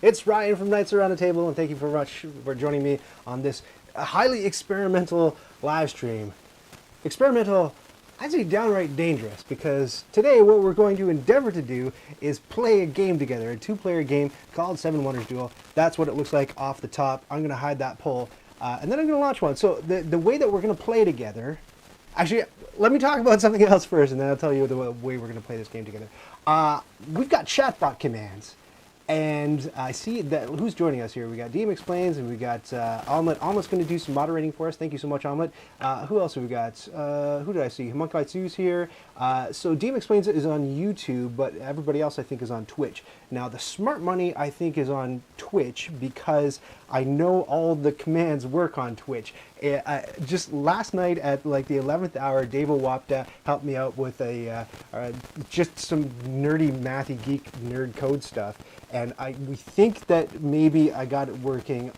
It's Ryan from Knights Around the Table, and thank you very much for joining me on this highly experimental live stream. Experimental, I'd say downright dangerous, because today what we're going to endeavor to do is play a game together, a two-player game called 7 Wonders Duel. That's what it looks like off the top. I'm going to hide that poll, and then I'm going to launch one. So the way that we're going to play together, actually, let me talk about something else first, and then I'll tell you the way we're going to play this game together. We've got chatbot commands. And I see that who's joining us here. We got DM Explains, and we got Omelet. Omelet's going to do some moderating for us. Thank you so much, Omelet. Who else have we got? Who did I see? Humunculitzu's here. So DM Explains is on YouTube, but everybody else I think is on Twitch. Now the Smart Money I think is on Twitch because I know all the commands work on Twitch. Just last night at like the 11th hour, davowapta helped me out with just some nerdy mathy geek nerd code stuff. And we think that maybe I got it working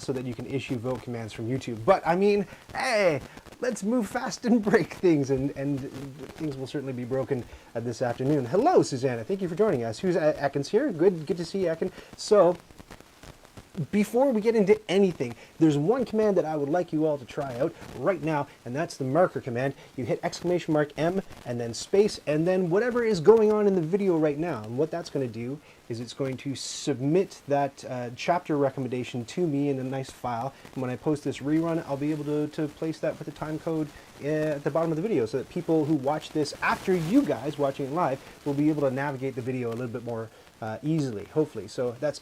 so that you can issue vote commands from YouTube. But I mean, hey, let's move fast and break things, and things will certainly be broken this afternoon. Hello, Susannah. Thank you for joining us. Who's Ekans here? Good to see you, Ekan. So, before we get into anything, there's one command that I would like you all to try out right now, and that's the marker command. You hit !M and then space, and then whatever is going on in the video right now. And what that's going to do is it's going to submit that chapter recommendation to me in a nice file. And when I post this rerun, I'll be able to place that with the time code at the bottom of the video, so that people who watch this after you guys watching it live will be able to navigate the video a little bit more easily, hopefully. So that's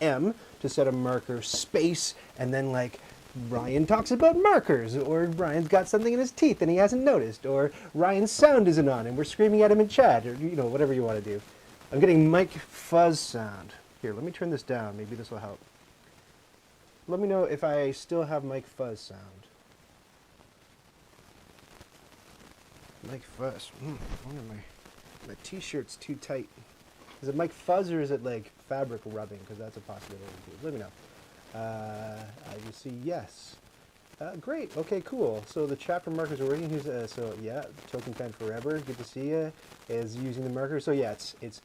!M to set a marker, space, and then like Ryan talks about markers, or Ryan's got something in his teeth and he hasn't noticed, or Ryan's sound isn't on and we're screaming at him in chat, or you know, whatever you want to do. I'm getting mic fuzz sound. Here, let me turn this down. Maybe this will help. Let me know if I still have mic fuzz sound. Mic fuzz. I wonder if my t-shirt's too tight. Is it mic fuzz or is it like fabric rubbing? Because that's a possibility too. Let me know. You see yes. Great. Okay, cool. So the chapter markers are working. So yeah, Token Fan Forever. Good to see you. Is using the marker. So yeah, it's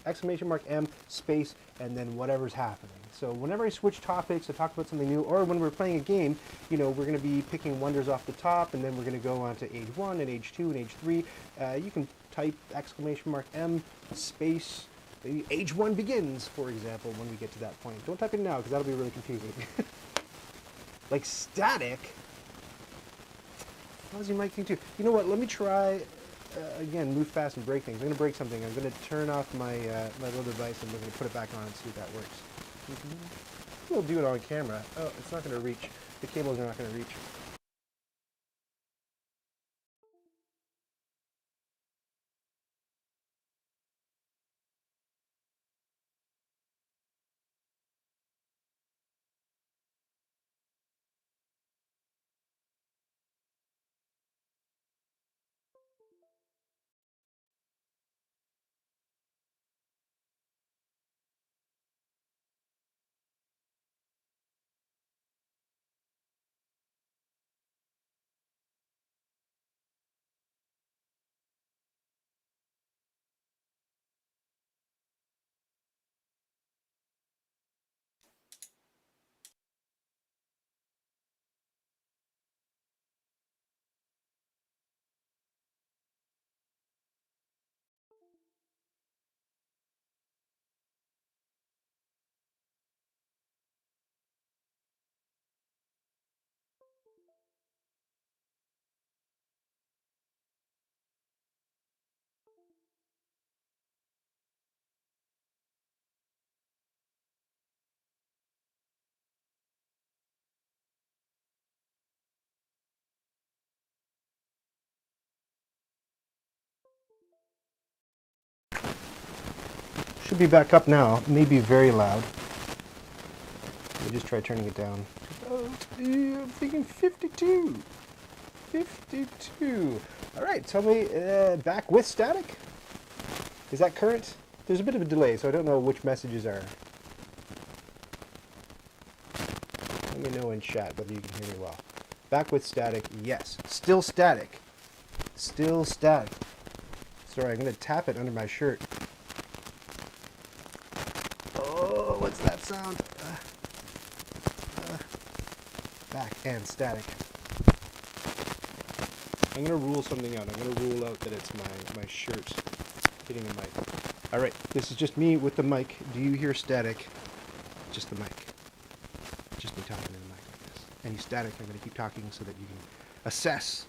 !M space and then whatever's happening. So whenever I switch topics, I talk about something new, or when we're playing a game, you know, we're going to be picking wonders off the top, and then we're going to go on to age 1 and age 2 and age 3. You can type !M space. Age 1 begins, for example, when we get to that point. Don't type it now, because that'll be really confusing. Like static. Fuzzy mic thing too. You know what? Let me try again. Move fast and break things. I'm going to break something. I'm going to turn off my my little device, and we're going to put it back on and see if that works. We'll do it on camera. Oh, it's not going to reach. The cables are not going to reach. Should be back up now. Maybe very loud. Let me just try turning it down. Oh, I'm thinking 52. 52. All right, tell me, back with static? Is that current? There's a bit of a delay, so I don't know which messages are. Let me know in chat whether you can hear me well. Back with static, yes. Still static. Still static. Sorry, I'm going to tap it under my shirt. Oh, what's that sound. Back and static. I'm going to rule something out. I'm going to rule out that it's my shirt hitting the mic. All right, this is just me with the mic. Do you hear static? Just the mic. Just me talking in the mic like this. Any static, I'm going to keep talking so that you can assess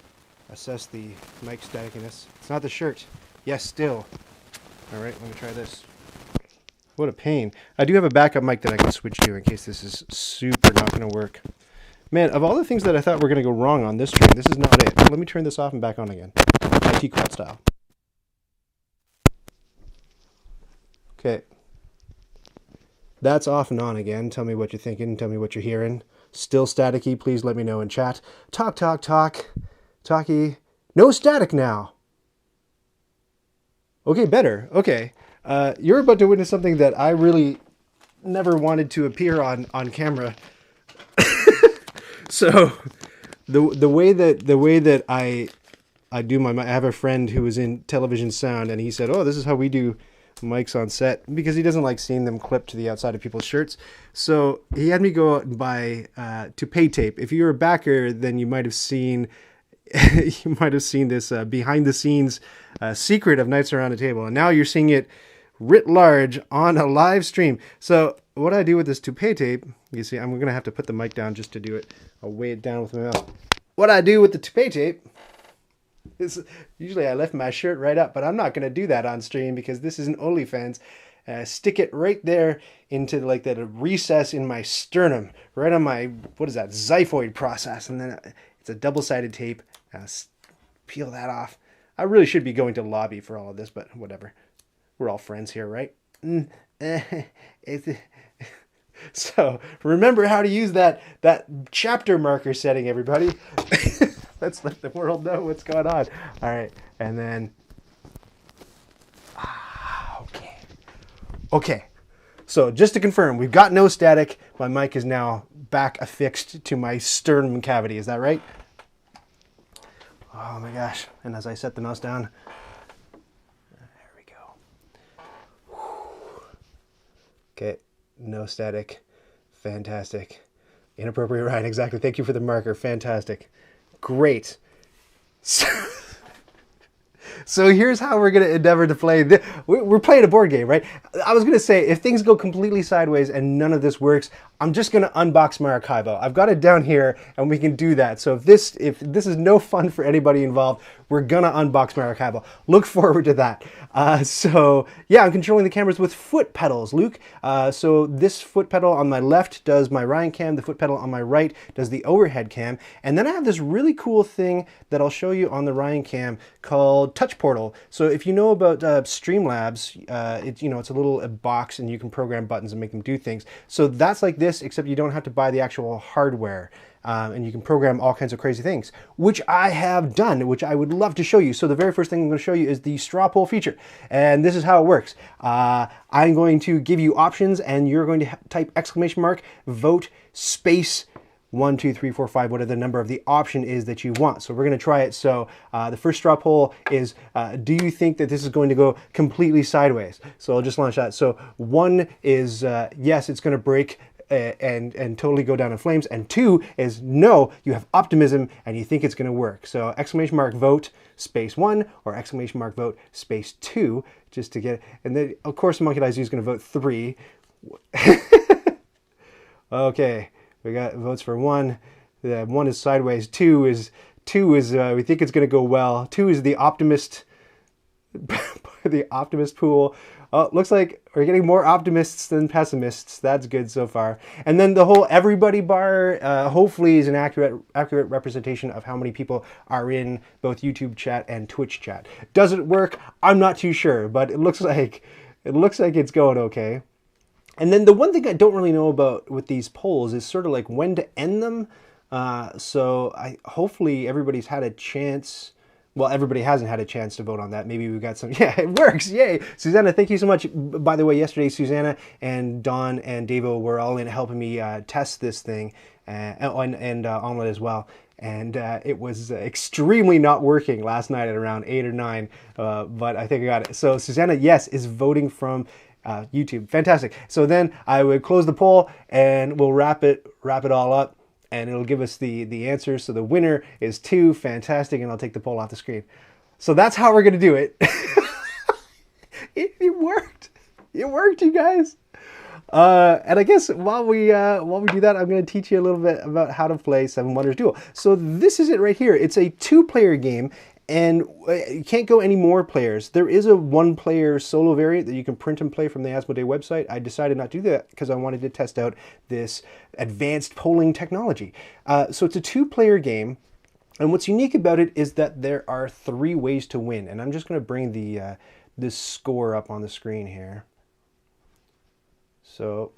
the mic staticness. It's not the shirt. Yes, still. All right, let me try this. What a pain. I do have a backup mic that I can switch to in case this is super not going to work. Man, of all the things that I thought were going to go wrong on this stream, this is not it. Let me turn this off and back on again. IT crowd style. Okay. That's off and on again. Tell me what you're thinking. Tell me what you're hearing. Still staticky. Please let me know in chat. Talk. Talky. No static now. Okay, better. Okay. You're about to witness something that I really never wanted to appear on camera. So the way that I do I have a friend who was in television sound, and he said, "Oh, this is how we do mics on set," because he doesn't like seeing them clipped to the outside of people's shirts. So he had me go out and buy Toupee tape. If you're a backer, then you might have seen this behind the scenes secret of Nights Around a Table, and now you're seeing it writ large on a live stream. So what I do with this Toupee tape, you see, I'm going to have to put the mic down just to do it. I'll weigh it down with my mouth. What I do with the Toupee tape is, usually I lift my shirt right up, but I'm not going to do that on stream because this is an OnlyFans. Stick it right there into like that recess in my sternum, right on my, what is that, xiphoid process. And then it's a double-sided tape. Peel that off. I really should be going to lobby for all of this, but whatever. We're all friends here, right? So remember how to use that chapter marker setting, everybody. Let's let the world know what's going on. All right, and then okay. So just to confirm, we've got no static. My mic is now back affixed to my sternum cavity. Is that right? Oh my gosh! And as I set the mouse down. Okay, no static. Fantastic. Inappropriate Ryan, exactly. Thank you for the marker. Fantastic. Great. So here's how we're going to endeavor to play. We're playing a board game, right? I was going to say, if things go completely sideways and none of this works, I'm just going to unbox my archivo. I've got it down here, and we can do that. So if this is no fun for anybody involved, we're going to unbox my archival. Look forward to that. So yeah, I'm controlling the cameras with foot pedals, Luke. So this foot pedal on my left does my Ryan cam. The foot pedal on my right does the overhead cam. And then I have this really cool thing that I'll show you on the Ryan cam called Touch Portal. So if you know about Streamlabs, it's a little box and you can program buttons and make them do things. So that's like this, except you don't have to buy the actual hardware. And you can program all kinds of crazy things, which I have done, which I would love to show you. So the very first thing I'm going to show you is the straw poll feature. And this is how it works. I'm going to give you options, and you're going to type !vote space 1, 2, 3, 4, 5, whatever the number of the option is that you want. So we're going to try it. So the first straw poll is, do you think that this is going to go completely sideways? So I'll just launch that. So 1 is, yes, it's going to break and totally go down in flames, and 2 is no, you have optimism and you think it's going to work. So !vote space 1 or !vote space 2 just to get, and then of course humunculitzu is going to vote 3. Okay, we got votes for 1. 1 is sideways. 2 is we think it's going to go well. 2 is the optimist the optimist pool. Oh, looks like we're getting more optimists than pessimists. That's good so far. And then the whole everybody bar hopefully is an accurate representation of how many people are in both YouTube chat and Twitch chat. Does it work? I'm not too sure, but it looks like it's going okay. And then the one thing I don't really know about with these polls is sort of like when to end them. So hopefully everybody's had a chance. Well, everybody hasn't had a chance to vote on that. Maybe we've got some. Yeah, it works. Yay. Susanna, thank you so much. By the way, yesterday, Susanna and Don and Davo were all in helping me test this thing, and Omelette as well. And it was extremely not working last night at around 8 or 9, but I think I got it. So Susanna, yes, is voting from YouTube. Fantastic. So then I would close the poll and we'll wrap it all up, and it'll give us the answers. So the winner is 2. Fantastic. And I'll take the poll off the screen. So that's how we're going to do it. It worked. It worked, you guys. And I guess while we do that, I'm going to teach you a little bit about how to play Seven Wonders Duel. So this is it right here. It's a 2-player game, and you can't go any more players. There is a 1-player solo variant that you can print and play from the Asmodee website. I decided not to do that because I wanted to test out this advanced polling technology. So it's a 2-player game, and what's unique about it is that there are 3 ways to win. And I'm just going to bring this score up on the screen here. So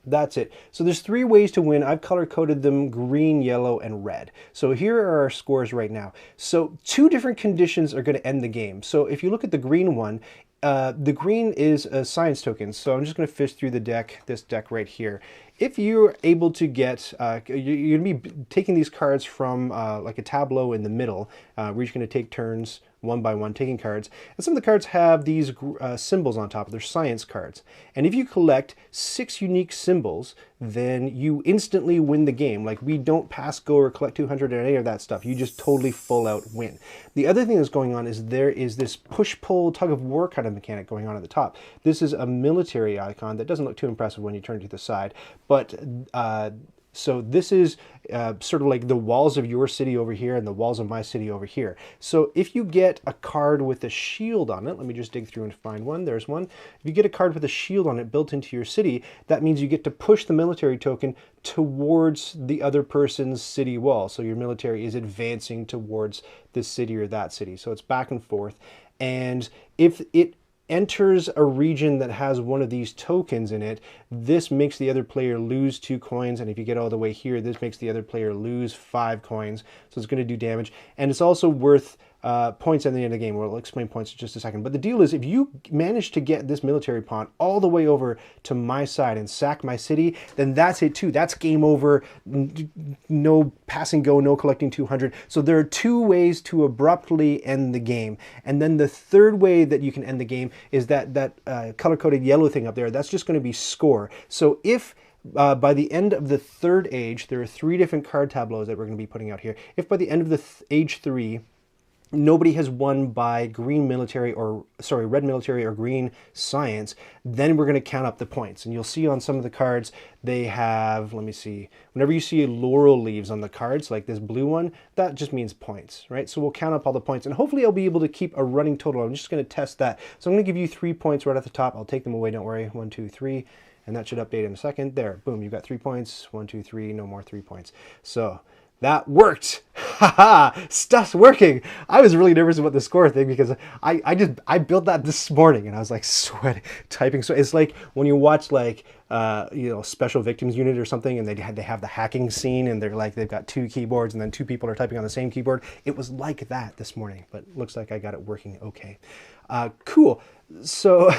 that's it. So there's 3 ways to win. I've color-coded them green, yellow, and red. So here are our scores right now. So 2 different conditions are going to end the game. So if you look at the green one, the green is a science token. So I'm just going to fish through the deck, this deck right here. If you're able to get, you're going to be taking these cards from like a tableau in the middle. We're just going to take turns one by one taking cards. And some of the cards have these symbols on top. They're science cards. And if you collect 6 unique symbols, then you instantly win the game. Like, we don't pass go or collect 200 or any of that stuff. You just totally full out win. The other thing that's going on is there is this push-pull tug-of-war kind of mechanic going on at the top. This is a military icon that doesn't look too impressive when you turn to the side. But so this is sort of like the walls of your city over here and the walls of my city over here. So if you get a card with a shield on it, let me just dig through and find one. There's one. If you get a card with a shield on it built into your city, that means you get to push the military token towards the other person's city wall. So your military is advancing towards this city or that city. So it's back and forth. And if it enters a region that has one of these tokens in it, this makes the other player lose 2 coins, and if you get all the way here, this makes the other player lose 5 coins, so it's going to do damage. And it's also worth points at the end of the game. We'll explain points in just a second. But the deal is, if you manage to get this military pawn all the way over to my side and sack my city, then that's it too. That's game over. No passing go, no collecting 200. So there are 2 ways to abruptly end the game. And then the third way that you can end the game is that color-coded yellow thing up there. That's just going to be score. So if by the end of the 3rd age, there are 3 different card tableaus that we're going to be putting out here. If by the end of the age 3, nobody has won by green military or, sorry, red military or green science, then we're going to count up the points. And you'll see on some of the cards, they have, let me see, whenever you see laurel leaves on the cards, like this blue one, that just means points, right? So we'll count up all the points, and hopefully I'll be able to keep a running total. I'm just going to test that. So I'm going to give you 3 points right at the top. I'll take them away, don't worry. 1, 2, 3, and that should update in a second. There, boom, you've got 3 points. 1, 2, 3, no more 3 points. So that worked. Haha, stuff's working. I was really nervous about the score thing because I built that this morning and I was like sweating, typing. So it's like when you watch like Special Victims Unit or something, and they have the hacking scene, and they're like, they've got 2 keyboards and then 2 people are typing on the same keyboard. It was like that this morning, but looks like I got it working okay. Cool. So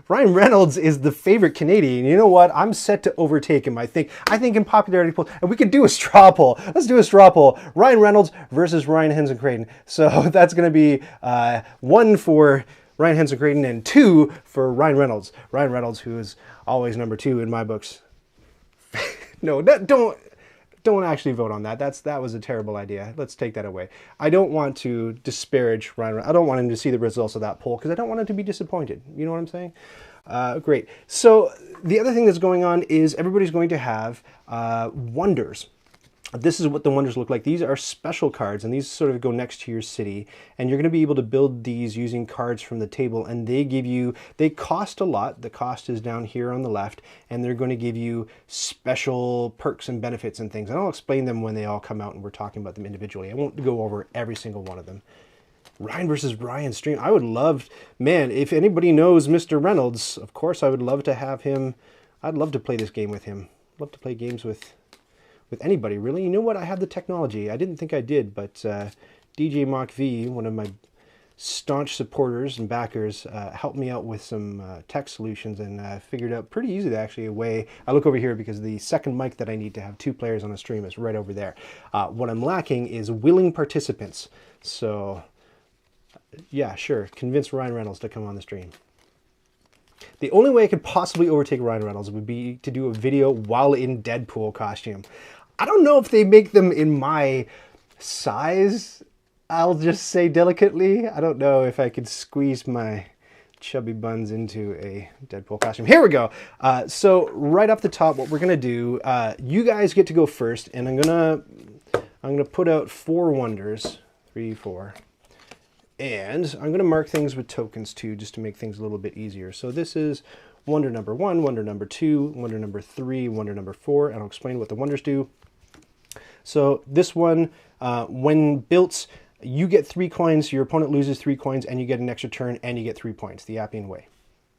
Ryan Reynolds is the favorite Canadian. You know what? I'm set to overtake him, I think. I think in popularity polls, and we could do a straw poll. Let's do a straw poll. Ryan Reynolds versus Ryan Henson-Creighton. So that's going to be 1 for Ryan Henson-Creighton and 2 for Ryan Reynolds. Ryan Reynolds, who is always number 2 in my books. No, don't actually vote on that. That was a terrible idea. Let's take that away. I don't want to disparage Ryan. I don't want him to see the results of that poll because I don't want him to be disappointed. You know what I'm saying? Great. So the other thing that's going on is everybody's going to have wonders. This is what the wonders look like. These are special cards, and these sort of go next to your city, and you're going to be able to build these using cards from the table, and they cost a lot. The cost is down here on the left, and they're going to give you special perks and benefits and things, and I'll explain them when they all come out and we're talking about them individually. I won't go over every single one of them. Ryan versus Ryan stream. I would love, man, if anybody knows Mr. Reynolds, of course I would love to have him. I'd love to play this game with him. I'd love to play games with anybody, really. You know what? I have the technology. I didn't think I did, but djmachv, one of my staunch supporters and backers, helped me out with some tech solutions, and figured out pretty easily, actually, a way. I look over here because the second mic that I need to have 2 players on a stream is right over there. What I'm lacking is willing participants. So, yeah, sure. Convince Ryan Reynolds to come on the stream. The only way I could possibly overtake Ryan Reynolds would be to do a video while in Deadpool costume. I don't know if they make them in my size. I'll just say delicately. I don't know if I could squeeze my chubby buns into a Deadpool costume. Here we go. So right off the top, what we're gonna do, you guys get to go first, and I'm gonna put out 4 wonders, 3, 4, and I'm gonna mark things with tokens too, just to make things a little bit easier. So this is wonder number 1, wonder number 2, wonder number 3, wonder number 4, and I'll explain what the wonders do. So this one, when built, you get 3 coins, your opponent loses 3 coins, and you get an extra turn, and you get 3 points, the Appian Way.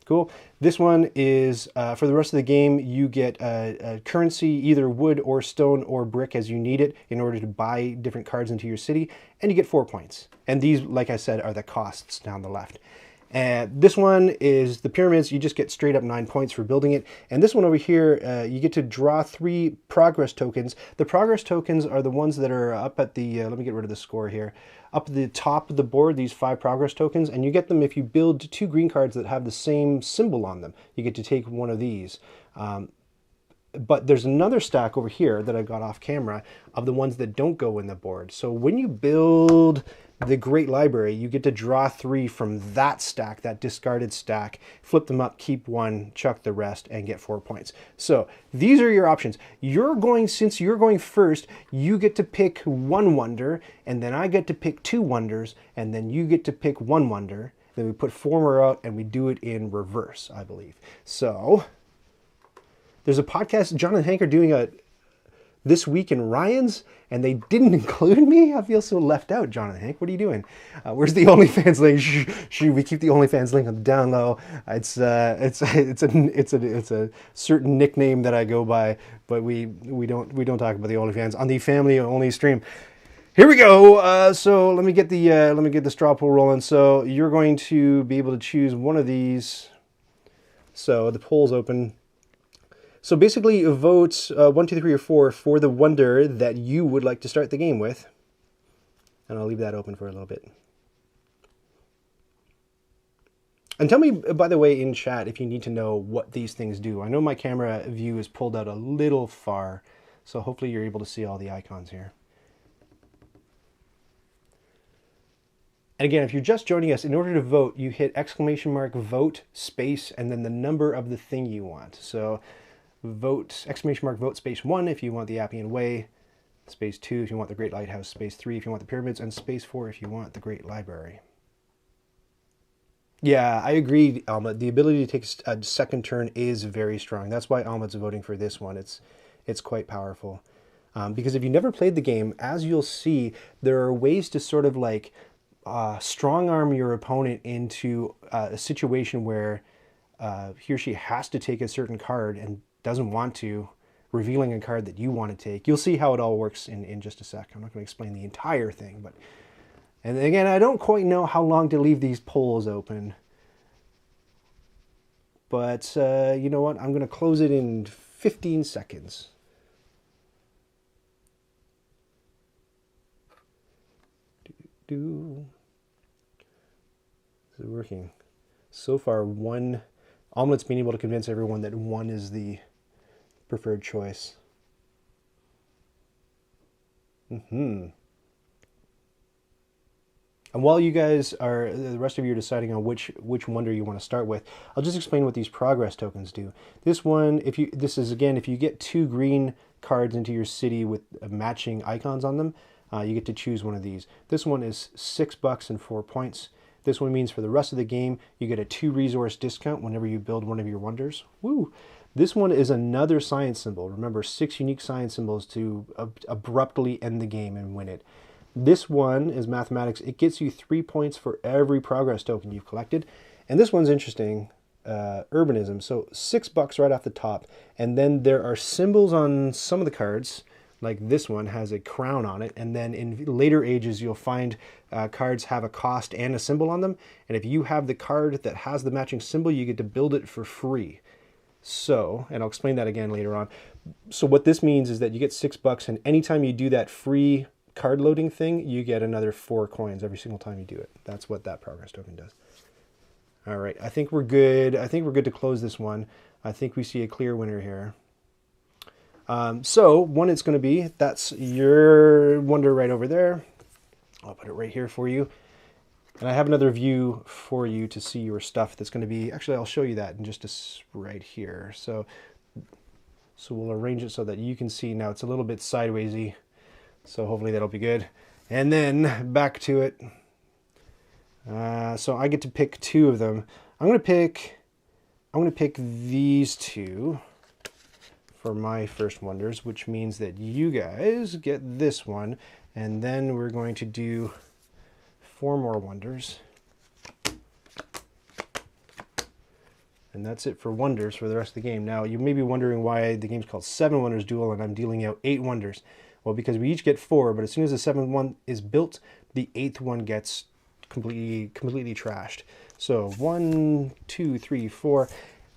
Cool. This one is, for the rest of the game, you get a currency, either wood or stone or brick as you need it in order to buy different cards into your city, and you get 4 points. And these, like I said, are the costs down the left. And this one is the pyramids. You just get straight up 9 points for building it. And this one over here, you get to draw 3 progress tokens. The progress tokens are the ones that are up at the, let me get rid of the score here, up at the top of the board, these 5 progress tokens, and you get them if you build 2 green cards that have the same symbol on them. You get to take one of these. But there's another stack over here that I got off camera of the ones that don't go in the board. So when you build the Great Library, you get to draw 3 from that stack, that discarded stack, flip them up, keep 1, chuck the rest, and get 4 points. So these are your options. Since you're going first, you get to pick 1 wonder, and then I get to pick 2 wonders, and then you get to pick 1 wonder. Then we put 4 more out, and we do it in reverse, I believe. So there's a podcast, John and Hank are doing a This Week in Ryan's, and they didn't include me. I feel so left out, John and Hank. What are you doing? Where's the OnlyFans link? Shh, we keep the OnlyFans link on the down low. It's a certain nickname that I go by, but we don't talk about the OnlyFans on the family only stream. Here we go. So let me get the straw poll rolling. So you're going to be able to choose one of these. So the poll's open. So basically, vote 1, 2, 3, or 4 for the wonder that you would like to start the game with. And I'll leave that open for a little bit. And tell me, by the way, in chat, if you need to know what these things do. I know my camera view is pulled out a little far, so hopefully you're able to see all the icons here. And again, if you're just joining us, in order to vote, you hit !vote, space, and then the number of the thing you want. So vote, !vote, space 1 if you want the Appian Way, space 2 if you want the Great Lighthouse, space 3 if you want the pyramids, and space 4 if you want the Great Library. Yeah, I agree, Alma. The ability to take a second turn is very strong. That's why Alma's voting for this one. It's quite powerful. Because if you never played the game, as you'll see, there are ways to sort of like strong arm your opponent into a situation where he or she has to take a certain card and doesn't want to, revealing a card that you want to take. You'll see how it all works in just a sec. I'm not going to explain the entire thing, but... And again, I don't quite know how long to leave these polls open. But you know what? I'm going to close it in 15 seconds. Is it working? So far, Omelet's been able to convince everyone that 1 is the preferred choice. And while you guys are, the rest of you are deciding on which wonder you want to start with, I'll just explain what these progress tokens do. This one, if you get 2 green cards into your city with matching icons on them, you get to choose one of these. This one is $6 and 4 points. This one means for the rest of the game, you get a 2 resource discount whenever you build one of your wonders. Woo! This one is another science symbol. Remember, 6 unique science symbols to abruptly end the game and win it. This one is mathematics. It gets you 3 points for every progress token you've collected. And this one's interesting, urbanism. So $6 right off the top. And then there are symbols on some of the cards, like this one has a crown on it. And then in later ages, you'll find cards have a cost and a symbol on them. And if you have the card that has the matching symbol, you get to build it for free. So, and I'll explain that again later on. So what this means is that you get $6, and anytime you do that free card loading thing, you get another 4 coins every single time you do it. That's what that progress token does. All right, I think we're good. I think we're good to close this one. I think we see a clear winner here. So one it's going to be, that's your wonder right over there. I'll put it right here for you. And I have another view for you to see your stuff that's going to be, actually I'll show you that in just right here. So we'll arrange it so that you can see now it's a little bit sidewaysy. So hopefully that'll be good. And then back to it. So I get to pick two of them. I'm going to pick these two for my first wonders, which means that you guys get this one, and then we're going to do 4 more wonders. And that's it for wonders for the rest of the game. Now, you may be wondering why the game's called 7 Wonders Duel and I'm dealing out 8 wonders. Well, because we each get 4, but as soon as the 7th one is built, the 8th one gets completely trashed. So 1, 2, 3, 4.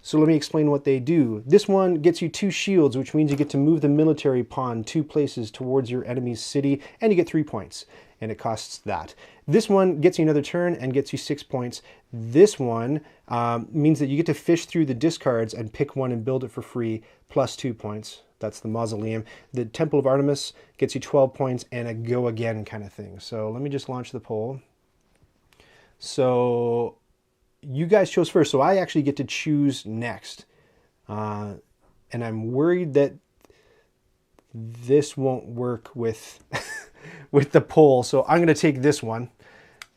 So let me explain what they do. This one gets you 2 shields, which means you get to move the military pawn 2 places towards your enemy's city, and you get 3 points, and it costs that. This one gets you another turn and gets you 6 points. This one means that you get to fish through the discards and pick one and build it for free, plus 2 points. That's the mausoleum. The Temple of Artemis gets you 12 points and a go again kind of thing. So let me just launch the poll. So you guys chose first, so I actually get to choose next. And I'm worried that this won't work with, with the poll. So I'm going to take this one.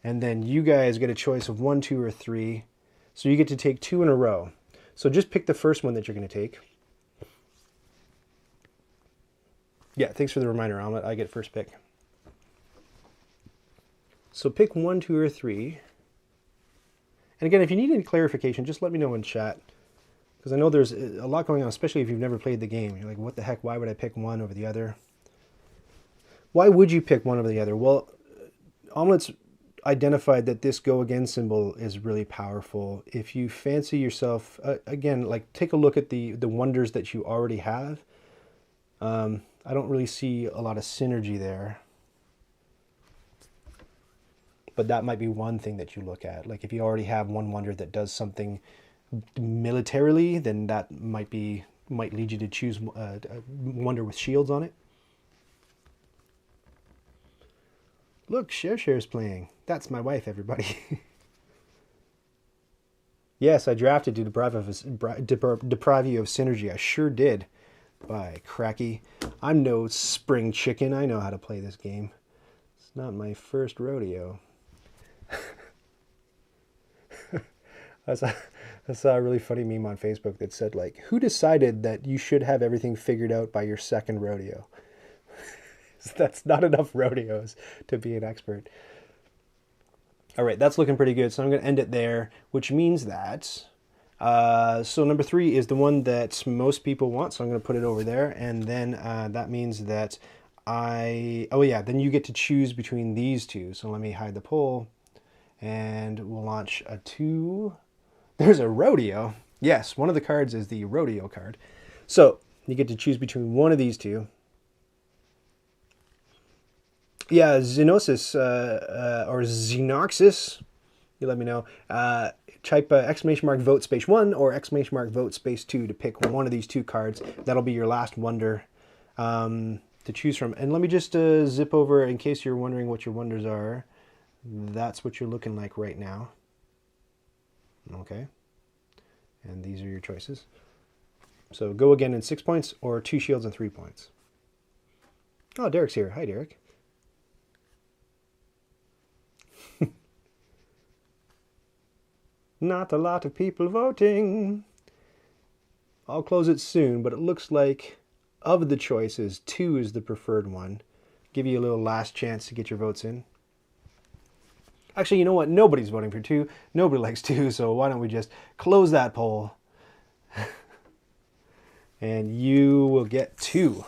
And then you guys get a choice of 1, 2, or 3. So you get to take 2 in a row. So just pick the first one that you're going to take. Yeah, thanks for the reminder, Omelet. I get first pick. So pick 1, 2, or 3. And again, if you need any clarification, just let me know in chat. Because I know there's a lot going on, especially if you've never played the game. You're like, what the heck? Why would I pick one over the other? Why would you pick one over the other? Well, Omelet's identified that this go again symbol is really powerful. If you fancy yourself, again, like take a look at the wonders that you already have. I don't really see a lot of synergy there. But that might be one thing that you look at. Like if you already have one wonder that does something militarily, then that might lead you to choose a wonder with shields on it. Look, Chercher's playing. That's my wife, everybody. Yes, I drafted to deprive you of synergy. I sure did. By cracky. I'm no spring chicken. I know how to play this game. It's not my first rodeo. I saw a really funny meme on Facebook that said, like, who decided that you should have everything figured out by your second rodeo? That's not enough rodeos to be an expert. All right, that's looking pretty good. So I'm going to end it there, which means that... so number 3 is the one that most people want. So I'm going to put it over there. And then that means that then you get to choose between these two. So let me hide the poll. And we'll launch a 2. There's a rodeo. Yes, one of the cards is the rodeo card. So you get to choose between one of these two. Yeah, Xenosis or Xenoxis, you let me know. Type !vote space 1 or !vote space 2 to pick one of these 2 cards. That'll be your last wonder to choose from. And let me just zip over in case you're wondering what your wonders are. That's what you're looking like right now. Okay. And these are your choices. So go again in 6 points or 2 shields and 3 points. Oh, Derek's here. Hi, Derek. Not a lot of people voting. I'll close it soon, but it looks like of the choices, 2 is the preferred one. Give you a little last chance to get your votes in. Actually, you know what? Nobody's voting for 2. Nobody likes 2, so why don't we just close that poll. And you will get 2,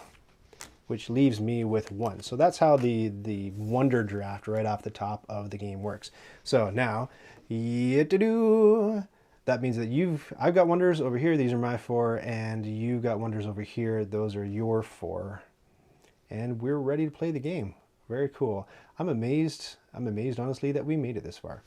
which leaves me with 1. So that's how the wonder draft right off the top of the game works. So now, that means that I've got wonders over here. These are my 4, and you got wonders over here. Those are your 4. And we're ready to play the game. Very cool. I'm amazed I'm amazed, honestly, that we made it this far.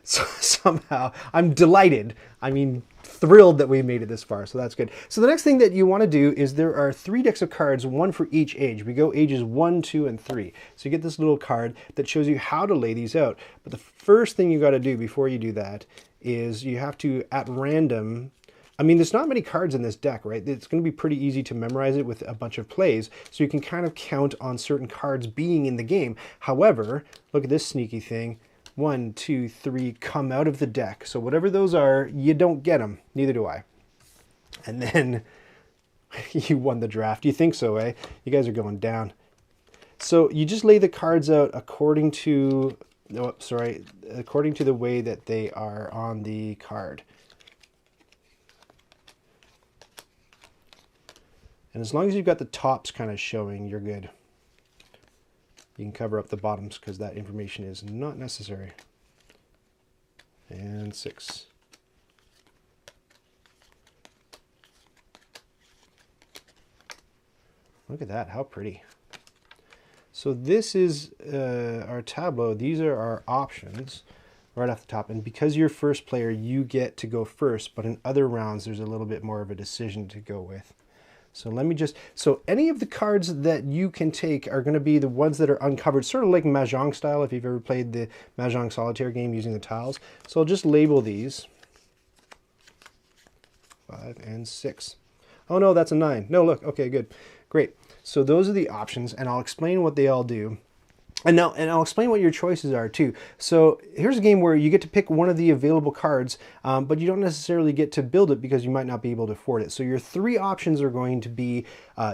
So somehow, I'm delighted. I mean, thrilled that we made it this far, so that's good. So the next thing that you want to do is there are 3 decks of cards, one for each age. We go ages 1, 2, and 3. So you get this little card that shows you how to lay these out. But the first thing you got to do before you do that is you have to, at random, I mean, there's not many cards in this deck, right? It's going to be pretty easy to memorize it with a bunch of plays, so you can kind of count on certain cards being in the game. However, look at this sneaky thing. 1, 2, 3 come out of the deck. So whatever those are, you don't get them. Neither do I. And then you won the draft. You think so, eh? You guys are going down. So you just lay the cards out according to, oh, sorry, according to the way that they are on the card. And as long as you've got the tops kind of showing, you're good. You can cover up the bottoms because that information is not necessary. And 6. Look at that, how pretty. So this is our tableau. These are our options right off the top. And because you're first player, you get to go first. But in other rounds, there's a little bit more of a decision to go with. So let me just, so any of the cards that you can take are going to be the ones that are uncovered, sort of like Mahjong style, if you've ever played the Mahjong solitaire game using the tiles. So I'll just label these 5 and 6. Oh no, that's a 9. No, look, okay, good, great. So those are the options, and I'll explain what they all do. And I'll explain what your choices are too. So here's a game where you get to pick one of the available cards, but you don't necessarily get to build it because you might not be able to afford it. So your 3 options are going to be,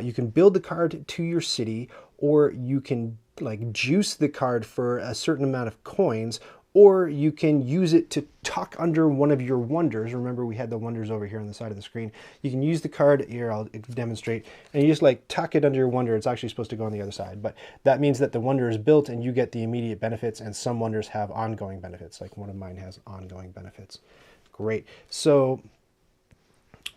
you can build the card to your city, or you can like juice the card for a certain amount of coins, or you can use it to tuck under one of your wonders. Remember, we had the wonders over here on the side of the screen. You can use the card, here I'll demonstrate, and you just like tuck it under your wonder. It's actually supposed to go on the other side, but that means that the wonder is built and you get the immediate benefits, and some wonders have ongoing benefits, like one of mine has ongoing benefits. Great. So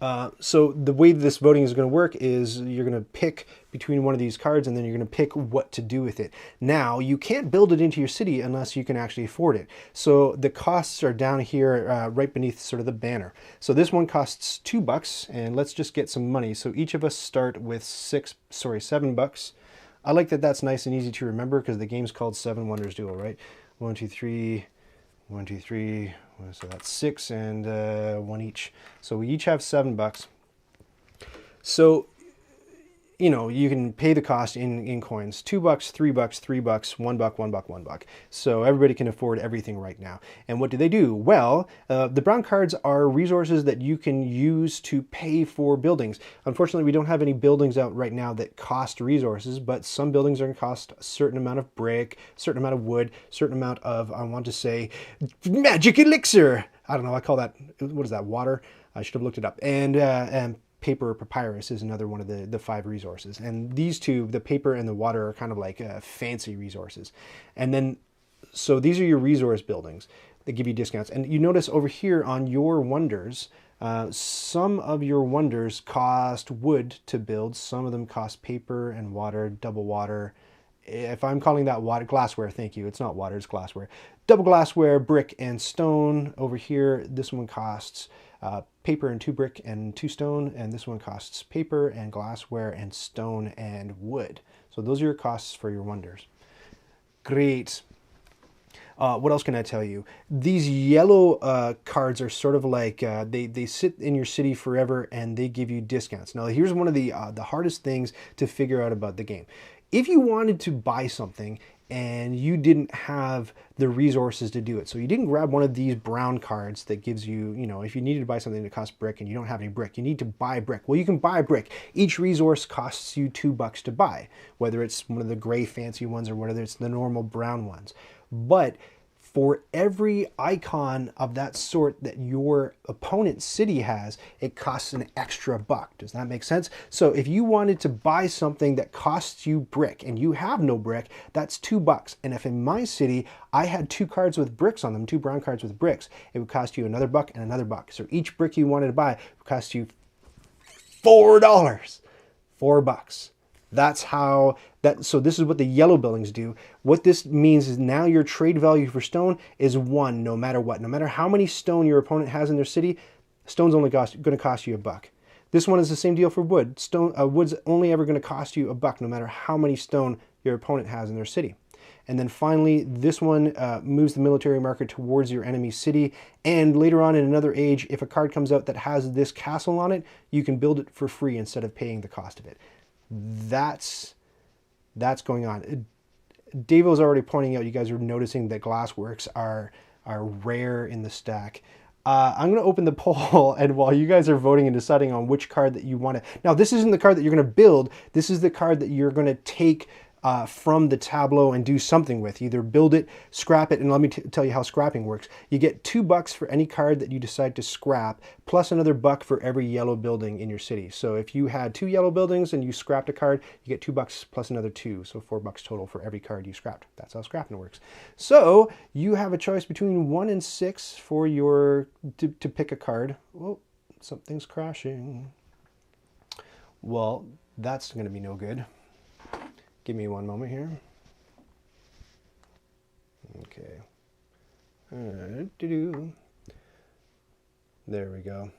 the way this voting is going to work is you're going to pick between one of these cards, and then you're going to pick what to do with it. Now, you can't build it into your city unless you can actually afford it. So the costs are down here right beneath sort of the banner. So this one costs $2, and let's just get some money. So each of us start with $7. I like that that's nice and easy to remember because the game's called 7 Wonders Duel, right? 1, 2, 3, 1, 2, 3, so that's 6 and 1 each. So we each have $7. So, you know, you can pay the cost in coins. $2, $3, $3, $1, $1, $1. So everybody can afford everything right now. And what do? Well, the brown cards are resources that you can use to pay for buildings. Unfortunately, we don't have any buildings out right now that cost resources, but some buildings are going to cost a certain amount of brick, a certain amount of wood, a certain amount of, I want to say, magic elixir. I don't know, I call that, what is that, water? I should have looked it up. And paper or papyrus is another one of the 5 resources. And these two, the paper and the water, are kind of like fancy resources. And then, so these are your resource buildings that give you discounts. And you notice over here on your wonders, some of your wonders cost wood to build. Some of them cost paper and water, double water. If I'm calling that water, glassware, thank you. It's not water, it's glassware. Double glassware, brick and stone. Over here, this one costs paper and 2 brick and 2 stone, and this one costs paper and glassware and stone and wood. So those are your costs for your wonders. Great. What else can I tell you? These yellow cards are sort of like, they sit in your city forever and they give you discounts. Now here's one of the hardest things to figure out about the game. If you wanted to buy something and you didn't have the resources to do it, so you didn't grab one of these brown cards that gives you, you know, if you needed to buy something that costs brick and you don't have any brick, you need to buy brick. Well, you can buy brick. Each resource costs you $2 to buy, whether it's one of the gray fancy ones or whether it's the normal brown ones. But for every icon of that sort that your opponent's city has, it costs an extra buck. Does that make sense? So if you wanted to buy something that costs you brick and you have no brick, that's $2. And if in my city, I had 2 cards with bricks on them, 2 brown cards with bricks, it would cost you another buck and another buck. So each brick you wanted to buy would cost you $4. $4. That's how that, so this is what the yellow buildings do. What this means is now your trade value for stone is 1 no matter what. No matter how many stone your opponent has in their city, stone's only going to cost you $1. This one is the same deal for wood. Wood's only ever going to cost you $1 no matter how many stone your opponent has in their city. And then finally, this one moves the military marker towards your enemy's city. And later on in another age, if a card comes out that has this castle on it, you can build it for free instead of paying the cost of it. That's going on. Davo's already pointing out, you guys are noticing that glassworks are rare in the stack. I'm going to open the poll, and while you guys are voting and deciding on which card that you want to... Now, this isn't the card that you're going to build. This is the card that you're going to take from the tableau and do something with. Either build it, scrap it, and let me tell you how scrapping works. You get $2 for any card that you decide to scrap, plus another $1 for every yellow building in your city. So if you had 2 yellow buildings and you scrapped a card, you get $2 plus another 2, so $4 total for every card you scrapped. That's how scrapping works. So you have a choice between 1 and 6 for your to pick a card. Whoa, something's crashing. Well, that's going to be no good. Give me one moment here. Okay. There we go.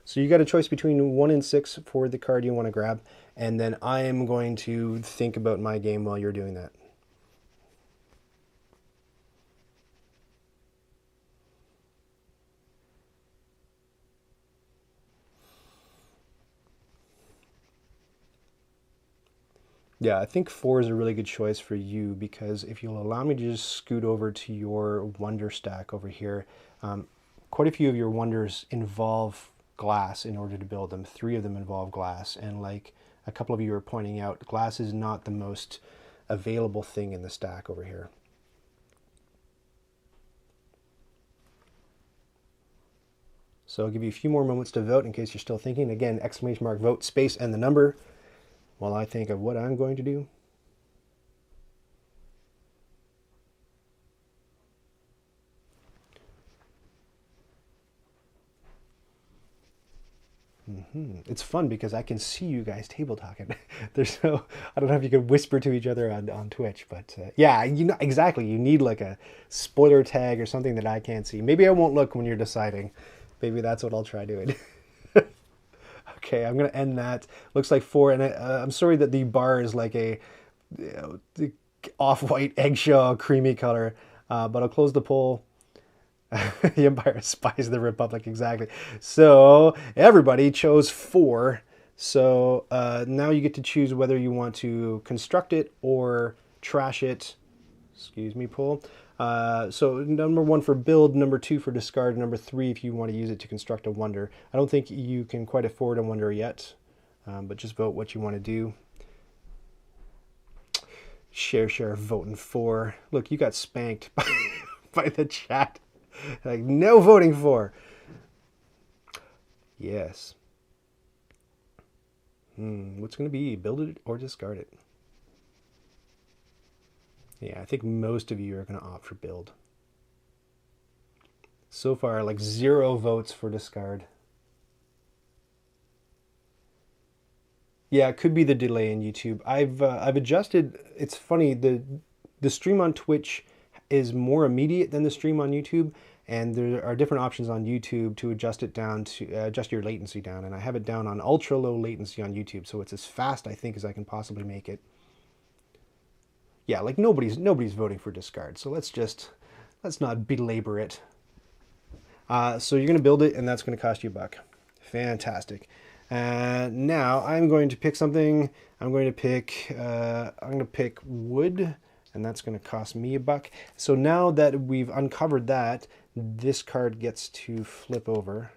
So you got a choice between 1 and 6 for the card you want to grab, and then I am going to think about my game while you're doing that. Yeah, I think 4 is a really good choice for you, because if you'll allow me to just scoot over to your wonder stack over here, quite a few of your wonders involve glass in order to build them. 3 of them involve glass, and like a couple of you are pointing out, glass is not the most available thing in the stack over here. So I'll give you a few more moments to vote in case you're still thinking. Again, !, vote, space, and the number, while I think of what I'm going to do. It's fun because I can see you guys table talking. There's no, I don't know if you can whisper to each other on Twitch, but yeah, you know, exactly. You need like a spoiler tag or something that I can't see. Maybe I won't look when you're deciding. Maybe that's what I'll try doing. Okay, I'm going to end that. Looks like 4, and I'm sorry that the bar is like a off-white eggshell creamy color, but I'll close the poll. The Empire spies the Republic, exactly. So everybody chose 4. So now you get to choose whether you want to construct it or trash it. Excuse me, poll. So number 1 for build, number 2 for discard, number 3 if you want to use it to construct a wonder. I don't think you can quite afford a wonder yet, but just vote what you want to do. Chercher voting 4. Look, you got spanked by the chat. Like, no voting for. Yes. What's going to be? Build it or discard it? Yeah, I think most of you are going to opt for build. So far, like 0 votes for discard. Yeah, it could be the delay in YouTube. I've adjusted. It's funny, the stream on Twitch is more immediate than the stream on YouTube, and there are different options on YouTube to adjust it down, to adjust your latency down, and I have it down on ultra low latency on YouTube, so it's as fast, I think, as I can possibly make it. Yeah, like nobody's voting for discard, so let's not belabor it. So you're going to build it, and that's going to cost you $1. Fantastic. Now I'm going to pick something. I'm going to pick wood, and that's going to cost me $1. So now that we've uncovered that, this card gets to flip over.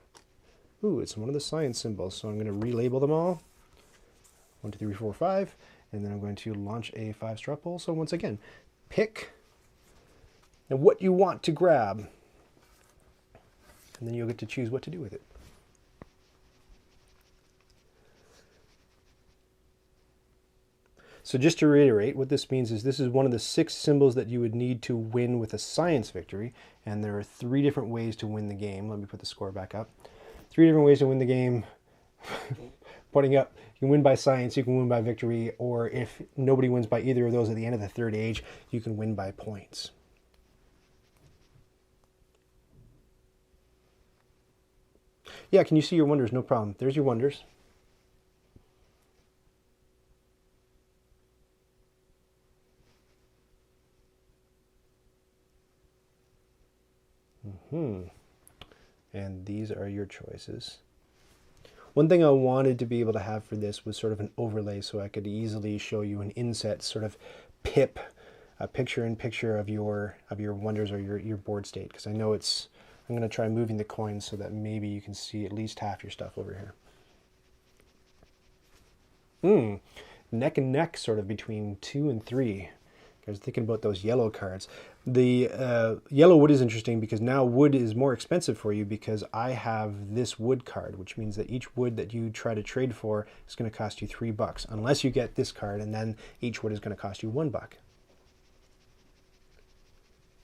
Ooh, it's one of the science symbols. So I'm going to relabel them all. 1, 2, 3, 4, 5. And then I'm going to launch a 5-straw poll. So once again, pick and what you want to grab. And then you'll get to choose what to do with it. So just to reiterate, what this means is this is one of the 6 symbols that you would need to win with a science victory. And there are 3 different ways to win the game. Let me put the score back up. 3 different ways to win the game. pointing up. You can win by science, you can win by victory, or if nobody wins by either of those at the end of the third age, you can win by points. Yeah, can you see your wonders? No problem. There's your wonders. And these are your choices. One thing I wanted to be able to have for this was sort of an overlay so I could easily show you an inset sort of pip, a picture-in-picture of your wonders or your board state, because I know it's, I'm going to try moving the coins so that maybe you can see at least half your stuff over here. Neck and neck sort of between 2 and 3. I was thinking about those yellow cards. The yellow wood is interesting because now wood is more expensive for you because I have this wood card, which means that each wood that you try to trade for is going to cost you $3, unless you get this card, and then each wood is going to cost you $1.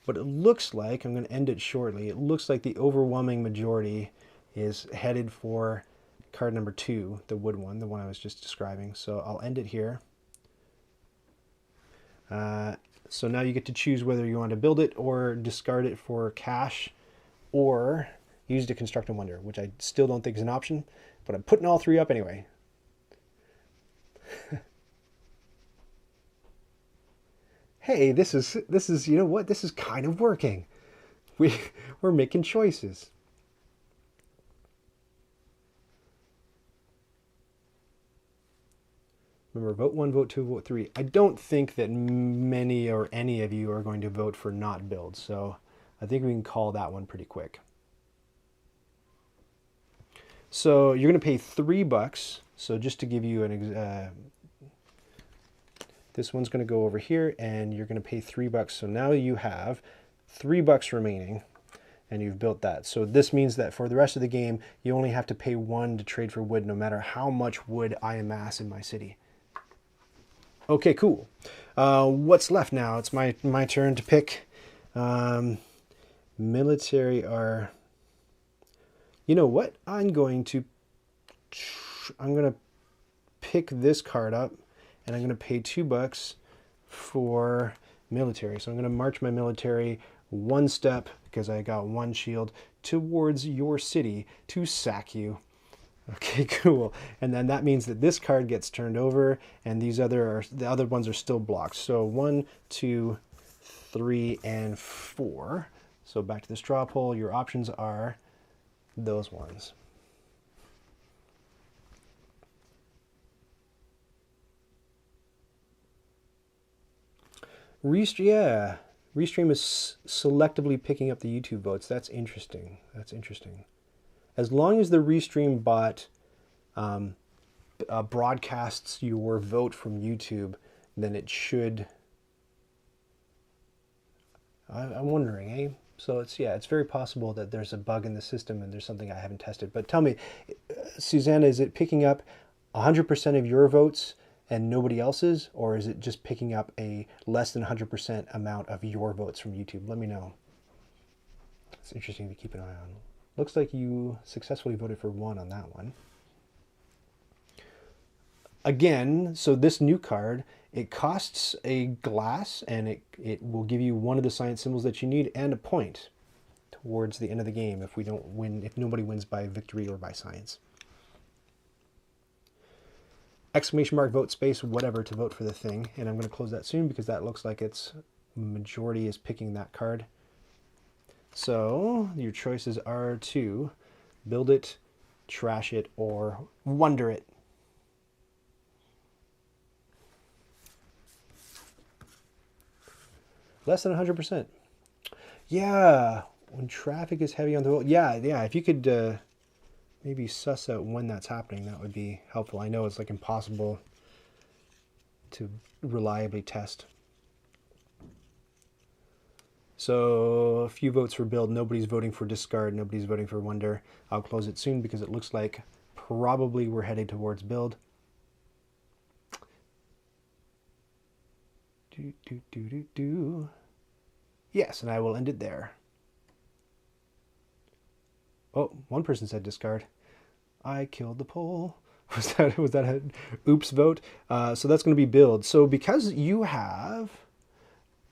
But it looks like, I'm going to end it shortly, it looks like the overwhelming majority is headed for card number 2, the wood one, the one I was just describing. So I'll end it here. So now you get to choose whether you want to build it or discard it for cash or use it to construct a wonder, which I still don't think is an option, but I'm putting all 3 up anyway. Hey, this is, you know what, this is kind of working. We're making choices. Remember, vote 1, vote 2, vote 3. I don't think that many or any of you are going to vote for not build, so I think we can call that one pretty quick. So you're going to pay $3. So just to give you an this one's going to go over here, and you're going to pay $3. So now you have $3 remaining, and you've built that. So this means that for the rest of the game, you only have to pay 1 to trade for wood, no matter how much wood I amass in my city. Okay, cool. What's left now? It's my turn to pick. Military are... You know what? I'm going to pick this card up, and I'm going to pay $2 for military. So I'm going to march my military 1 step, because I got 1 shield, towards your city to sack you. Okay, cool. And then that means that this card gets turned over, and the other ones are still blocked. So 1, 2, 3, and 4. So back to the straw poll. Your options are those ones. Yeah, Restream is selectively picking up the YouTube votes. That's interesting. That's interesting. As long as the Restream bot broadcasts your vote from YouTube, then it should... I'm wondering, eh? So it's very possible that there's a bug in the system and there's something I haven't tested. But tell me, Susannah, is it picking up 100% of your votes and nobody else's, or is it just picking up a less than 100% amount of your votes from YouTube? Let me know. It's interesting to keep an eye on. Looks like you successfully voted for 1 on that one. Again, so this new card, it costs a glass, and it will give you 1 of the science symbols that you need and a point towards the end of the game if nobody wins by victory or by science. Exclamation mark, vote space, whatever to vote for the thing. And I'm going to close that soon because that looks like its majority is picking that card. So your choices are to build it, trash it, or wonder it. Less than 100%. Yeah, when traffic is heavy on the road. Yeah, if you could maybe suss out when that's happening, that would be helpful. I know it's like impossible to reliably test. So a few votes for build, nobody's voting for discard, nobody's voting for wonder. I'll close it soon because it looks like probably we're headed towards build. Yes, and I will end it there. Oh, one person said discard. I killed the poll. Was that a oops vote? So that's going to be build. So because you have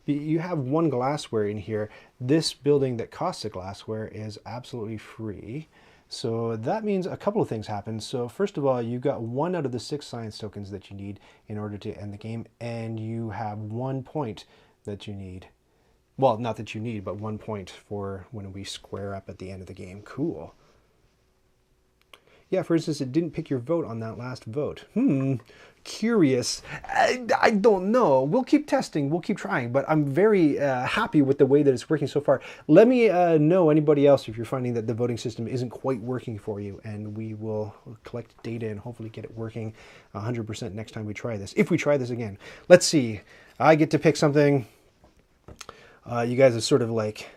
one glassware in here, this building that costs a glassware is absolutely free. So that means a couple of things happen. So first of all, you got 1 out of the 6 science tokens that you need in order to end the game, and you have 1 point that you need. Well, not that you need, but 1 point for when we square up at the end of the game. Cool. Yeah, for instance, it didn't pick your vote on that last vote. Curious. I don't know. We'll keep testing. We'll keep trying. But I'm very happy with the way that it's working so far. Let me know, anybody else, if you're finding that the voting system isn't quite working for you. And we will collect data and hopefully get it working 100% next time we try this. If we try this again. Let's see. I get to pick something. You guys have sort of like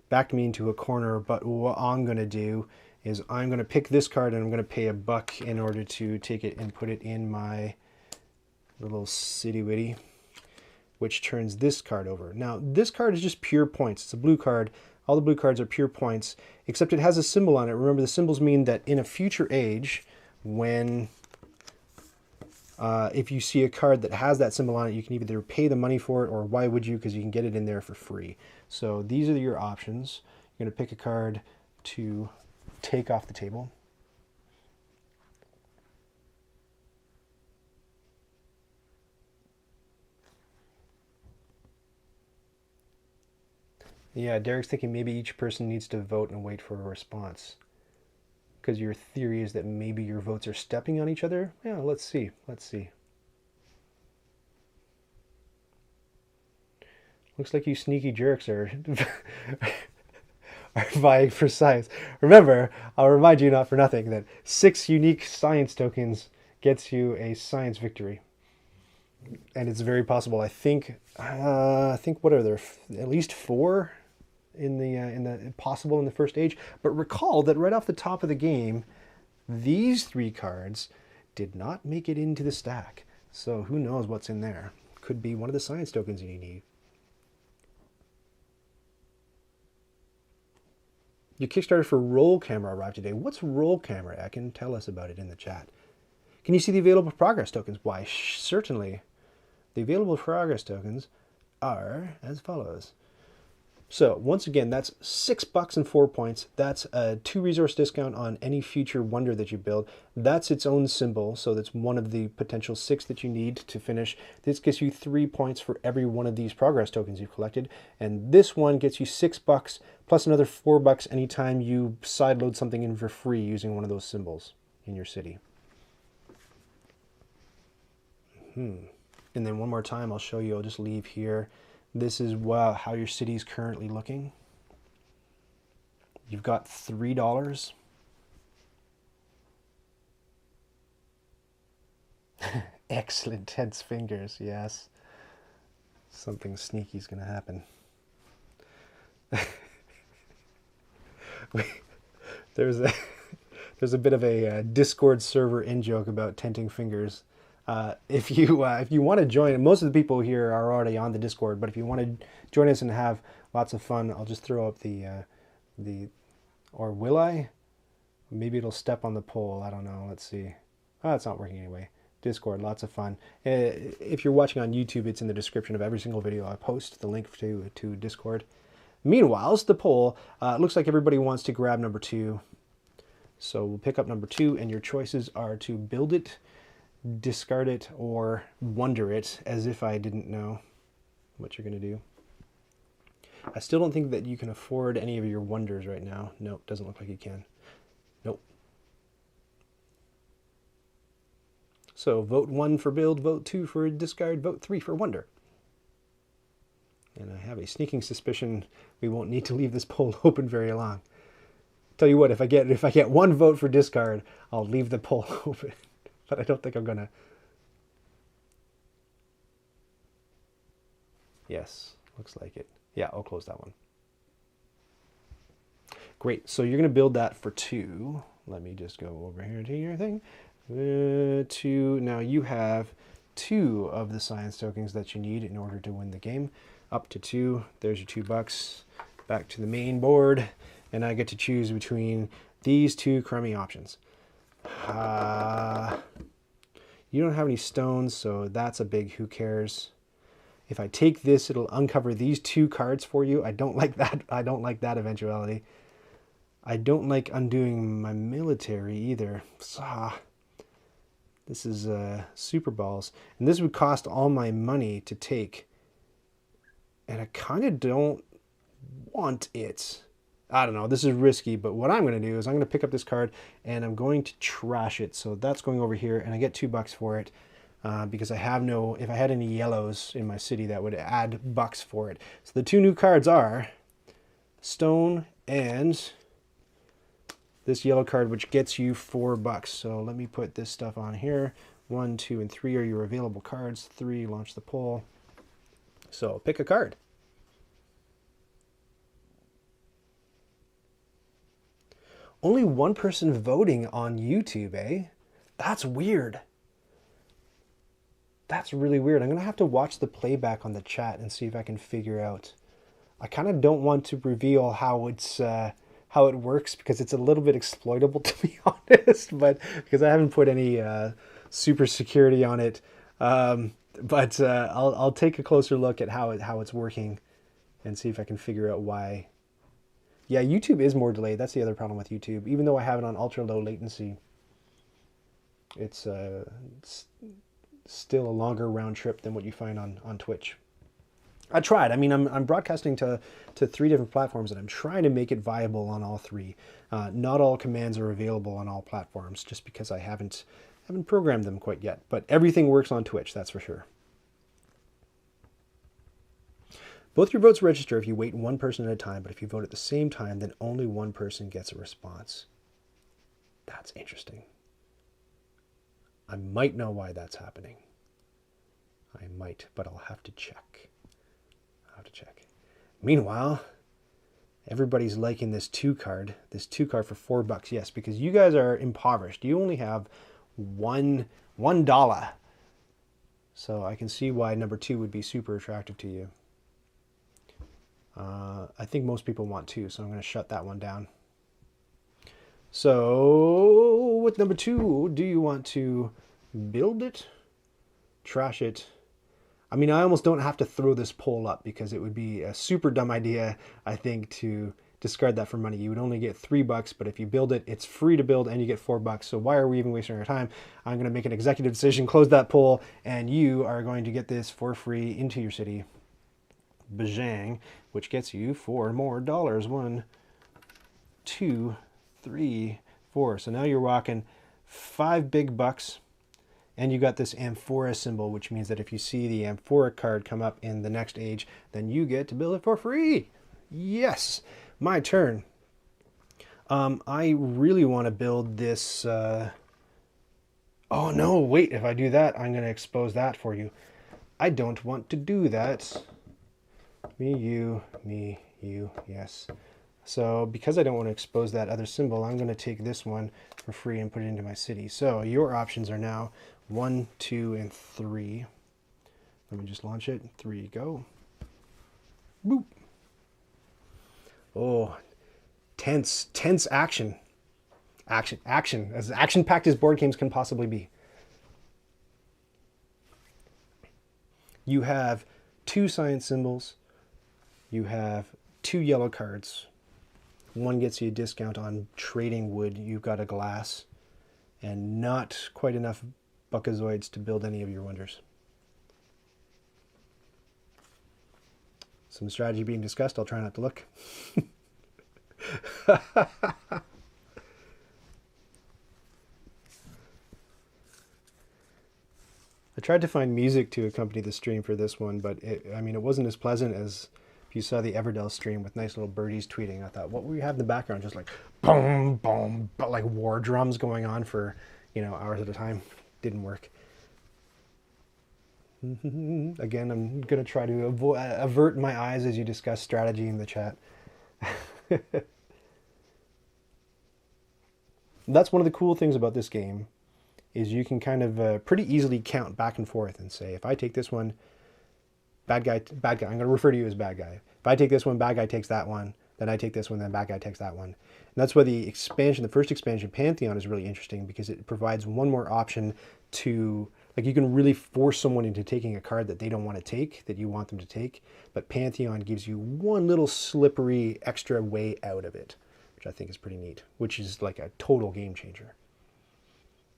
backed me into a corner. But what I'm going to do is I'm going to pick this card and I'm going to pay $1 in order to take it and put it in my little city witty, which turns this card over. Now, this card is just pure points. It's a blue card. All the blue cards are pure points, except it has a symbol on it. Remember, the symbols mean that in a future age, when if you see a card that has that symbol on it, you can either pay the money for it, or why would you? Because you can get it in there for free. So these are your options. You're going to pick a card to take off the table. Yeah, Derek's thinking maybe each person needs to vote and wait for a response. Because your theory is that maybe your votes are stepping on each other? Yeah, let's see. Let's see. Looks like you sneaky jerks are vying for science. Remember, I'll remind you not for nothing that 6 unique science tokens gets you a science victory. And it's very possible. I think what are there? At least 4 in the possible in the first age. But recall that right off the top of the game, these 3 cards did not make it into the stack. So who knows what's in there? Could be one of the science tokens you need. Your Kickstarter for Roll Camera arrived today. What's Roll Camera? I can tell us about it in the chat. Can you see the available progress tokens? Why, certainly. The available progress tokens are as follows. So once again, that's $6 and 4 points. That's a 2 resource discount on any future wonder that you build. That's its own symbol, so that's one of the potential 6 that you need to finish. This gets you 3 points for every one of these progress tokens you've collected, and this one gets you $6 plus another $4 anytime you sideload something in for free using one of those symbols in your city. And then one more time, I'll show you. I'll just leave here. This is how your city is currently looking. You've got $3. Excellent, tense fingers, yes. Something sneaky is going to happen. There's a bit of a Discord server in-joke about tenting fingers. If you want to join, most of the people here are already on the Discord, but if you want to join us and have lots of fun, I'll just throw up or will I? Maybe it'll step on the poll. I don't know. Let's see. Oh, it's not working anyway. Discord, lots of fun. If you're watching on YouTube, it's in the description of every single video I post, the link to Discord. Meanwhile, the poll, looks like everybody wants to grab number 2. So we'll pick up number 2, and your choices are to build it, discard it, or wonder it, as if I didn't know what you're going to do. I still don't think that you can afford any of your wonders right now. Nope, doesn't look like you can. Nope. So vote 1 for build, vote 2 for discard, vote 3 for wonder. And I have a sneaking suspicion we won't need to leave this poll open very long. Tell you what, if I get 1 vote for discard, I'll leave the poll open. But I don't think I'm gonna. Yes, looks like it. Yeah, I'll close that one. Great, so you're gonna build that for 2. Let me just go over here to your thing. 2, now you have 2 of the science tokens that you need in order to win the game. Up to 2, there's your $2. Back to the main board, and I get to choose between these 2 crummy options. You don't have any stones, so that's a big who cares. If I take this, it'll uncover these 2 cards for you. I don't like that. I don't like that eventuality. I don't like undoing my military either. This is super balls. And this would cost all my money to take. And I kind of don't want it. I don't know. This is risky, but what I'm going to do is I'm going to pick up this card and I'm going to trash it. So that's going over here, and I get $2 for it because I have no. If I had any yellows in my city, that would add bucks for it. So the 2 new cards are stone and this yellow card, which gets you $4. So let me put this stuff on here. 1, 2, and 3 are your available cards. 3, launch the poll. So pick a card. Only 1 person voting on YouTube, eh? That's weird. That's really weird. I'm going to have to watch the playback on the chat and see if I can figure out. I kind of don't want to reveal how it works because it's a little bit exploitable, to be honest, but because I haven't put any super security on it. But I'll take a closer look at how it's working and see if I can figure out why. Yeah, YouTube is more delayed. That's the other problem with YouTube. Even though I have it on ultra low latency, it's still a longer round trip than what you find on Twitch. I tried. I mean, I'm broadcasting to 3 different platforms, and I'm trying to make it viable on all 3. Not all commands are available on all platforms, just because I haven't programmed them quite yet. But everything works on Twitch, that's for sure. Both your votes register if you wait 1 person at a time, but if you vote at the same time, then only 1 person gets a response. That's interesting. I might know why that's happening. I might, but I'll have to check. Meanwhile, everybody's liking this 2 card. This 2 card for $4. Yes, because you guys are impoverished. You only have $1. So I can see why number 2 would be super attractive to you. I think most people want 2, so I'm going to shut that one down. So with number 2, do you want to build it, trash it? I mean, I almost don't have to throw this poll up because it would be a super dumb idea, I think, to discard that for money. You would only get $3, but if you build it, it's free to build and you get $4. So why are we even wasting our time? I'm going to make an executive decision, close that poll, and you are going to get this for free into your city. Bajang, which gets you $4 more. 1, 2, 3, 4. So now you're rocking 5 big bucks. And you got this amphora symbol, which means that if you see the amphora card come up in the next age, then you get to build it for free. Yes, my turn. I really want to build this. Oh no, wait, if I do that, I'm going to expose that for you. I don't want to do that. Me, you, yes. So because I don't want to expose that other symbol, I'm going to take this one for free and put it into my city. So your options are now 1, 2, and 3. Let me just launch it. 3, go. Boop. Oh, tense action. Action. As action-packed as board games can possibly be. You have 2 science symbols. You have 2 yellow cards. 1 gets you a discount on trading wood. You've got a glass. And not quite enough buckazoids to build any of your wonders. Some strategy being discussed. I'll try not to look. I tried to find music to accompany the stream for this one, but it wasn't as pleasant as if you saw the Everdell stream with nice little birdies tweeting. I thought, what would we have in the background? Just like boom, boom, but like war drums going on for, hours at a time. Didn't work. Again, I'm going to try to avert my eyes as you discuss strategy in the chat. That's one of the cool things about this game, is you can kind of pretty easily count back and forth and say, if I take this one, bad guy, I'm going to refer to you as bad guy. If I take this one, bad guy takes that one, Then I take this one, then that guy takes that one. And that's why the expansion, the first expansion, Pantheon, is really interesting because it provides one more option to, like, you can really force someone into taking a card that they don't want to take, that you want them to take. But Pantheon gives you one little slippery extra way out of it, which I think is pretty neat, which is like a total game changer.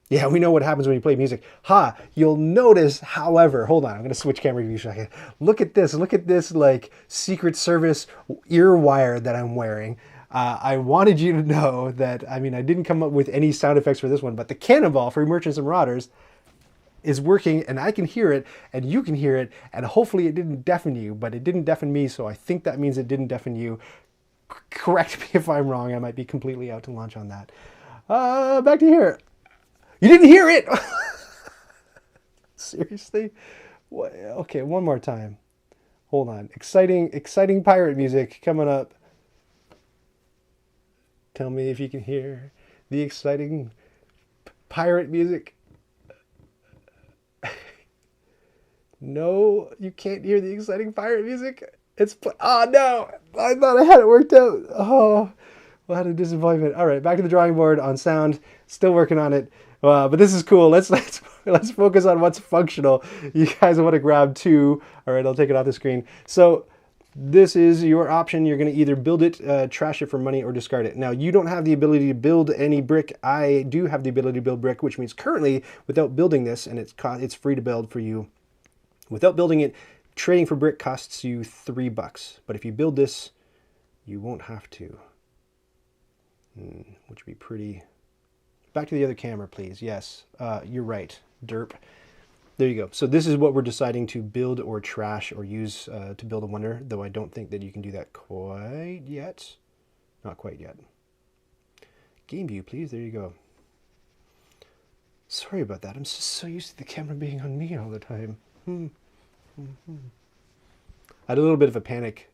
Yeah, we know what happens when you play music. Ha! You'll notice, however, hold on, I'm going to switch camera view so I can look at this like Secret Service ear wire that I'm wearing. I wanted you to know that, I mean, I didn't come up with any sound effects for this one, but the cannonball for Merchants and Marauders is working, and I can hear it, and you can hear it, and hopefully it didn't deafen you, but it didn't deafen me, so I think that means it didn't deafen you. Correct me if I'm wrong, I might be completely out to lunch on that. Back to here. You didn't hear it! Seriously? What? Okay, one more time. Hold on. Exciting pirate music coming up. Tell me if you can hear the exciting pirate music. No, you can't hear the exciting pirate music. Oh no! I thought I had it worked out. Oh, what a disappointment. All right, back to the drawing board on sound. Still working on it. But this is cool. Let's focus on what's functional. You guys want to grab 2. All right, I'll take it off the screen. So this is your option. You're going to either build it, trash it for money, or discard it. Now, you don't have the ability to build any brick. I do have the ability to build brick, which means currently, without building this, and it's free to build for you, without building it, trading for brick costs you $3. But if you build this, you won't have to. Which would be pretty... Back to the other camera, please. Yes, you're right. Derp. There you go. So this is what we're deciding to build or trash or use to build a wonder, though I don't think that you can do that quite yet. Not quite yet. Game view, please. There you go. Sorry about that. I'm just so used to the camera being on me all the time. I had a little bit of a panic,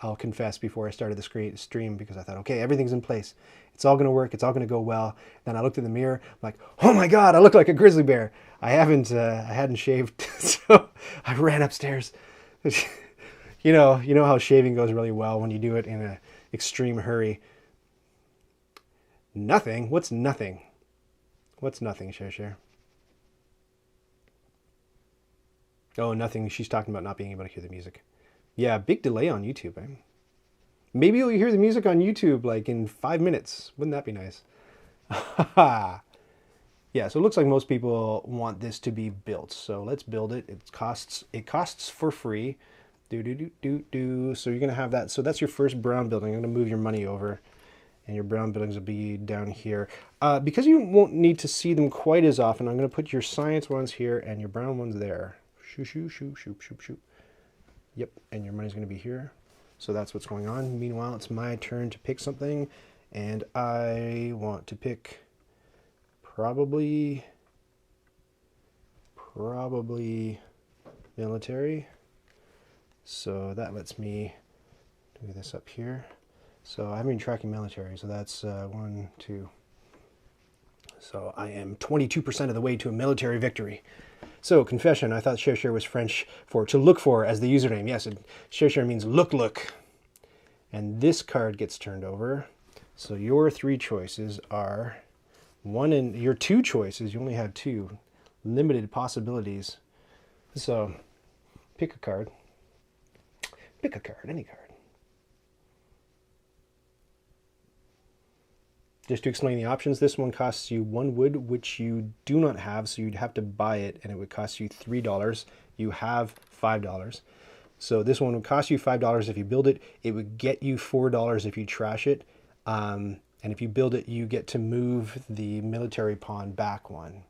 I'll confess, before I started the stream, because I thought, okay, everything's in place. It's all going to work. It's all going to go well. Then I looked in the mirror. I'm like, oh my God, I look like a grizzly bear. I hadn't shaved, so I ran upstairs. You know how shaving goes really well when you do it in an extreme hurry. Nothing? What's nothing? What's nothing, Chercher? Oh, nothing. She's talking about not being able to hear the music. Yeah, big delay on YouTube, eh? Maybe you'll hear the music on YouTube like in 5 minutes. Wouldn't that be nice? Yeah, so it looks like most people want this to be built. So let's build it. It costs for free. So you're gonna have that. So that's your first brown building. I'm gonna move your money over, and your brown buildings will be down here. Because you won't need to see them quite as often, I'm gonna put your science ones here and your brown ones there. Shoop. Yep, and your money's gonna be here. So that's what's going on. Meanwhile, it's my turn to pick something, and I want to pick probably military. So that lets me do this up here. So I've been tracking military, so that's 1, 2. So I am 22% of the way to a military victory. So, confession, I thought Chercher was French for to look for as the username. Yes, Chercher means look. And this card gets turned over. So your 3 choices are your 2 choices, you only have 2. Limited possibilities. So, pick a card. Pick a card, any card. Just to explain the options, this one costs you 1 wood, which you do not have, so you'd have to buy it, and it would cost you $3. You have $5. So this one would cost you $5 if you build it. It would get you $4 if you trash it. And if you build it, you get to move the military pawn back 1.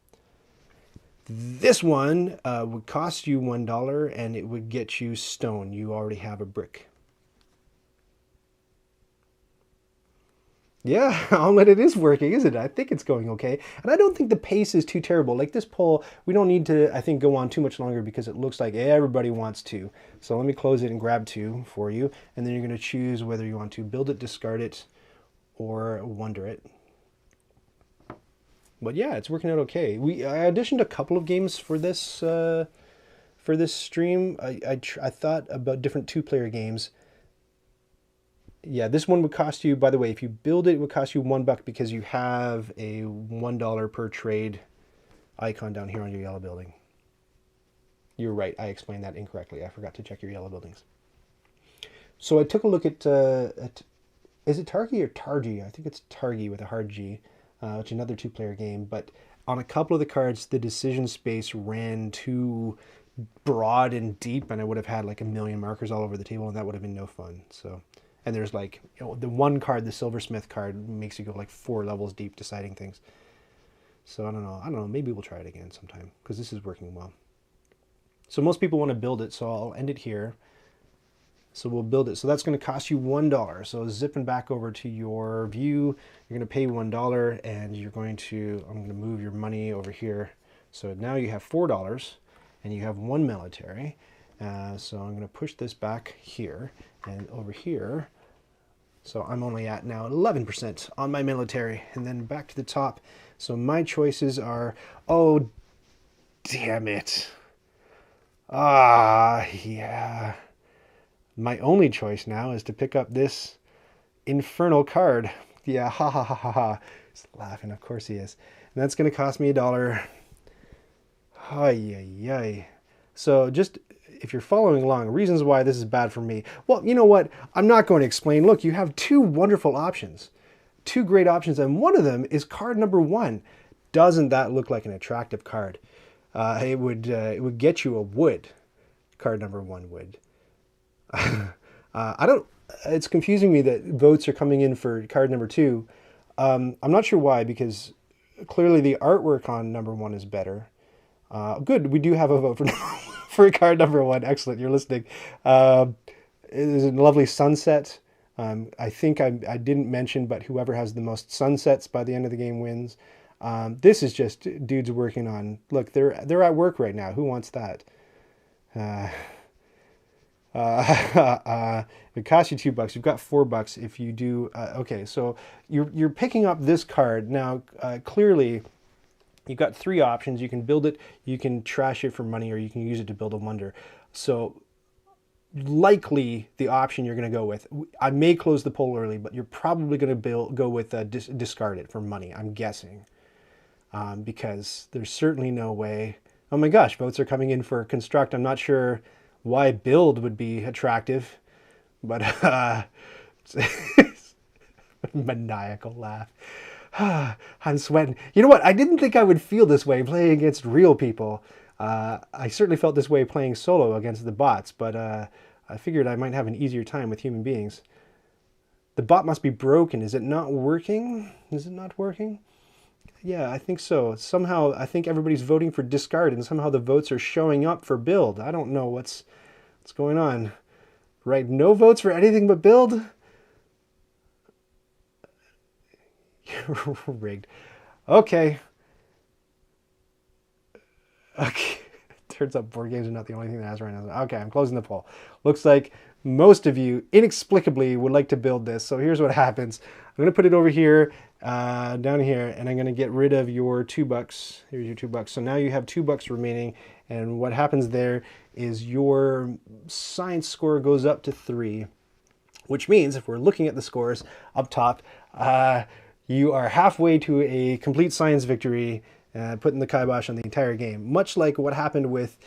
This one would cost you $1, and it would get you stone. You already have a brick. Yeah, Omelette, it is working, isn't it? I think it's going okay. And I don't think the pace is too terrible. Like this poll, we don't need to, I think, go on too much longer because it looks like everybody wants to. So let me close it and grab 2 for you. And then you're going to choose whether you want to build it, discard it, or wonder it. But yeah, it's working out okay. I auditioned a couple of games for this stream. I thought about different 2-player games. Yeah, this one would cost you, by the way, if you build it, it would cost you $1 because you have a $1 per trade icon down here on your yellow building. You're right, I explained that incorrectly. I forgot to check your yellow buildings. So I took a look at is it Targi or Targi? I think it's Targi with a hard G, which is another two-player game. But on a couple of the cards, the decision space ran too broad and deep, and I would have had like a million markers all over the table, and that would have been no fun. So, and there's like, you know, the one card, the Silversmith card, makes you go like 4 levels deep deciding things. So I don't know. Maybe we'll try it again sometime because this is working well. So most people want to build it, so I'll end it here. So we'll build it. So that's going to cost you $1. So zipping back over to your view, you're going to pay $1, and you're going to, I'm going to move your money over here. So now you have $4, and you have 1 military. So I'm going to push this back here, and over here. So I'm only at now 11% on my military, and then back to the top. So my choices are, oh, damn it. Ah, yeah. My only choice now is to pick up this infernal card. Yeah, ha ha ha ha ha. He's laughing, of course he is. And that's going to cost me $1. Ay, ay, ay. So just, if you're following along, reasons why this is bad for me. Well, you know what? I'm not going to explain. Look, you have 2 wonderful options. 2 great options, and one of them is card number 1. Doesn't that look like an attractive card? It would get you a wood. Card number 1 would. It's confusing me that votes are coming in for card number 2. I'm not sure why, because clearly the artwork on number 1 is better. Good, we do have a vote for card number 1. Excellent, you're listening. It is a lovely sunset. I think I didn't mention, but whoever has the most sunsets by the end of the game wins. This is just dudes working on, look, they're at work right now. Who wants that? It costs you $2. You've got $4 if you do. Okay, so you're picking up this card now. Clearly, you've got 3 options. You can build it, you can trash it for money, or you can use it to build a wonder. So likely the option you're going to go with. I may close the poll early, but you're probably going to go with discard it for money. I'm guessing, because there's certainly no way. Oh my gosh, votes are coming in for construct. I'm not sure why build would be attractive, but maniacal laugh. I'm sweating. You know what? I didn't think I would feel this way playing against real people. I certainly felt this way playing solo against the bots, but I figured I might have an easier time with human beings. The bot must be broken. Is it not working? Is it not working? Yeah, I think so. Somehow, I think everybody's voting for discard, and somehow the votes are showing up for build. I don't know what's going on. Right, no votes for anything but build? You're rigged. Okay. Okay. Turns out board games are not the only thing that has right now. Okay, I'm closing the poll. Looks like most of you inexplicably would like to build this. So here's what happens. I'm going to put it over here, down here, and I'm going to get rid of your $2. Here's your $2. So now you have $2 remaining, and what happens there is your science score goes up to 3, which means if we're looking at the scores up top, you are halfway to a complete science victory, putting the kibosh on the entire game, much like what happened with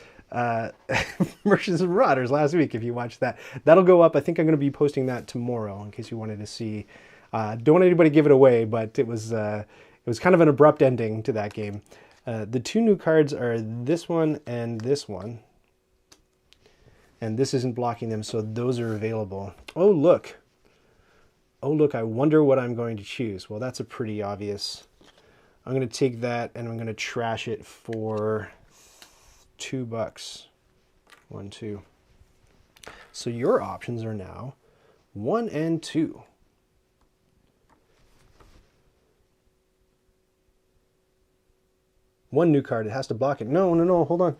Merchants and Marauders last week. If you watched that, that'll go up. I think I'm going to be posting that tomorrow in case you wanted to see. Don't want anybody give it away, but it was kind of an abrupt ending to that game. The 2 new cards are this one and this one, and this isn't blocking them, so those are available. Oh look, I wonder what I'm going to choose. Well, that's a pretty obvious. I'm going to take that and I'm going to trash it for $2. 1, 2. So your options are now 1 and 2. One new card, it has to block it. No, hold on.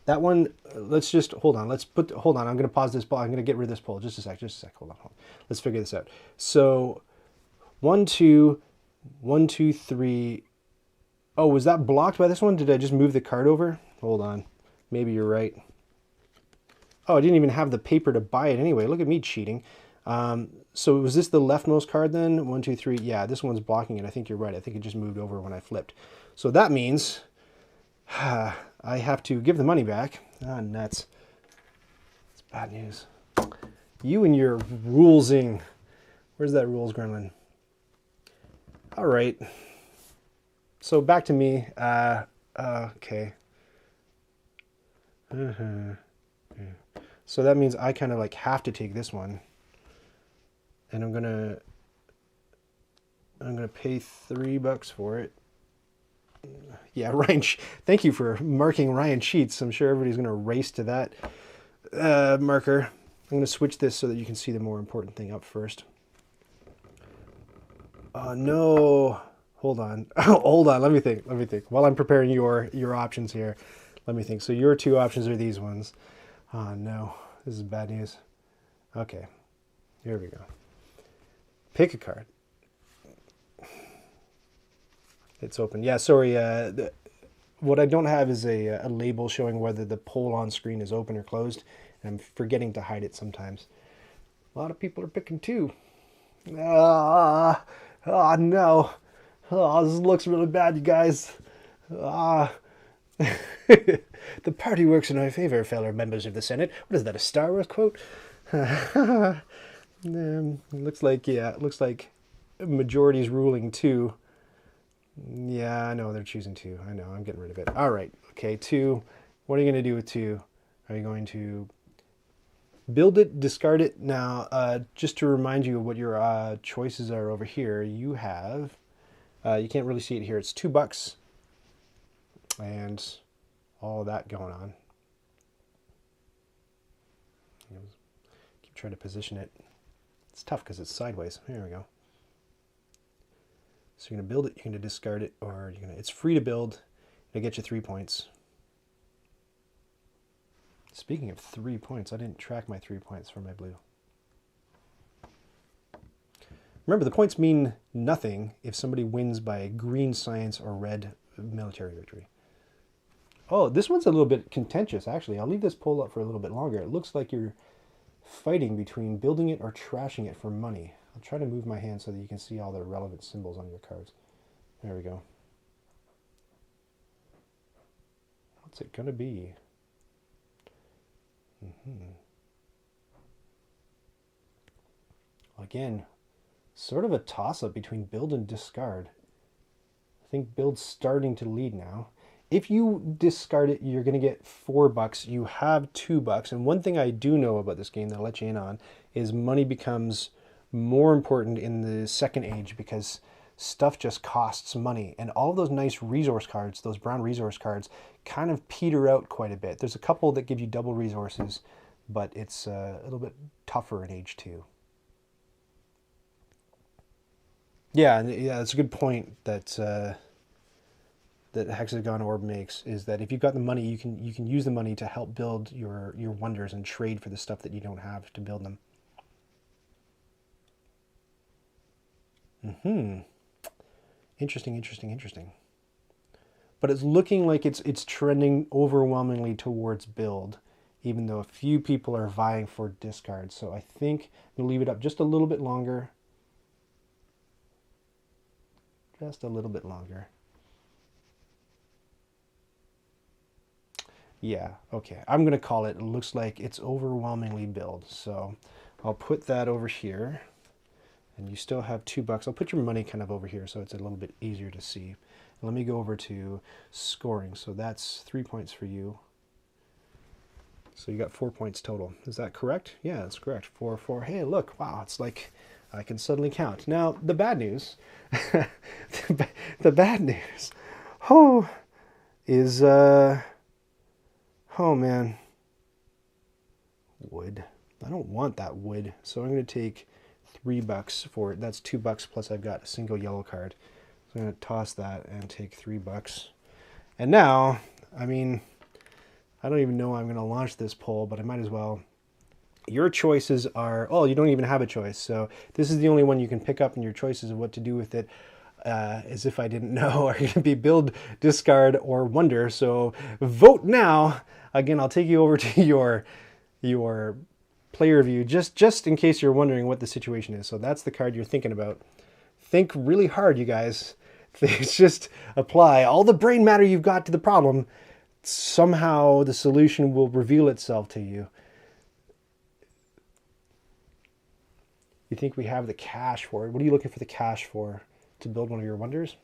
That one, let's just, hold on. Hold on, I'm going to pause this poll. I'm going to get rid of this poll. Just a sec. Hold on. Let's figure this out. So 1, 2, 1, 2, 3. Oh, was that blocked by this one? Did I just move the card over? Hold on. Maybe you're right. Oh, I didn't even have the paper to buy it anyway. Look at me cheating. So was this the leftmost card then? 1, 2, 3. Yeah, this one's blocking it. I think you're right. I think it just moved over when I flipped. So that means I have to give the money back. Ah, nuts. It's bad news. You and your rulesing. Where's that rules gremlin? All right. So back to me. Okay. So that means I kind of like have to take this one. And I'm gonna pay $3 for it. Yeah, Ryan. Thank you for marking Ryan cheats. I'm sure everybody's gonna race to that marker. I'm gonna switch this so that you can see the more important thing up first. No, hold on. Hold on. Let me think. While I'm preparing your options here, let me think. So your two options are these ones. Oh no, this is bad news. Okay, here we go. Pick a card. It's open. Yeah, sorry. What I don't have is a label showing whether the poll on screen is open or closed. And I'm forgetting to hide it sometimes. A lot of people are picking 2. Oh no. Oh, this looks really bad, you guys. The party works in our favor, fellow members of the Senate. What is that, a Star Wars quote? Looks like majority's ruling 2. Yeah, I know they're choosing 2. I know, I'm getting rid of it. All right, okay, 2. What are you going to do with 2? Are you going to build it, discard it? Now, just to remind you of what your choices are over here, you have, you can't really see it here, it's $2 and all that going on. Keep trying to position it. It's tough because it's sideways. Here we go. So you're going to build it, you're going to discard it, or you're going to, it's free to build. It'll get you 3 points. Speaking of 3 points, I didn't track my 3 points for my blue. Remember, the points mean nothing if somebody wins by green science or red military victory. Oh, this one's a little bit contentious, actually. I'll leave this poll up for a little bit longer. It looks like you're fighting between building it or trashing it for money. I'll try to move my hand so that you can see all the relevant symbols on your cards. There we go. What's it gonna be? Again, sort of a toss-up between build and discard. I think build's starting to lead now. If you discard it, you're going to get $4. You have $2. And one thing I do know about this game that I'll let you in on is money becomes more important in the second age because stuff just costs money. And all those nice resource cards, those brown resource cards, kind of peter out quite a bit. There's a couple that give you double resources, but it's a little bit tougher in age 2. Yeah, it's a good point that that Hexagon Orb makes, is that if you've got the money, you can use the money to help build your wonders and trade for the stuff that you don't have to build them. Interesting. But it's looking like it's trending overwhelmingly towards build, even though a few people are vying for discard. So I think we'll leave it up just a little bit longer. Just a little bit longer. Yeah, okay. I'm going to call it. It looks like it's overwhelmingly build. So I'll put that over here. And you still have $2. I'll put your money kind of over here so it's a little bit easier to see. Let me go over to scoring. So that's 3 points for you. So you got 4 points total. Is that correct? Yeah, that's correct. 4, 4. Hey, look. Wow, it's like I can suddenly count. Now, the bad news, the bad news, is, oh man, wood. I don't want that wood, so I'm going to take $3 for it. That's $2 plus I've got a single yellow card. So I'm going to toss that and take $3. And now, I mean, I don't even know I'm going to launch this poll, but I might as well. Your choices are, oh, you don't even have a choice. So this is the only one you can pick up, and your choices of what to do with it, as if I didn't know, are going to be build, discard, or wonder. So vote now. Again, I'll take you over to your player view, just in case you're wondering what the situation is. So that's the card you're thinking about. Think really hard, you guys. Just apply all the brain matter you've got to the problem. Somehow the solution will reveal itself to you. You think we have the cash for it? What are you looking for the cash for to build one of your wonders?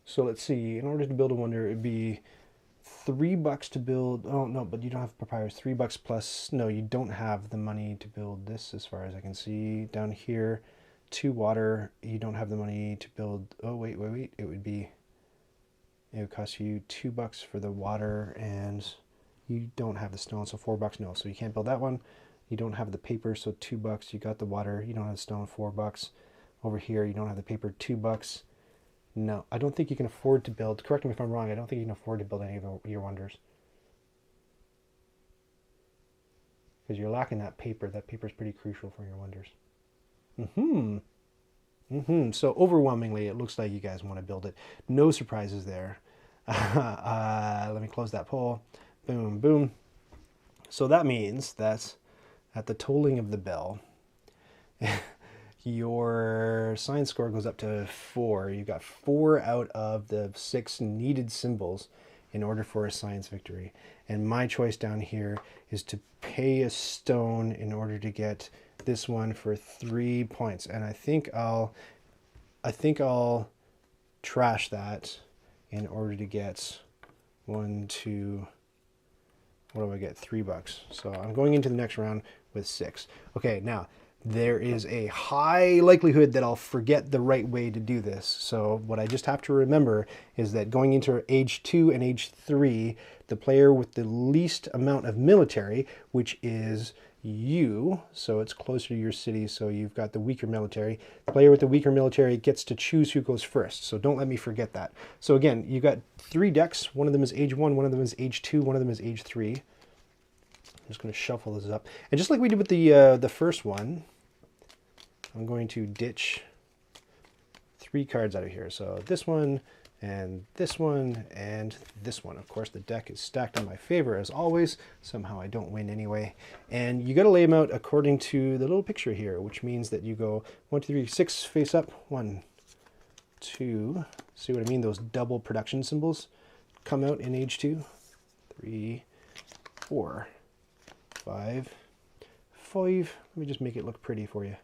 So let's see. In order to build a wonder, it'd be $3 to build. Oh no, but you don't have papyrus. $3 plus. No, you don't have the money to build this, as far as I can see. Down here, 2 water. You don't have the money to build. Oh wait. It would cost you $2 for the water, and you don't have the stone, so $4. No, so you can't build that one. You don't have the paper, so $2. You got the water. You don't have the stone, $4. Over here, you don't have the paper, $2. No, I don't think you can afford to build. Correct me if I'm wrong. I don't think you can afford to build any of your wonders, because you're lacking that paper. That paper is pretty crucial for your wonders. So overwhelmingly, it looks like you guys want to build it. No surprises there. Let me close that poll. Boom, boom. So that means that at the tolling of the bell, your science score goes up to 4. You got 4 out of the 6 needed symbols in order for a science victory. And my choice down here is to pay a stone in order to get this one for 3 points. And I think I'll trash that in order to get 1, 2, what do I get? $3. So I'm going into the next round with 6. Okay, now there is a high likelihood that I'll forget the right way to do this. So what I just have to remember is that going into age 2 and age 3, the player with the least amount of military, which is you, so it's closer to your city, so you've got the weaker military. The player with the weaker military gets to choose who goes first, so don't let me forget that. So again, you got 3 decks. One of them is age 1, one of them is age 2, one of them is age 3. I'm just going to shuffle this up. And just like we did with the first one, I'm going to ditch 3 cards out of here. So this one, and this one, and this one. Of course, the deck is stacked in my favor as always. Somehow I don't win anyway. And you got to lay them out according to the little picture here, which means that you go 1, 2, 3, 6 face up. 1, 2. See what I mean? Those double production symbols come out in age 2. 3, 4, 5, 5. Let me just make it look pretty for you.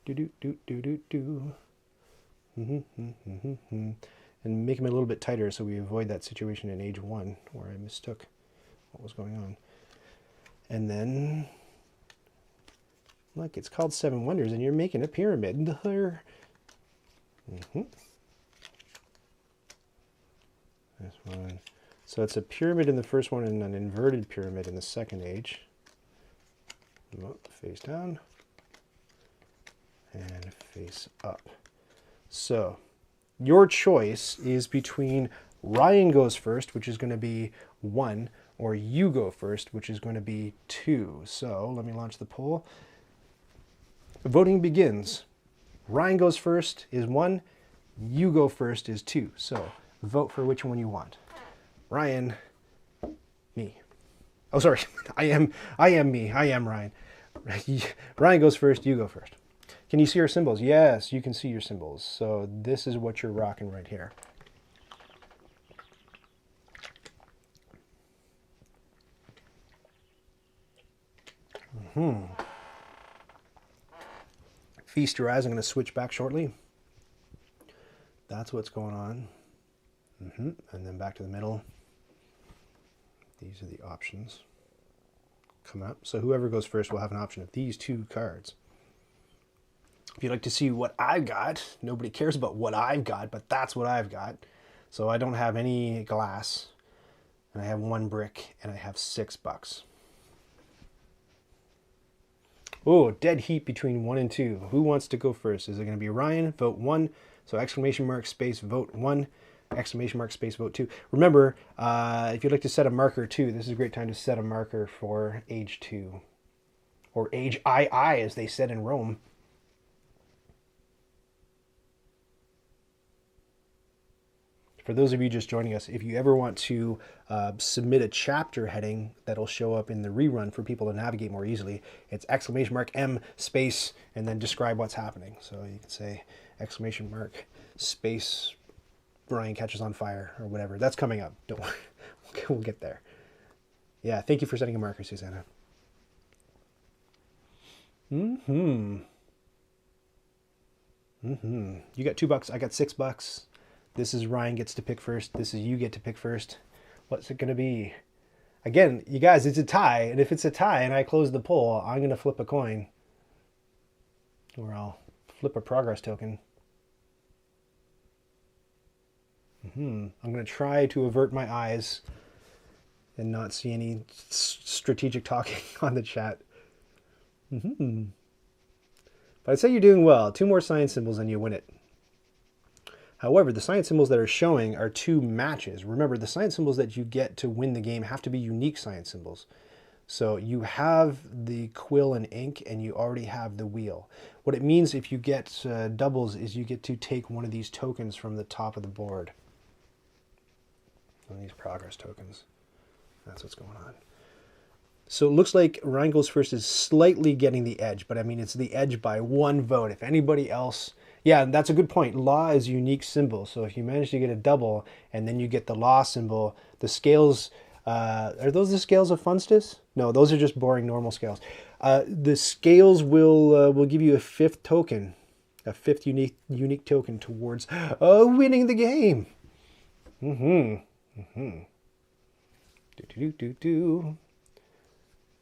Do do do do do do. And make them a little bit tighter so we avoid that situation in age 1 where I mistook what was going on. And then, look, it's called 7 Wonders, and you're making a pyramid there. This one. So it's a pyramid in the first one and an inverted pyramid in the second age. Face down and face up. So your choice is between Ryan goes first, which is going to be 1, or you go first, which is going to be 2. So let me launch the poll. Voting begins. Ryan goes first is 1, you go first is 2. So vote for which one you want. Ryan, me. Oh, sorry. I am me. I am Ryan. Ryan goes first, you go first. Can you see your symbols? Yes, you can see your symbols. So this is what you're rocking right here. Feast your eyes. I'm going to switch back shortly. That's what's going on. And then back to the middle. These are the options. Come up. So whoever goes first will have an option of these 2 cards. If you'd like to see what I've got, nobody cares about what I've got, but that's what I've got. So I don't have any glass, and I have 1 brick, and I have $6. Oh, dead heat between 1 and 2. Who wants to go first? Is it going to be Ryan? Vote 1. So exclamation mark space vote 1. Exclamation mark space vote 2. Remember, if you'd like to set a marker too, this is a great time to set a marker for age 2. Or age II, as they said in Rome. For those of you just joining us, if you ever want to submit a chapter heading that'll show up in the rerun for people to navigate more easily, it's !M space and then describe what's happening. So you can say !, space, Ryan catches on fire or whatever. That's coming up. Don't worry. We'll get there. Yeah, thank you for setting a marker, Susannah. You got $2. I got $6. This is Ryan gets to pick first. This is you get to pick first. What's it going to be? Again, you guys, it's a tie. And if it's a tie and I close the poll, I'm going to flip a coin. Or I'll flip a progress token. I'm going to try to avert my eyes and not see any strategic talking on the chat. But I'd say you're doing well. 2 more science symbols and you win it. However, the science symbols that are showing are 2 matches. Remember, the science symbols that you get to win the game have to be unique science symbols. So you have the quill and ink and you already have the wheel. What it means if you get doubles is you get to take one of these tokens from the top of the board. One of these progress tokens. That's what's going on. So it looks like Ryan goes first is slightly getting the edge, but I mean, it's the edge by 1 vote. If anybody else, yeah, that's a good point. Law is a unique symbol. So if you manage to get a double and then you get the law symbol, the scales, are those the scales of Funstus? No, those are just boring normal scales. The scales will give you a 5th token, a 5th unique token towards winning the game.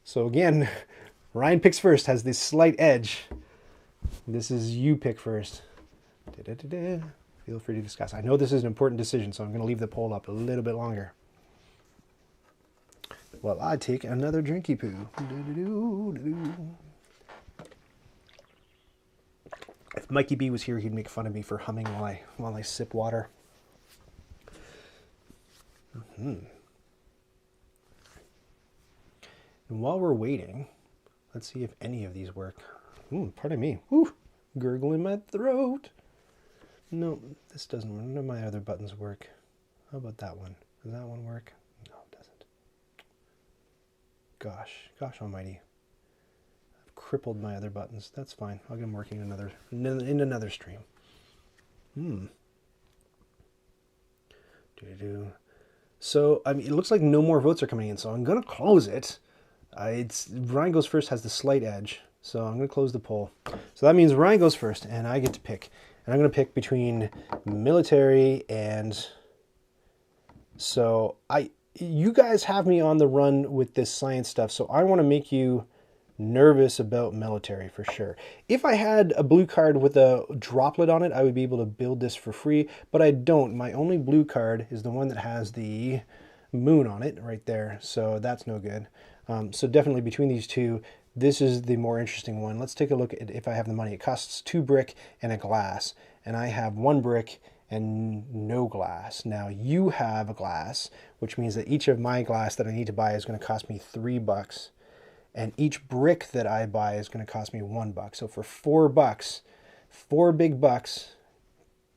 So again, Ryan picks first, has this slight edge. This is you pick first. Feel free to discuss. I know this is an important decision, so I'm going to leave the poll up a little bit longer. Well, I take another drinky poo. If Mikey B was here, he'd make fun of me for humming while I sip water. And while we're waiting, let's see if any of these work. Pardon me. Woo, gurgle in my throat. No, this doesn't work. None of my other buttons work. How about that one? Does that one work? No, it doesn't. Gosh almighty. I've crippled my other buttons. That's fine. I'll get them working in another stream. So, I mean, it looks like no more votes are coming in, so I'm going to close it. Ryan goes first, has the slight edge, so I'm going to close the poll. So that means Ryan goes first, and I get to pick. And I'm going to pick between military and... So, you guys have me on the run with this science stuff, so I want to make you nervous about military for sure. If I had a blue card with a droplet on it, I would be able to build this for free, but I don't. My only blue card is the one that has the moon on it right there, so that's no good. So definitely between these two, this is the more interesting one. Let's take a look at if I have the money. It costs 2 brick and a glass, and I have 1 brick and no glass. Now you have a glass, which means that each of my glass that I need to buy is going to cost me $3. And each brick that I buy is going to cost me $1. So for $4, 4 big bucks,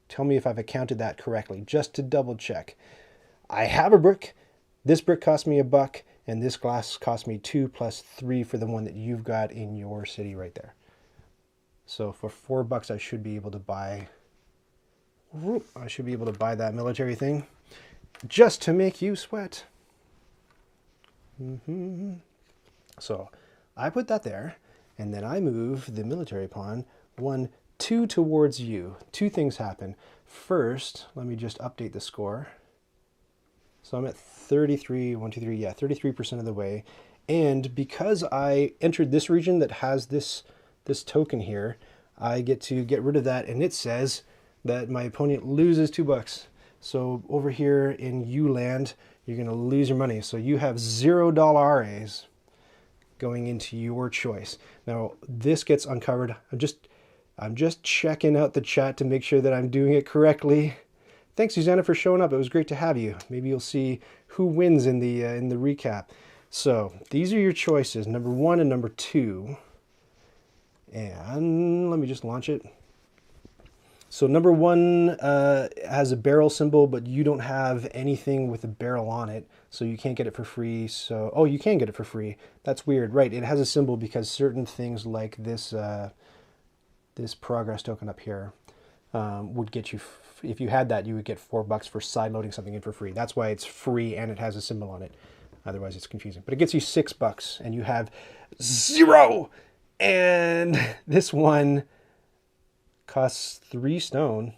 tell me if I've accounted that correctly, just to double check. I have a brick. This brick cost me $1, and this glass cost me 2 plus 3 for the one that you've got in your city right there. So for $4, I should be able to buy. I should be able to buy that military thing, just to make you sweat. So I put that there, and then I move the military pawn 1, 2 towards you. 2 things happen. First, let me just update the score. So I'm at 33, 1, 2, 3, yeah, 33% of the way. And because I entered this region that has this token here, I get to get rid of that, and it says that my opponent loses $2. So over here in U land, you're going to lose your money. So you have $0 going into your choice. Now this gets uncovered. I'm just checking out the chat to make sure that I'm doing it correctly. Thanks, Susannah, for showing up. It was great to have you. Maybe you'll see who wins in the recap. So these are your choices, number 1 and number 2. And let me just launch it. So number one has a barrel symbol, but you don't have anything with a barrel on it, so you can't get it for free. So, oh, you can get it for free. That's weird, right? It has a symbol because certain things like this this progress token up here would get you. If you had that, you would get $4 for side loading something in for free. That's why it's free and it has a symbol on it. Otherwise, it's confusing. But it gets you $6, and you have 0. And this one costs 3 stone,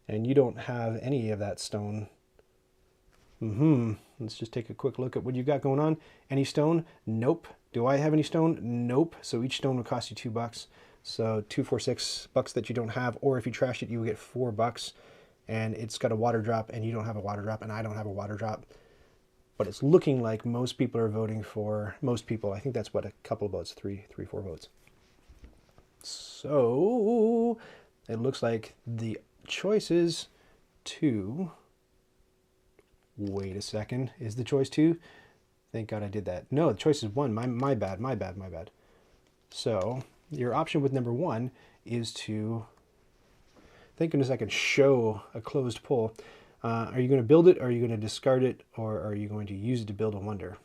and you don't have any of that stone. Let's just take a quick look at what you got going on. Any stone? Nope. Do I have any stone? Nope. So each stone would cost you $2. So 2, 4, $6 that you don't have, or if you trash it, you will get $4. And it's got a water drop, and you don't have a water drop, and I don't have a water drop. But it's looking like most people are voting for, most people, I think that's what, a couple of votes, 3, 4 votes. So it looks like the choice is 2. Wait a second. Is the choice 2? Thank God I did that. No, the choice is 1. My bad. So your option with number 1 is to, thank goodness I can show a closed poll. Are you going to build it? Are you going to discard it? Or are you going to use it to build a wonder?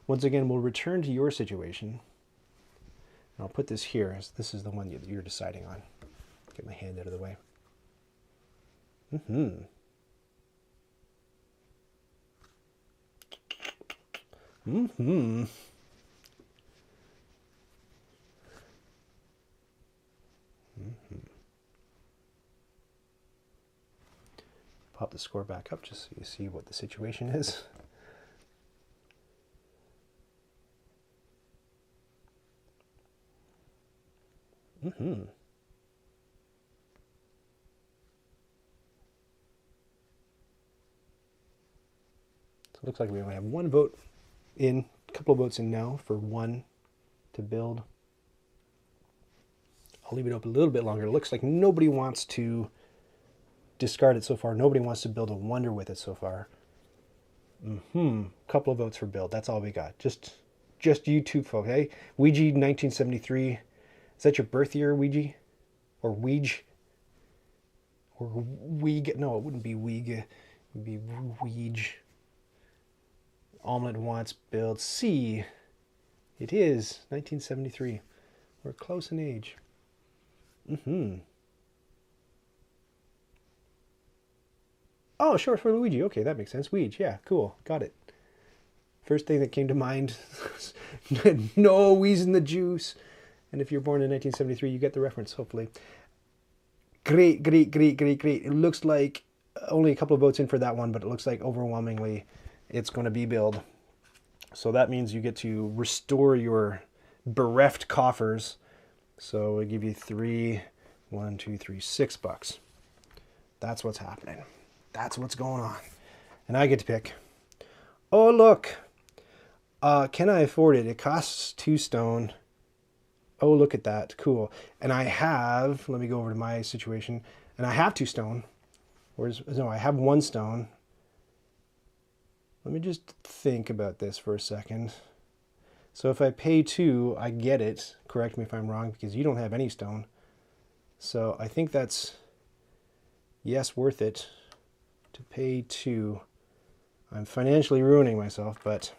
Once again, we'll return to your situation. I'll put this here, as this is the one that you're deciding on. Get my hand out of the way. Pop the score back up just so you see what the situation is. So it looks like we only have 1 vote in, a couple of votes in now for 1 to build. I'll leave it open a little bit longer. It looks like nobody wants to discard it so far. Nobody wants to build a wonder with it so far. Couple of votes for build. That's all we got. Just you two folks, hey? Ouija 1973. Is that your birth year, Ouija? Or Ouija? Or Weeg? No, it wouldn't be Weeg. It would be Ouija. Omelette wants build C. It is 1973. We're close in age. Oh, short for Luigi. Okay, that makes sense. Ouija. Yeah, cool. Got it. First thing that came to mind. No, wheezing the juice. And if you're born in 1973, you get the reference, hopefully. Great. It looks like only a couple of votes in for that one, but it looks like overwhelmingly it's going to be build. So that means you get to restore your bereft coffers. So we give you 3, 1, 2, 3, $6. That's what's happening. That's what's going on. And I get to pick. Oh, look. Can I afford it? It costs 2 stone. Oh, look at that. Cool. And I have, let me go over to my situation, and I have 2 stone. No, I have 1 stone. Let me just think about this for a second. So if I pay 2, I get it. Correct me if I'm wrong, because you don't have any stone. So I think that's, yes, worth it to pay 2. I'm financially ruining myself, but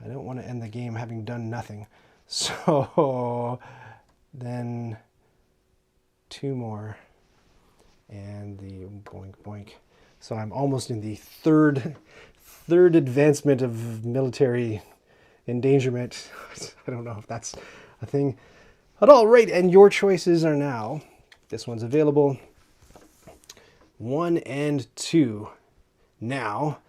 I don't want to end the game having done nothing. So then 2 more and the boink boink. So I'm almost in the third advancement of military endangerment. I don't know if that's a thing at all. Right, and your choices are now, this one's available, 1 and 2. Now,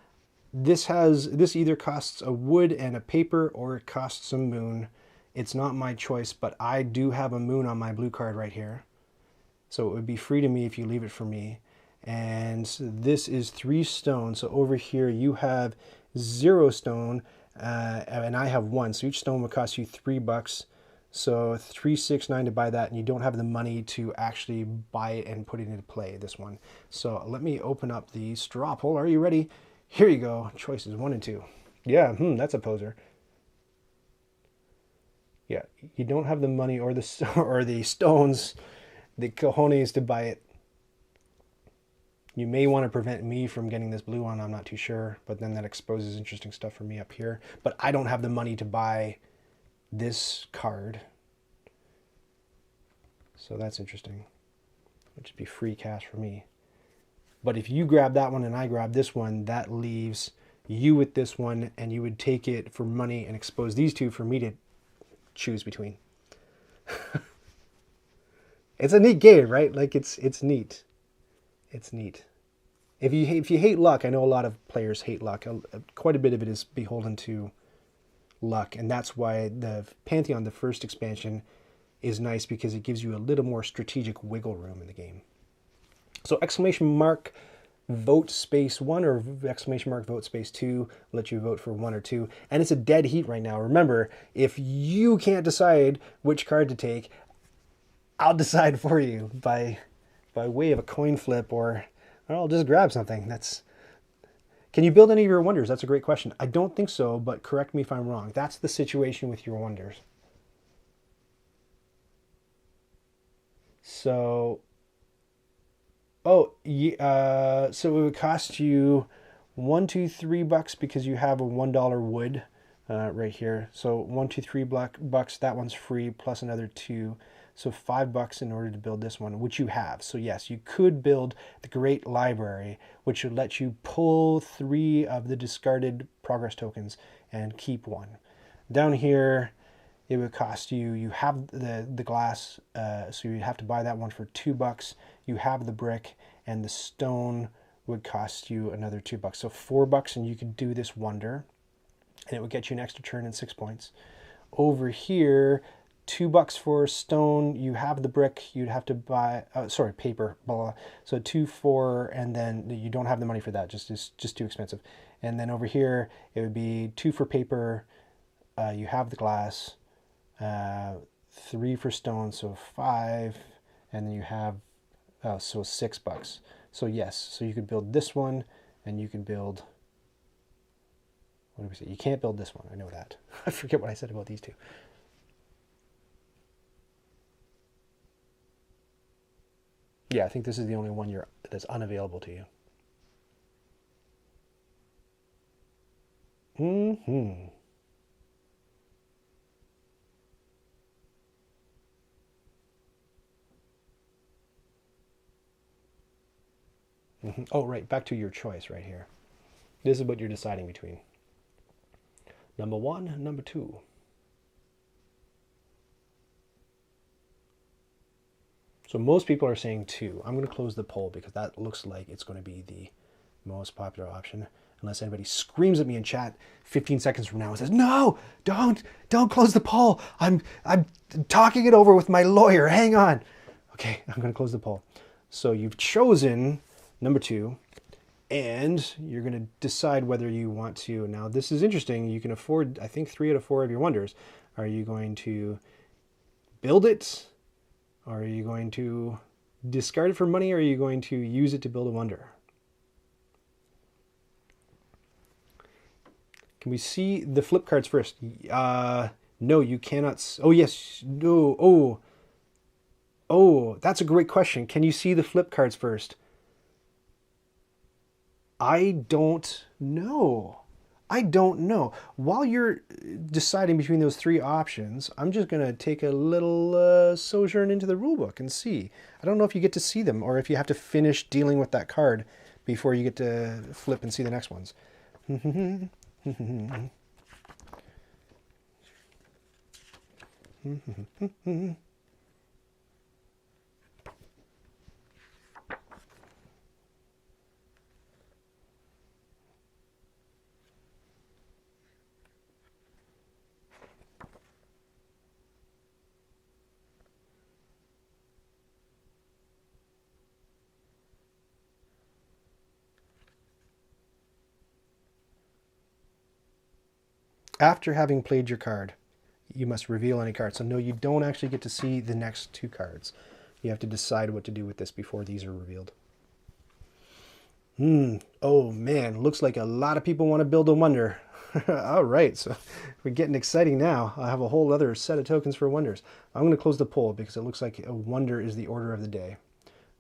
this either costs a wood and a paper, or it costs a moon. It's not my choice, but I do have a moon on my blue card right here. So it would be free to me if you leave it for me. And this is 3 stone. So over here you have 0 stone, and I have 1. So each stone would cost you $3. So 3, 6, 9 to buy that, and you don't have the money to actually buy it and put it into play, this one. So let me open up the straw poll. Are you ready? Here you go. Choices 1 and 2. Yeah, that's a poser. Yeah, you don't have the money or the stones. the cojones to buy it. You may want to prevent me from getting this blue one, I'm not too sure, but then that exposes interesting stuff for me up here. But I don't have the money to buy this card. So that's interesting. Which would be free cash for me. But if you grab that one and I grab this one, that leaves you with this one, and you would take it for money and expose these two for me to choose between. It's a neat game, right? Like it's neat. It's neat. If you hate luck, I know a lot of players hate luck. Quite a bit of it is beholden to luck, and that's why the Pantheon, the first expansion, is nice because it gives you a little more strategic wiggle room in the game. So exclamation mark vote space 1 or exclamation mark vote space 2 let you vote for 1 or 2, and it's a dead heat right now. Remember, if you can't decide which card to take, I'll decide for you by way of a coin flip, or I'll just grab something. Can you build any of your wonders? That's a great question. I don't think so, but correct me if I'm wrong. That's the situation with your wonders. So, so it would cost you $1, $2, $3 because you have a $1 wood right here. So $1, $2, $3 that one's free plus another 2. So $5 in order to build this one, which you have. So yes, you could build the Great Library, which would let you pull 3 of the discarded progress tokens and keep 1. Down here, it would cost you, you have the glass, so you'd have to buy that one for $2. You have the brick, and the stone would cost you another $2. So $4, and you could do this wonder, and it would get you an extra turn and 6 points. Over here, $2 for stone, you have the brick, you'd have to buy, paper, blah. So 2, 4, and then you don't have the money for that, just too expensive. And then over here, it would be 2 for paper, you have the glass, 3 for stone, so 5, and then you have, so $6. So yes, so you could build this one, and you can build, what did we say? You can't build this one, I know that. I forget what I said about these two. Yeah, I think this is the only one that's unavailable to you. Oh, right, back to your choice right here. This is what you're deciding between. Number 1, number 2. So most people are saying 2. I'm going to close the poll because that looks like it's going to be the most popular option. Unless anybody screams at me in chat 15 seconds from now and says, "No, don't close the poll. I'm talking it over with my lawyer. Hang on." Okay, I'm going to close the poll. So you've chosen number 2, and you're going to decide whether you want to. Now this is interesting. You can afford, I think, 3 out of 4 of your wonders. Are you going to build it? Are you going to discard it for money, or are you going to use it to build a wonder? Can we see the flip cards first? No, you cannot. Oh, yes. No. Oh, that's a great question. Can you see the flip cards first? I don't know. While you're deciding between those 3 options, I'm just going to take a little sojourn into the rulebook and see. I don't know if you get to see them, or if you have to finish dealing with that card before you get to flip and see the next ones. After having played your card, you must reveal any card. So no, you don't actually get to see the next 2 cards. You have to decide what to do with this before these are revealed. Oh man, looks like a lot of people want to build a wonder. All right, so we're getting exciting now. I have a whole other set of tokens for wonders. I'm going to close the poll because it looks like a wonder is the order of the day.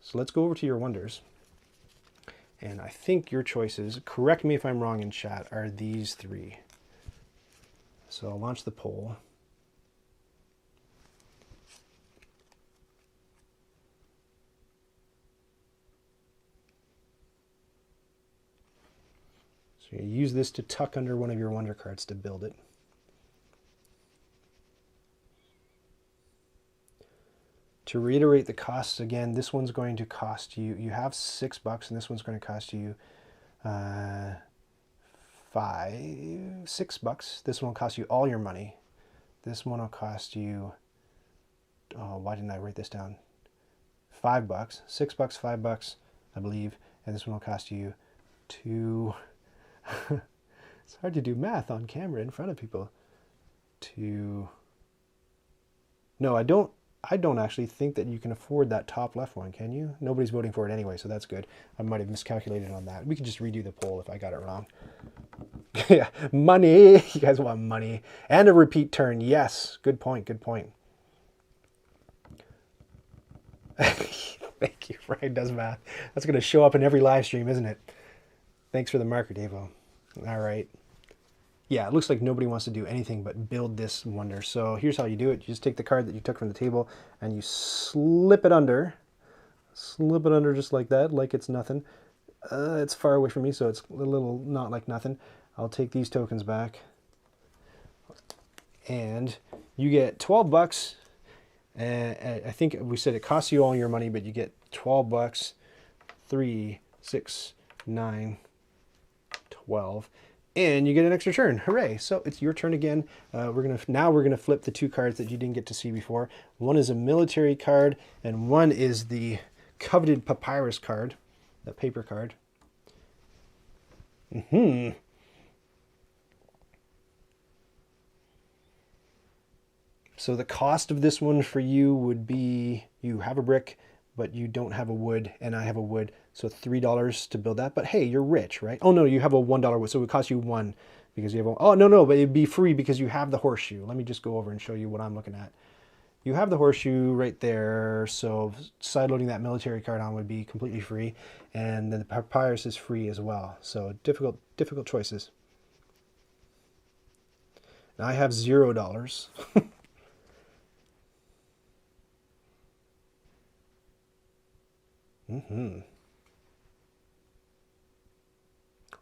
So let's go over to your wonders. And I think your choices, correct me if I'm wrong in chat, are these three. So I'll launch the poll. So you use this to tuck under one of your wonder cards to build it. To reiterate the costs again, this one's going to cost you, you have $6 and this one's going to cost you $6. This one will cost you all your money. This one will cost you, oh, why didn't I write this down? $5, $6, $5, I believe. And this one will cost you two. It's hard to do math on camera in front of people. No, I don't actually think that you can afford that top left one, can you? Nobody's voting for it anyway, so that's good. I might have miscalculated on that. We can just redo the poll if I got it wrong. Yeah, money. You guys want money. And a repeat turn. Yes, good point, good point. Thank you. Ryan does math. That's going to show up in every live stream, isn't it? Thanks for the marker, Davo. All right. Yeah, it looks like nobody wants to do anything but build this wonder. So here's how you do it. You just take the card that you took from the table and you slip it under. Slip it under just like that, like it's nothing. It's far away from me, so it's a little not like nothing. I'll take these tokens back. And you get $12. I think we said it costs you all your money, but you get $12. 3, 6, 9, 12. And you get an extra turn. Hooray. So it's your turn again. Now we're gonna flip the two cards that you didn't get to see before. One is a military card and one is the coveted papyrus card, that paper card. So the cost of this one for you would be, you have a brick, but you don't have a wood, and I have a wood, so $3 to build that. But hey, you're rich, right? Oh no, you have a $1 wood, so it would cost you $1 because you have a, oh no, but it'd be free because you have the horseshoe. Let me just go over and show you what I'm looking at. You have the horseshoe right there, so sideloading that military card on would be completely free, and then the papyrus is free as well. So difficult choices. Now I have $0.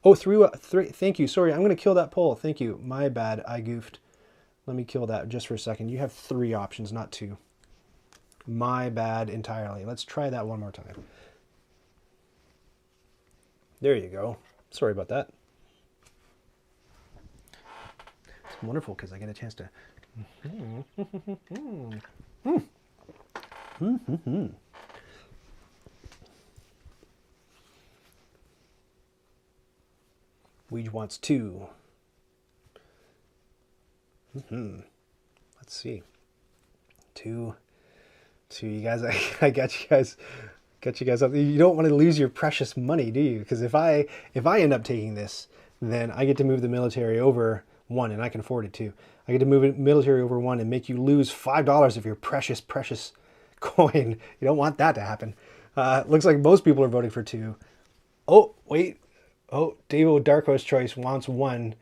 Oh, three. Thank you. Sorry, I'm going to kill that poll. Thank you. My bad. I goofed. Let me kill that just for a second. You have 3 options, not 2. My bad entirely. Let's try that one more time. There you go. Sorry about that. It's wonderful because I get a chance to... Weege wants 2. Let's see. 2. You guys, I got you guys up. You don't want to lose your precious money, do you? Because if I end up taking this, then I get to move the military over 1, and I can afford it too. I get to move it military over 1 and make you lose $5 of your precious coin. You don't want that to happen. Looks like most people are voting for 2. Oh, wait. Oh, Davo Dark Horse Choice wants 1.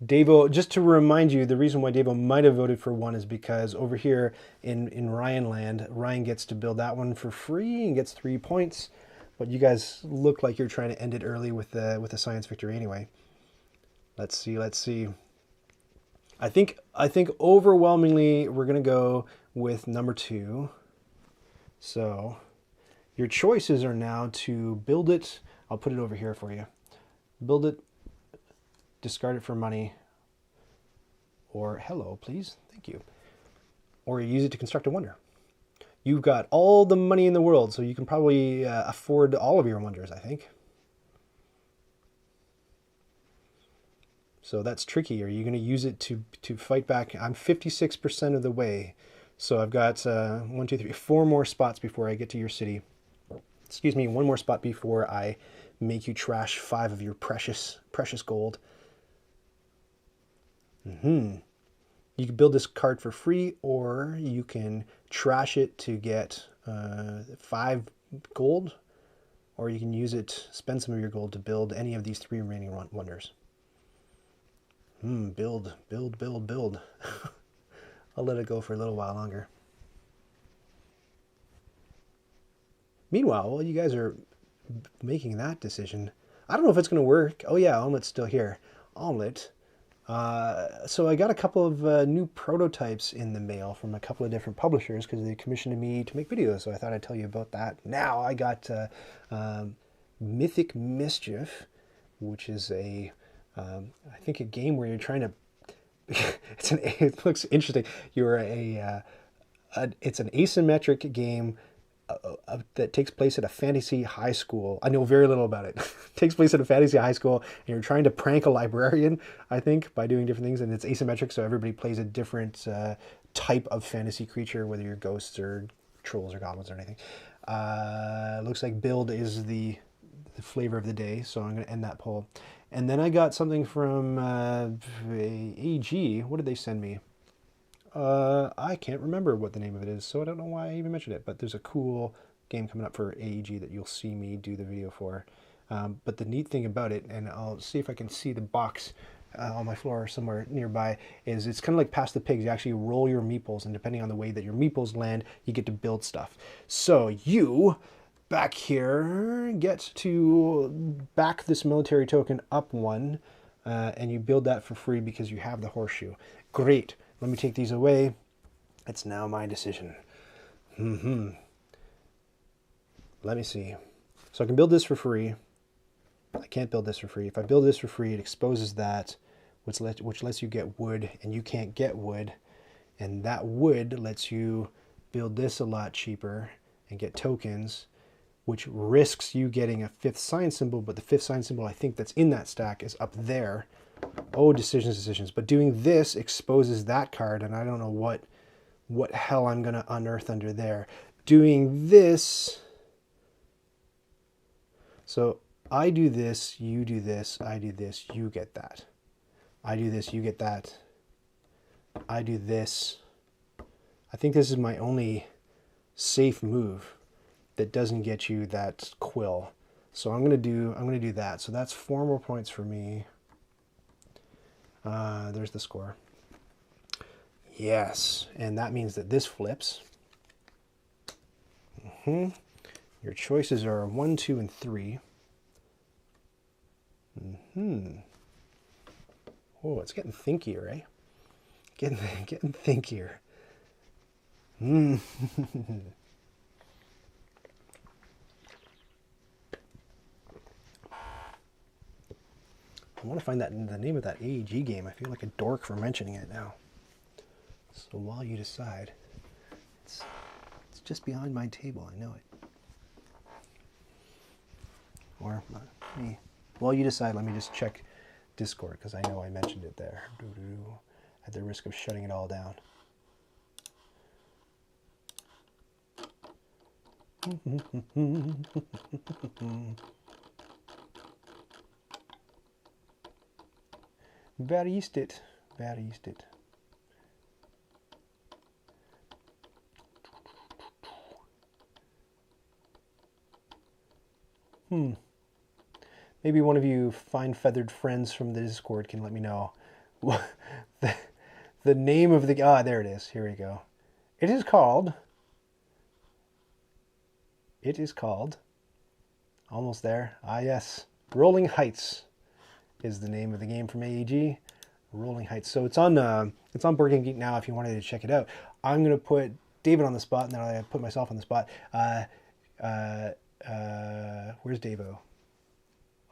Davo, just to remind you, the reason why Davo might have voted for 1 is because over here in Ryan land, Ryan gets to build that one for free and gets 3 points. But you guys look like you're trying to end it early with the science victory anyway. Let's see. I think overwhelmingly we're gonna go with number 2. So your choices are now to build it. I'll put it over here for you. Build it, discard it for money, or hello, please, thank you. Or you use it to construct a wonder. You've got all the money in the world, so you can probably afford all of your wonders, I think. So that's tricky. Are you going to use it to fight back? I'm 56% of the way. So I've got 1, 2, 3, 4 more spots before I get to your city. Excuse me, 1 more spot before I make you trash 5 of your precious gold. You can build this card for free, or you can trash it to get 5 gold, or you can use it, spend some of your gold to build any of these 3 remaining wonders. Build, build, build, build. I'll let it go for a little while longer. Meanwhile, while you guys are making that decision, I don't know if it's going to work. Oh yeah, Omelet's still here. Omelet. So I got a couple of new prototypes in the mail from a couple of different publishers because they commissioned me to make videos. So I thought I'd tell you about that. Now I got Mythic Mischief, which is I think a game where you're trying to. It looks interesting. It's an asymmetric game that takes place at a fantasy high school. I know very little about it. Takes place at a fantasy high school, and you're trying to prank a librarian, I think, by doing different things, and it's asymmetric, so everybody plays a different type of fantasy creature, whether you're ghosts or trolls or goblins or anything. Looks like build is the flavor of the day, so I'm going to end that poll. And then I got something from AG. What did they send me? I can't remember what the name of it is, so I don't know why I even mentioned it, but there's a cool game coming up for AEG that you'll see me do the video for. But the neat thing about it, and I'll see if I can see the box on my floor somewhere nearby, is it's kind of like Pass the Pigs. You actually roll your meeples, and depending on the way that your meeples land, you get to build stuff. So you, back here, get to back this military token up 1, and you build that for free because you have the horseshoe. Great. Let me take these away. It's now my decision. Let me see. So I can build this for free. I can't build this for free. If I build this for free, it exposes that, which lets you get wood, and you can't get wood. And that wood lets you build this a lot cheaper and get tokens, which risks you getting a 5th sign symbol, but the 5th sign symbol I think that's in that stack is up there. Oh, decisions. But doing this exposes that card, and I don't know what hell I'm going to unearth under there. Doing this... So I do this, you do this, I do this, you get that. I do this, you get that. I do this. I think this is my only safe move that doesn't get you that quill. So I'm going to do that. So that's 4 more points for me. There's the score. Yes, and that means that this flips. Your choices are 1, 2, and 3. Oh, it's getting thinkier, eh? Getting thinkier. I want to find the name of that AEG game. I feel like a dork for mentioning it now. So while you decide, it's just behind my table. I know it. Or me. While you decide, let me just check Discord because I know I mentioned it there. At the risk of shutting it all down. Where is it? Where is it? Maybe one of you fine feathered friends from the Discord can let me know the name of the... there it is. Here we go. It is called... Almost there. Yes. Rolling Heights is the name of the game from AEG. Rolling Heights. So it's on Board Game Geek now if you wanted to check it out. I'm going to put David on the spot, and then I put myself on the spot. Where's Davo?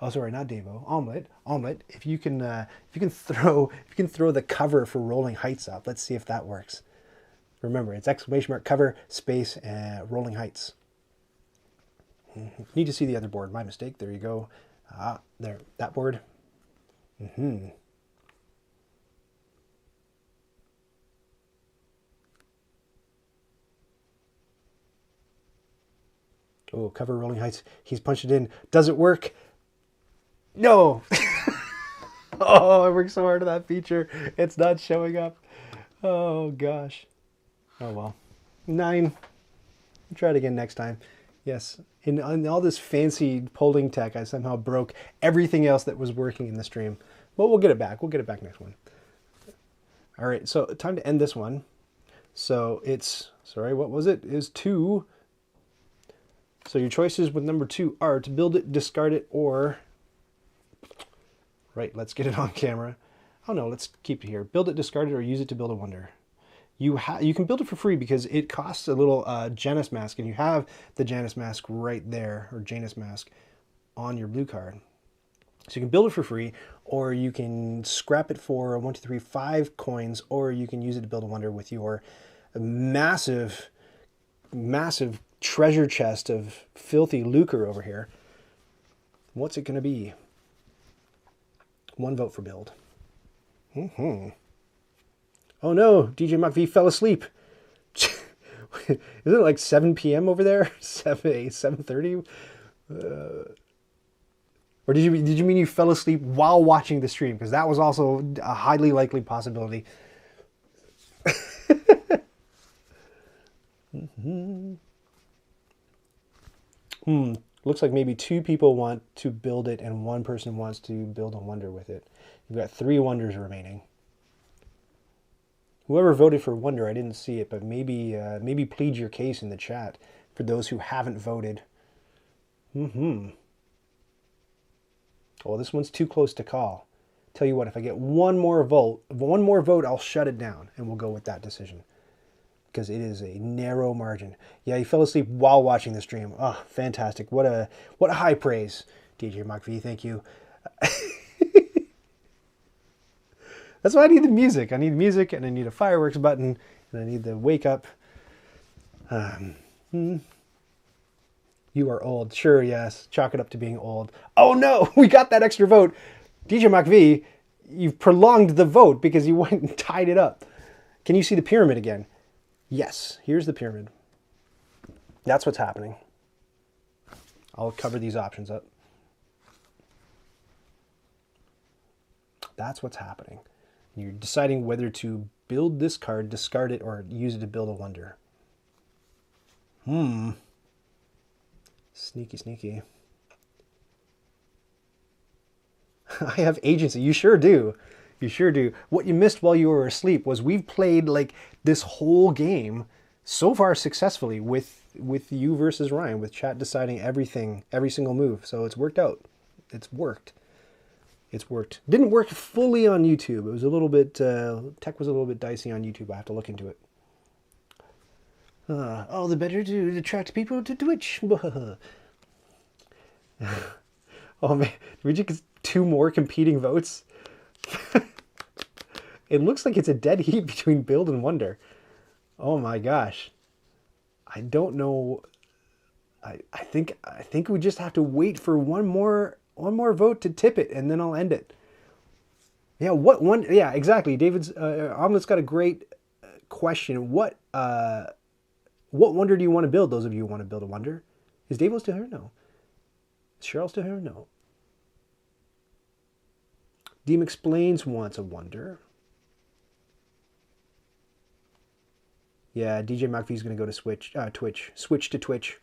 Oh, sorry, not Davo. Omelet. If you can throw the cover for Rolling Heights up, let's see if that works. Remember, it's ! cover space Rolling Heights. Need to see the other board. My mistake. There you go. There, that board. Oh, cover Rolling Heights. He's punched it in. Does it work? No. Oh, I worked so hard on that feature. It's not showing up. Oh, gosh. Oh, well. 9. Try it again next time. Yes. In all this fancy polling tech, I somehow broke everything else that was working in the stream. But we'll get it back. We'll get it back next one. All right. So time to end this one. So it's, sorry, what was it? It was 2. So your choices with number 2 are to build it, discard it, or... Right, let's get it on camera. Oh no, let's keep it here. Build it, discard it, or use it to build a wonder. You can build it for free because it costs a little Janus mask, and you have the Janus mask right there, or Janus mask, on your blue card. So you can build it for free, or you can scrap it for 1, 2, 3, 5 coins, or you can use it to build a wonder with your massive, massive treasure chest of filthy lucre over here. What's it going to be? 1 vote for build. Oh no, djmachv fell asleep. Is it like 7 p.m. over there? 7:30? Or did you mean you fell asleep while watching the stream? Because that was also a highly likely possibility. Looks like maybe 2 people want to build it and 1 person wants to build a wonder with it. You've got 3 wonders remaining. Whoever voted for wonder, I didn't see it, but maybe plead your case in the chat for those who haven't voted. Well, this one's too close to call. Tell you what, if I get one more vote, I'll shut it down and we'll go with that decision. Because it is a narrow margin. Yeah, he fell asleep while watching the stream. Oh, fantastic. What a high praise, djmachv. Thank you. That's why I need the music. I need music, and I need a fireworks button, and I need the wake up. You are old. Sure, yes. Chalk it up to being old. Oh no, we got that extra vote. djmachv, you've prolonged the vote because you went and tied it up. Can you see the pyramid again? Yes, here's the pyramid. That's what's happening. I'll cover these options up. That's what's happening. You're deciding whether to build this card, discard it, or use it to build a wonder. Sneaky, sneaky. I have agency. You sure do. You sure do. What you missed while you were asleep was we've played like this whole game so far successfully with you versus Ryan, with chat deciding everything, every single move. So it's worked out. It's worked. It's worked. Didn't work fully on YouTube. It was a little bit, tech was a little bit dicey on YouTube. I have to look into it. All the better to attract people to Twitch. Oh man, did we just get 2 more competing votes? It looks like it's a dead heat between build and wonder. Oh my gosh. I don't know. I think we just have to wait for one more vote to tip it, and then I'll end it. Yeah, yeah, exactly. David's Omelet's got a great question. What wonder do you want to build? Those of you who want to build a wonder. Is Dave still here? No. Is Cheryl still here? No. Deem Explains wants a wonder. Yeah, djmachv is going to go to Twitch. Switch to Twitch.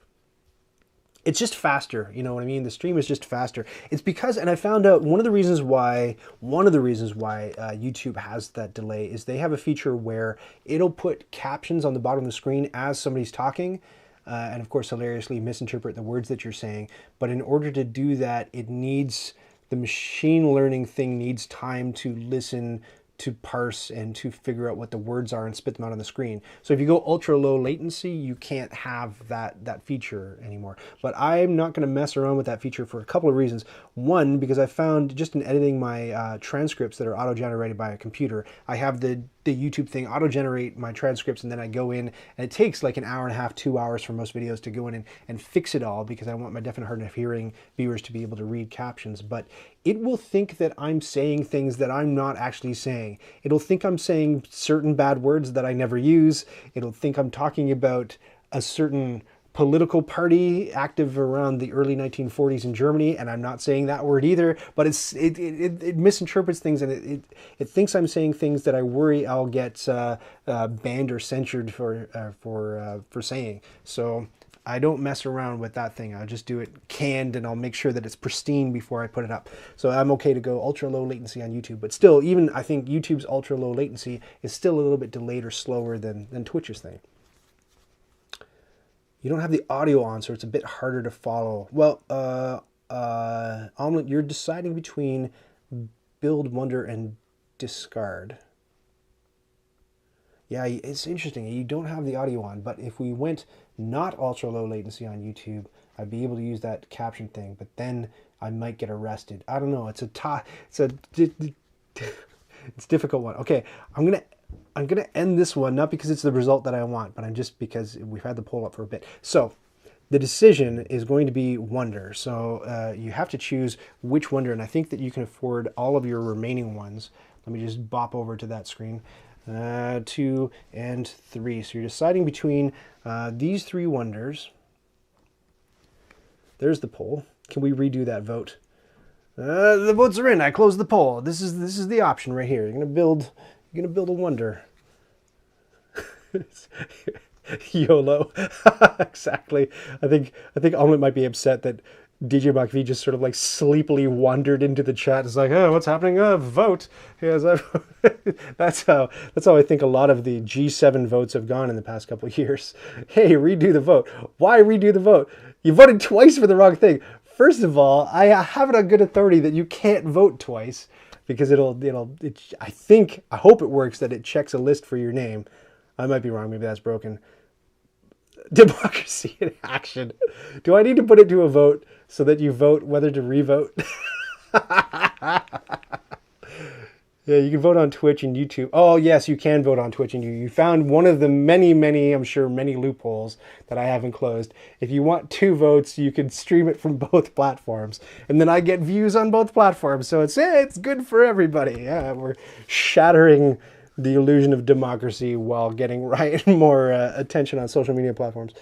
It's just faster, you know what I mean? The stream is just faster. It's because, and I found out one of the reasons why YouTube has that delay is they have a feature where it'll put captions on the bottom of the screen as somebody's talking, and of course hilariously misinterpret the words that you're saying. But in order to do that, the machine learning thing needs time to listen, to parse, and to figure out what the words are and spit them out on the screen. So if you go ultra low latency, you can't have that feature anymore. But I'm not going to mess around with that feature for a couple of reasons. One, because I found just in editing my transcripts that are auto-generated by a computer, I have the YouTube thing auto-generate my transcripts, and then I go in, and it takes like an hour and a half, 2 hours for most videos to go in and fix it all, because I want my deaf and hard of hearing viewers to be able to read captions. But it will think that I'm saying things that I'm not actually saying. It'll think I'm saying certain bad words that I never use. It'll think I'm talking about a certain political party active around the early 1940s in Germany, and I'm not saying that word either, but it misinterprets things, and it thinks I'm saying things that I worry I'll get banned or censured for saying. So I don't mess around with that thing. I'll just do it canned, and I'll make sure that it's pristine before I put it up. So I'm okay to go ultra low latency on YouTube, but still, even I think YouTube's ultra low latency is still a little bit delayed or slower than Twitch's thing. You don't have the audio on, so it's a bit harder to follow. Well, Omelet, you're deciding between build, wonder, and discard. Yeah, it's interesting. You don't have the audio on, but if we went not ultra low latency on YouTube, I'd be able to use that caption thing, but then I might get arrested. I don't know. It's a difficult one. Okay, I'm gonna end this one, not because it's the result that I want, but just because we've had the poll up for a bit. So the decision is going to be wonder. So you have to choose which wonder, and I think that you can afford all of your remaining ones. Let me just bop over to that screen. 2 and 3. So you're deciding between these 3 wonders. There's the poll. Can we redo that vote? The votes are in. I closed the poll. This is the option right here. You're gonna build a wonder. YOLO. Exactly. I think Omelet might be upset that djmachv just sort of like sleepily wandered into the chat. It's like, oh, what's happening? Vote. Yes, that's how I think a lot of the G7 votes have gone in the past couple of years. Hey, redo the vote. Why redo the vote? You voted twice for the wrong thing. First of all, I have it on good authority that you can't vote twice because I hope it works that it checks a list for your name. I might be wrong. Maybe that's broken. Democracy in action. Do I need to put it to a vote so that you vote whether to revote? Yeah, you can vote on Twitch and YouTube. Oh, yes, you can vote on Twitch and YouTube. You found one of the many, I'm sure, many loopholes that I haven't closed. If you want 2 votes, you can stream it from both platforms. And then I get views on both platforms. So it's good for everybody. Yeah, we're shattering the illusion of democracy while getting Ryan more attention on social media platforms.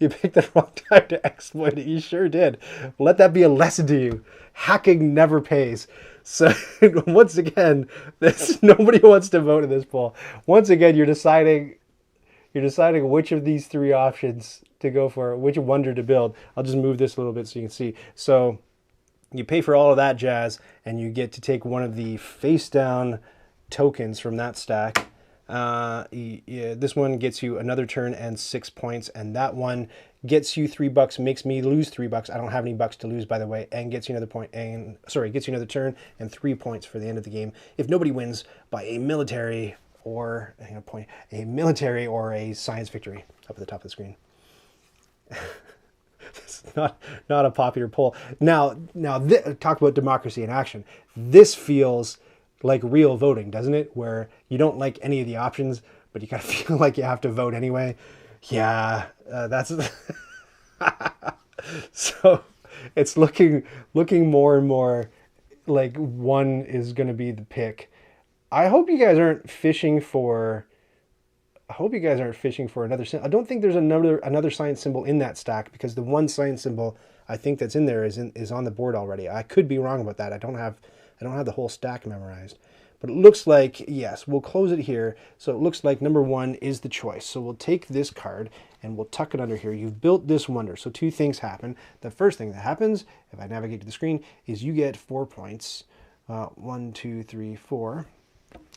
You picked the wrong time to exploit it. You sure did. Let that be a lesson to you. Hacking never pays. So once again, nobody wants to vote in this poll. Once again, you're deciding which of these 3 options to go for, which wonder to build. I'll just move this a little bit so you can see. So you pay for all of that jazz, and you get to take one of the face down tokens from that stack. This one gets you another turn and 6 points, and that one gets you $3, makes me lose $3. I don't have any bucks to lose, by the way, and gets you another point. And gets you another turn and 3 points for the end of the game if nobody wins by a military or a science victory up at the top of the screen. It's not a popular poll. Now, talk about democracy in action. This feels like real voting, doesn't it? Where you don't like any of the options, but you kind of feel like you have to vote anyway. Yeah, that's so it's looking more and more like one is going to be the pick. I hope you guys aren't fishing for another. I don't think there's another science symbol in that stack, because the one science symbol I think that's in there is on the board already. I could be wrong about that. I don't have the whole stack memorized. But it looks like, yes, we'll close it here. So it looks like number 1 is the choice. So we'll take this card and we'll tuck it under here. You've built this wonder. So 2 things happen. The first thing that happens, if I navigate to the screen, is you get 4 points. 1, 2, 3, 4.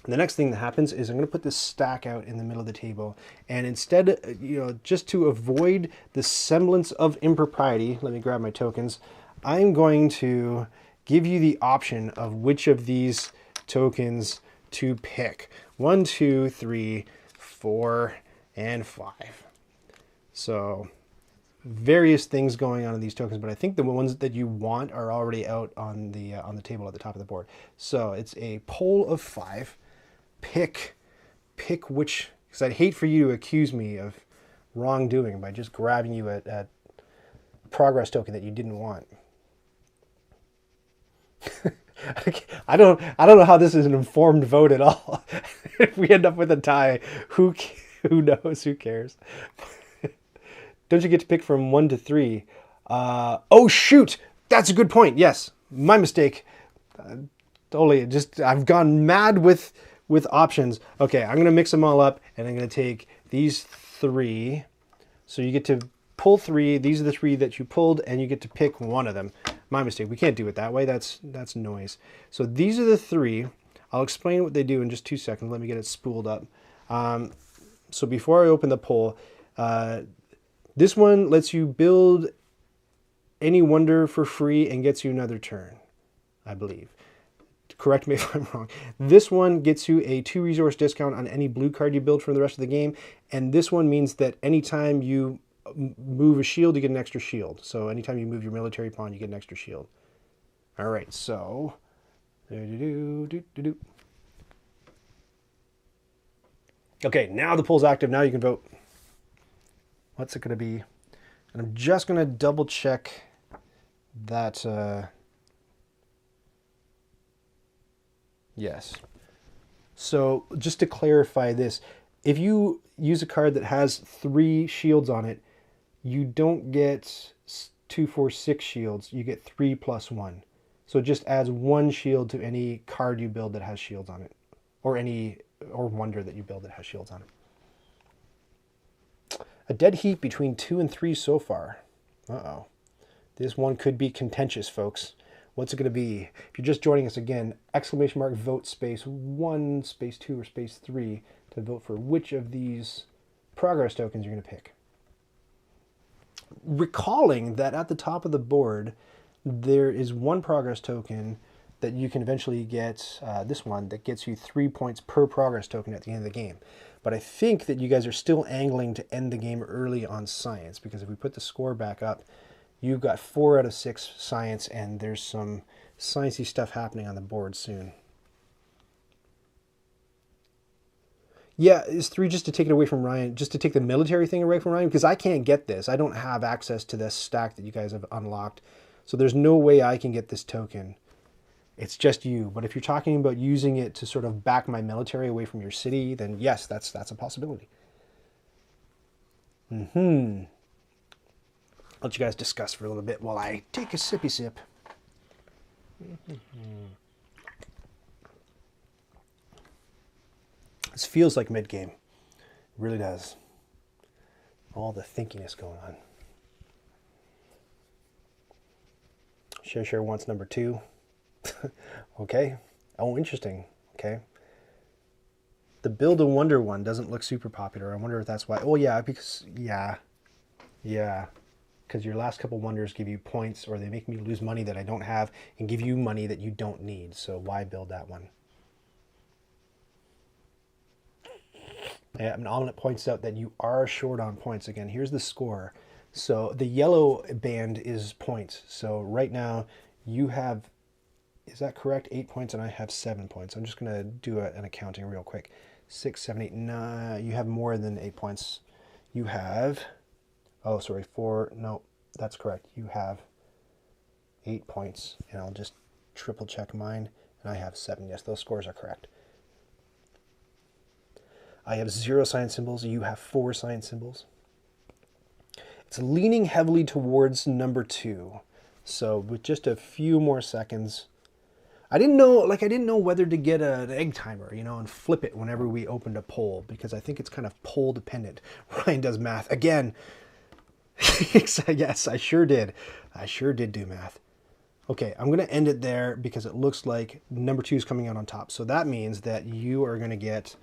And the next thing that happens is I'm going to put this stack out in the middle of the table. And instead, just to avoid the semblance of impropriety, let me grab my tokens. I'm going to give you the option of which of these tokens to pick. 1, 2, 3, 4, and 5. So various things going on in these tokens, but I think the ones that you want are already out on the table at the top of the board. So it's a poll of 5. Pick which, because I'd hate for you to accuse me of wrongdoing by just grabbing you a progress token that you didn't want. I don't know how this is an informed vote at all. If we end up with a tie, who knows? Who cares? Don't you get to pick from 1 to 3? Oh, shoot! That's a good point. Yes, my mistake. Totally, I've gone mad with options. Okay, I'm going to mix them all up, and I'm going to take these 3. So you get to pull 3. These are the 3 that you pulled, and you get to pick one of them. My mistake. We can't do it that way. That's noise. So these are the 3. I'll explain what they do in just 2 seconds. Let me get it spooled up. So before I open the poll, this one lets you build any wonder for free and gets you another turn, I believe. Correct me if I'm wrong. This one gets you a 2 resource discount on any blue card you build for the rest of the game. And this one means that anytime you move a shield, you get an extra shield. So anytime you move your military pawn, you get an extra shield. All right, so... Okay, now the poll's active. Now you can vote. What's it going to be? And I'm just going to double check that... Yes. So just to clarify this, if you use a card that has 3 shields on it, you don't get 2, 4, 6 shields. You get 3 plus 1. So it just adds 1 shield to any card you build that has shields on it, or wonder that you build that has shields on it. A dead heat between 2 and 3 so far. Uh-oh. This one could be contentious, folks. What's it going to be? If you're just joining us again, ! vote space 1, space 2, or space 3 to vote for which of these progress tokens you're going to pick. Recalling that at the top of the board, there is 1 progress token that you can eventually get, this one, that gets you 3 points per progress token at the end of the game. But I think that you guys are still angling to end the game early on science, because if we put the score back up, you've got 4 out of 6 science, and there's some sciencey stuff happening on the board soon. Yeah, is 3 just to take it away from Ryan, just to take the military thing away from Ryan? Because I can't get this. I don't have access to this stack that you guys have unlocked. So there's no way I can get this token. It's just you. But if you're talking about using it to sort of back my military away from your city, then yes, that's a possibility. Let you guys discuss for a little bit while I take a sippy sip. This feels like mid-game. It really does. All the thinkiness going on. Chercher wants number 2. Okay. Oh, interesting. Okay. The Build a Wonder one doesn't look super popular. I wonder if that's why. Oh, yeah, because... Yeah. Because your last couple wonders give you points, or they make me lose money that I don't have and give you money that you don't need. So why build that one? Yeah, an omelet points out that you are short on points. Again, here's the score. So the yellow band is points. So right now you have, is that correct? 8 points, and I have 7 points. I'm just going to do an accounting real quick. 6, 7, 8, 9. You have more than 8 points. You have, oh, sorry, 4. No, that's correct. You have 8 points, and I'll just triple check mine, and I have 7. Yes, those scores are correct. I have 0 science symbols. You have 4 science symbols. It's leaning heavily towards number 2. So with just a few more seconds, I didn't know whether to get an egg timer, and flip it whenever we opened a poll, because I think it's kind of poll dependent. Ryan does math again. Yes, I sure did. I sure did do math. Okay, I'm going to end it there because it looks like number 2 is coming out on top. So that means that you are going to get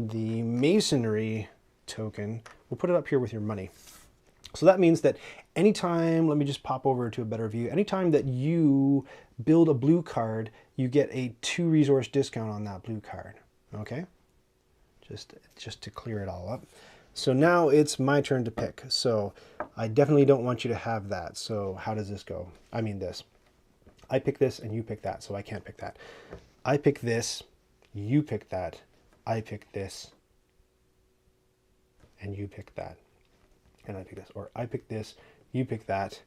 the masonry token. We'll put it up here with your money. So that means that anytime, let me just pop over to a better view, anytime that you build a blue card, you get a 2 resource discount on that blue card. Okay? Just to clear it all up. So now it's my turn to pick. So I definitely don't want you to have that. So how does this go? I mean this. I pick this and you pick that, so I can't pick that. I pick this, you pick that. I pick this, and you pick that, and I pick this. Or I pick this, you pick that.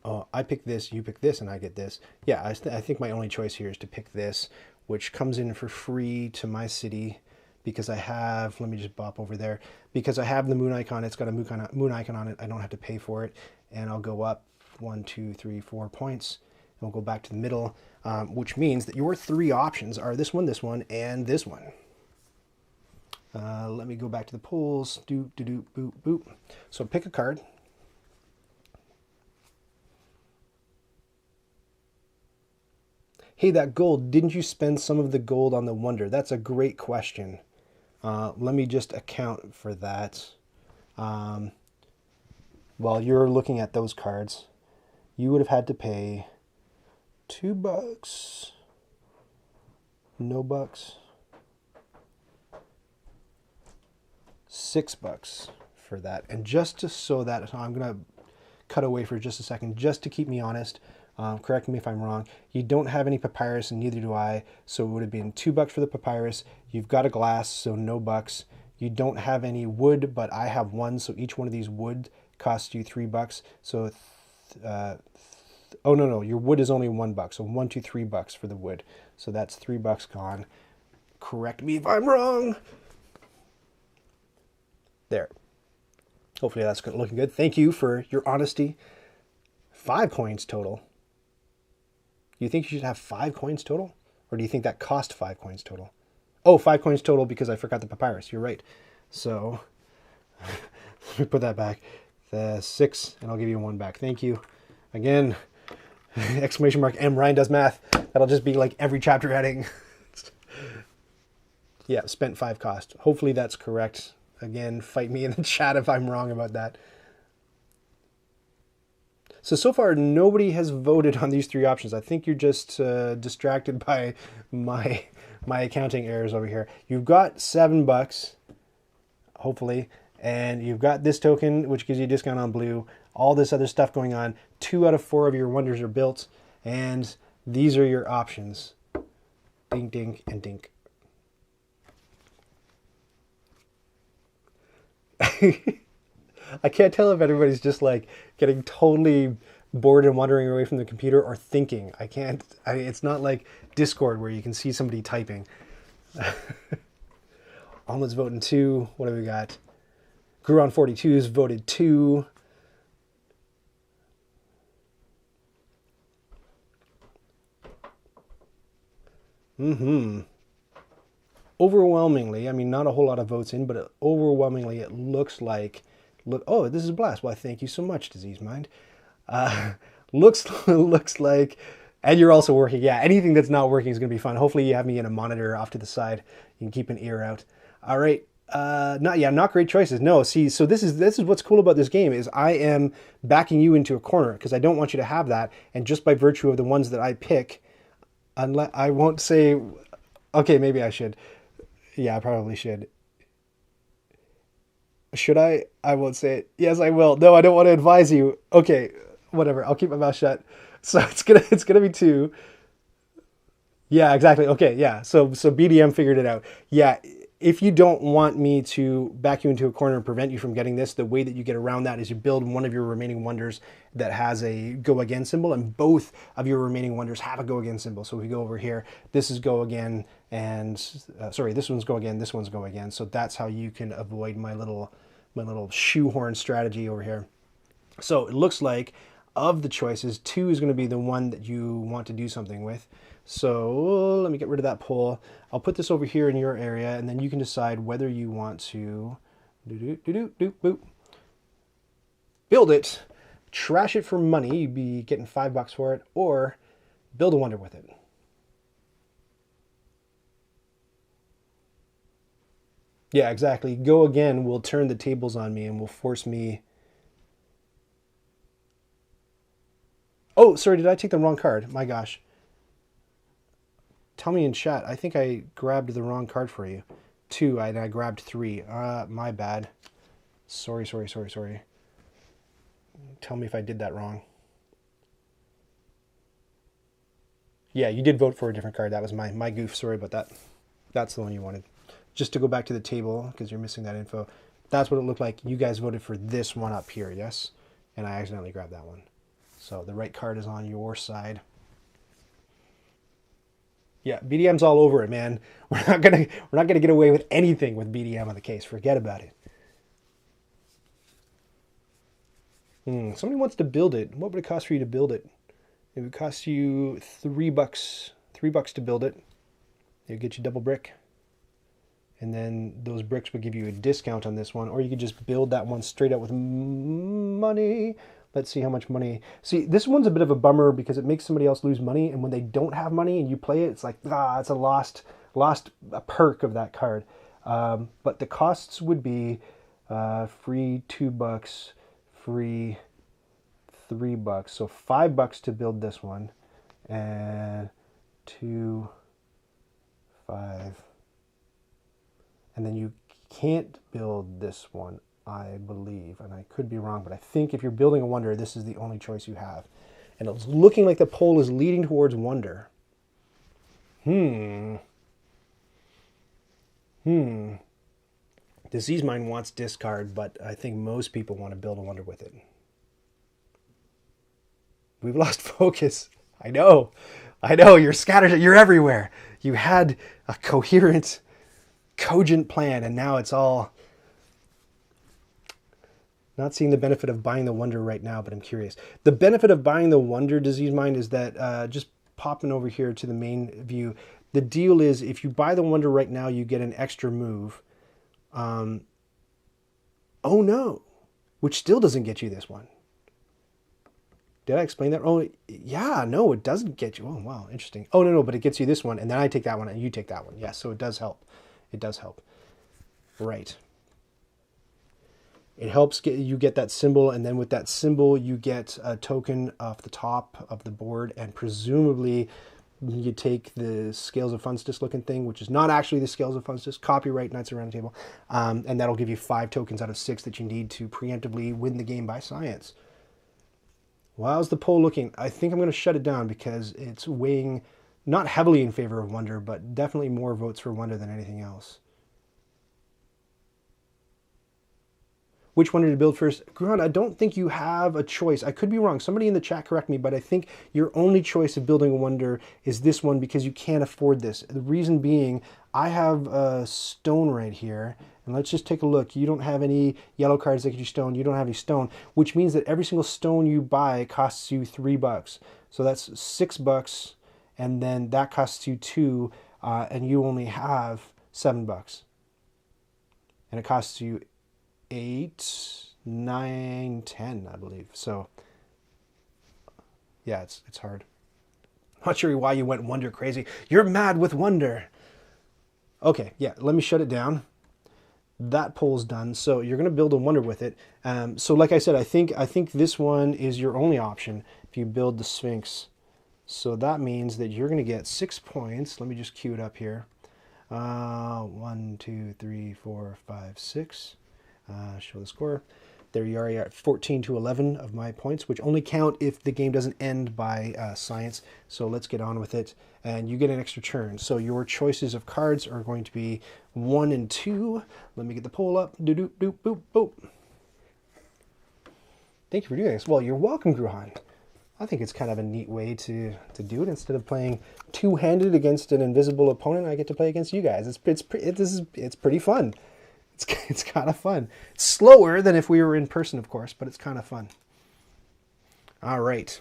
Oh, I pick this, you pick this, and I get this. Yeah, I think my only choice here is to pick this, which comes in for free to my city because I have, let me just bop over there, because I have the moon icon, it's got a moon icon on it, I don't have to pay for it. And I'll go up 1, 2, 3, 4 points, and we'll go back to the middle, which means that your 3 options are this one, and this one. Let me go back to the polls. Doop, doop, boop, boop. So pick a card. Hey, that gold, didn't you spend some of the gold on the Wonder? That's a great question. Let me just account for that. While you're looking at those cards, you would have had to pay $2. No bucks. $6 for that. And just to so that, I'm going to cut away for just a second, just to keep me honest. Correct me if I'm wrong. You don't have any papyrus, and neither do I. So it would have been $2 for the papyrus. You've got a glass, so no bucks. You don't have any wood, but I have one. So each one of these wood costs you $3. So, oh no, your wood is only $1. So 1, 2, $3 for the wood. So that's $3 gone. Correct me if I'm wrong. There. Hopefully that's looking good. Thank you for your honesty. 5 coins total. You think you should have 5 coins total? Or do you think that cost 5 coins total? Oh, 5 coins total because I forgot the papyrus. You're right. So, let me put that back. The 6, and I'll give you 1 back. Thank you. Again, exclamation mark M, Ryan does math. That'll just be like every chapter heading. Yeah, spent 5 cost. Hopefully that's correct. Again, fight me in the chat if I'm wrong about that. So far, nobody has voted on these 3 options. I think you're just distracted by my accounting errors over here. You've got $7, hopefully, and you've got this token, which gives you a discount on blue. All this other stuff going on. 2 out of 4 of your wonders are built, and these are your options. Ding, ding, and dink. I can't tell if everybody's just like getting totally bored and wandering away from the computer or thinking. It's not like Discord where you can see somebody typing. Almond's voting 2. What do we got? Guron 42's voted 2. Overwhelmingly, I mean, not a whole lot of votes in, but overwhelmingly it looks like, oh, this is a blast. Well, thank you so much, Disease Mind. Looks like, and you're also working. Yeah, anything that's not working is going to be fun. Hopefully you have me in a monitor off to the side. You can keep an ear out. All right. Not great choices. No, see, so this is what's cool about this game is I am backing you into a corner because I don't want you to have that. And just by virtue of the ones that I pick, unless I won't say, okay, maybe I should. Yeah, I probably should. Should I? I won't say it. Yes, I will. No, I don't want to advise you. Okay, whatever. I'll keep my mouth shut. So it's gonna be 2. Yeah, exactly. Okay, yeah. So BDM figured it out. Yeah, if you don't want me to back you into a corner and prevent you from getting this, the way that you get around that is you build one of your remaining wonders that has a go again symbol, and both of your remaining wonders have a go again symbol. So if we go over here, this is go again, and sorry, this one's go again, this one's go again. So that's how you can avoid my little shoehorn strategy over here. So it looks like of the choices, 2 is going to be the one that you want to do something with. So let me get rid of that poll. I'll put this over here in your area, and then you can decide whether you want to build it, trash it for money, you'd be getting $5 for it, or build a wonder with it. Yeah, exactly. Go again will turn the tables on me and will force me. Oh, sorry, did I take the wrong card? My gosh. Tell me in chat. I think I grabbed the wrong card for you. 2, and I grabbed 3. My bad. Sorry. Tell me if I did that wrong. Yeah, you did vote for a different card. That was my goof. Sorry about that. That's the one you wanted. Just to go back to the table, because you're missing that info. That's what it looked like. You guys voted for this one up here, yes? And I accidentally grabbed that one. So the right card is on your side. Yeah, BDM's all over it, man. We're not gonna get away with anything with BDM on the case. Forget about it. Somebody wants to build it. What would it cost for you to build it? It would cost you $3. $3 to build it. It would get you double brick. And then those bricks would give you a discount on this one, or you could just build that one straight out with money. Let's see how much money. See, this one's a bit of a bummer because it makes somebody else lose money, and when they don't have money and you play it, it's like, it's a lost a perk of that card. But the costs would be free $2, free $3, so $5 to build this one, and 2, 5. And then you can't build this one, I believe, and I could be wrong, but I think if you're building a Wonder, this is the only choice you have. And it's looking like the poll is leading towards Wonder. Disease Mind wants discard, but I think most people want to build a Wonder with it. We've lost focus. I know, you're scattered, you're everywhere. You had a coherent, cogent plan, and now it's all not seeing the benefit of buying the Wonder right now, but I'm curious. The benefit of buying the Wonder, Disease Mind, is that just popping over here to the main view, the deal is if you buy the Wonder right now, you get an extra move. Oh no, which still doesn't get you this one. Did I explain that? Oh, yeah, no, it doesn't get you. Oh, wow, interesting. Oh, no, but it gets you this one, and then I take that one, and you take that one. Yes, so it does help. It does help. Right. It helps you get that symbol, and then with that symbol, you get a token off the top of the board, and presumably you take the Scales of Funstus looking thing, which is not actually the Scales of Funstus, copyright Knights Around the Table, and that'll give you 5 tokens out of 6 that you need to preemptively win the game by science. Well, how's the poll looking? I think I'm going to shut it down because it's weighing not heavily in favor of Wonder, but definitely more votes for Wonder than anything else. Which Wonder to build first? Gruhan, I don't think you have a choice. I could be wrong. Somebody in the chat correct me, but I think your only choice of building a Wonder is this one because you can't afford this. The reason being, I have a stone right here, and let's just take a look. You don't have any yellow cards that get you stone. You don't have any stone, which means that every single stone you buy costs you $3. So that's $6, and then that costs you 2, and you only have $7. And it costs you 8, 9, 10, I believe. So yeah, it's hard. Not sure why you went Wonder crazy. You're mad with Wonder. Okay, yeah, let me shut it down. That poll's done. So you're going to build a Wonder with it. So like I said, I think this one is your only option if you build the Sphinx. So that means that you're going to get 6 points. Let me just cue it up here. 1, 2, 3, 4, 5, 6. Show the score. There you are. You're at 14 to 11 of my points, which only count if the game doesn't end by science. So let's get on with it. And you get an extra turn. So your choices of cards are going to be 1 and 2. Let me get the poll up. Doop, doop, boop, boop. Thank you for doing this. Well, you're welcome, Gruhan. I think it's kind of a neat way to do it. Instead of playing two-handed against an invisible opponent, I get to play against you guys. It's pretty fun. It's kind of fun. It's slower than if we were in person, of course, but it's kind of fun. All right.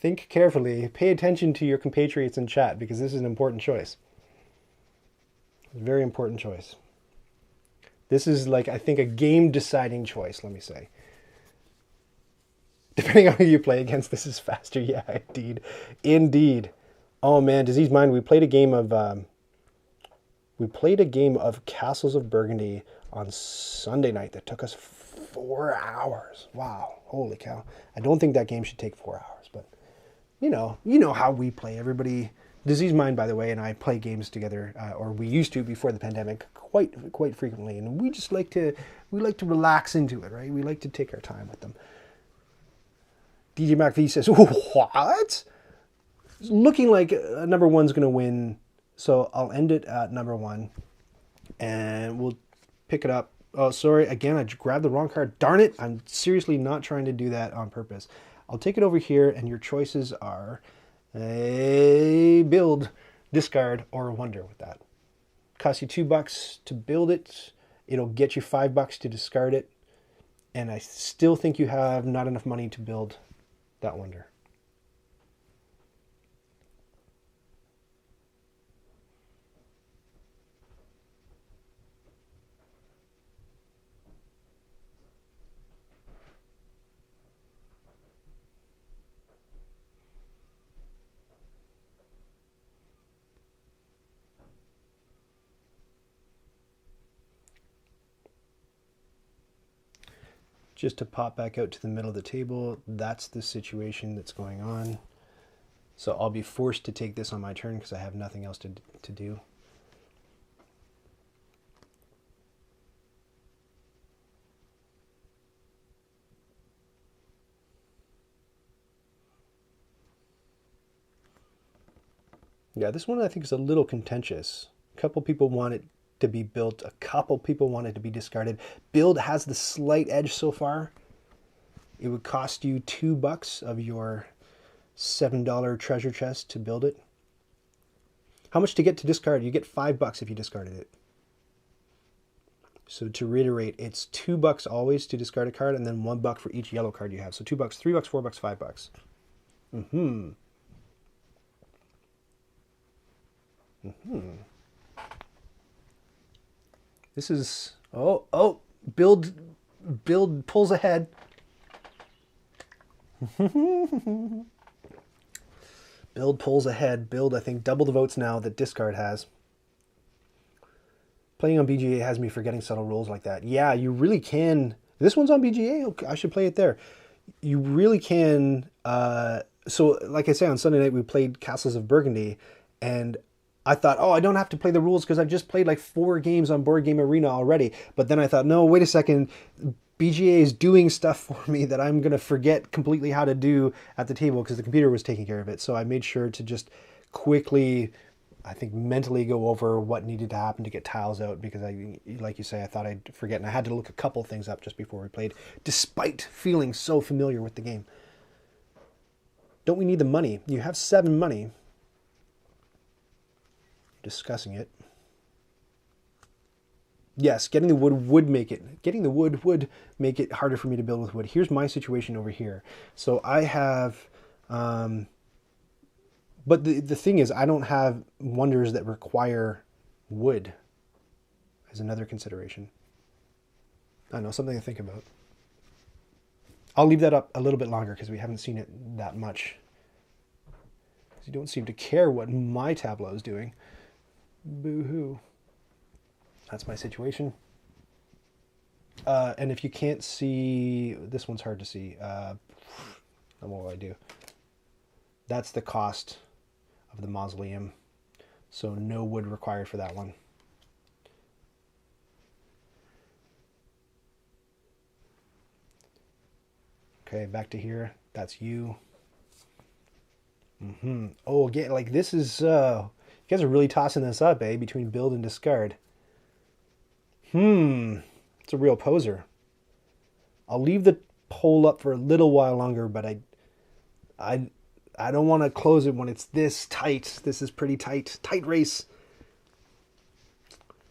Think carefully. Pay attention to your compatriots in chat because this is an important choice. A very important choice. This is like, I think, a game-deciding choice, let me say. Depending on who you play against, this is faster. Yeah, indeed. Indeed. Oh, man, Disease Mind, we played a game of Castles of Burgundy on Sunday night that took us 4 hours. Wow, holy cow. I don't think that game should take 4 hours, but you know how we play. Everybody... Disease Mind, by the way, and I play games together, or we used to before the pandemic, quite frequently, and we just like to relax into it, right? We like to take our time with them. djmachv says, "What? It's looking like number one's going to win So I'll end it at number 1, and we'll pick it up. Oh, sorry. Again, I grabbed the wrong card. Darn it. I'm seriously not trying to do that on purpose. I'll take it over here, and your choices are a build, discard, or a wonder with that. Costs you $2 to build it. It'll get you $5 to discard it. And I still think you have not enough money to build that wonder. Just to pop back out to the middle of the table, that's the situation that's going on. So I'll be forced to take this on my turn because I have nothing else to do. Yeah, this one I think is a little contentious. A couple people want it to be built, a couple people want it to be discarded. Build has the slight edge so far. It would cost you $2 of your $7 treasure chest to build it. How much to get to discard? You get $5 if you discarded it. So to reiterate, it's $2 always to discard a card, and then $1 for each yellow card you have. So $2, $3, $4, $5. This is, build pulls ahead. Build pulls ahead. Build, I think, double the votes now that discard has. Playing on BGA has me forgetting subtle rules like that. Yeah, you really can. This one's on BGA? Okay, I should play it there. You really can. So, like I say, on Sunday night we played Castles of Burgundy, and I thought, oh, I don't have to play the rules because I've just played like 4 games on Board Game Arena already. But then I thought, no, wait a second. BGA is doing stuff for me that I'm going to forget completely how to do at the table because the computer was taking care of it. So I made sure to just quickly, I think, mentally go over what needed to happen to get tiles out because, like you say, I thought I'd forget. And I had to look a couple things up just before we played, despite feeling so familiar with the game. Don't we need the money? You have 7 money. Discussing it. Yes, getting the wood would make it. Getting the wood would make it harder for me to build with wood. Here's my situation over here. So I have, but the thing is, I don't have wonders that require wood. As another consideration. I know, something to think about. I'll leave that up a little bit longer because we haven't seen it that much. Because you don't seem to care what my tableau is doing. Boo-hoo. That's my situation. And if you can't see, this one's hard to see. What will I do? That's the cost of the mausoleum. So no wood required for that one. Okay, back to here. That's you. Oh, again, like this is, you guys are really tossing this up, eh? Between build and discard. It's a real poser. I'll leave the poll up for a little while longer, but I don't want to close it when it's this tight. This is pretty tight. Tight race.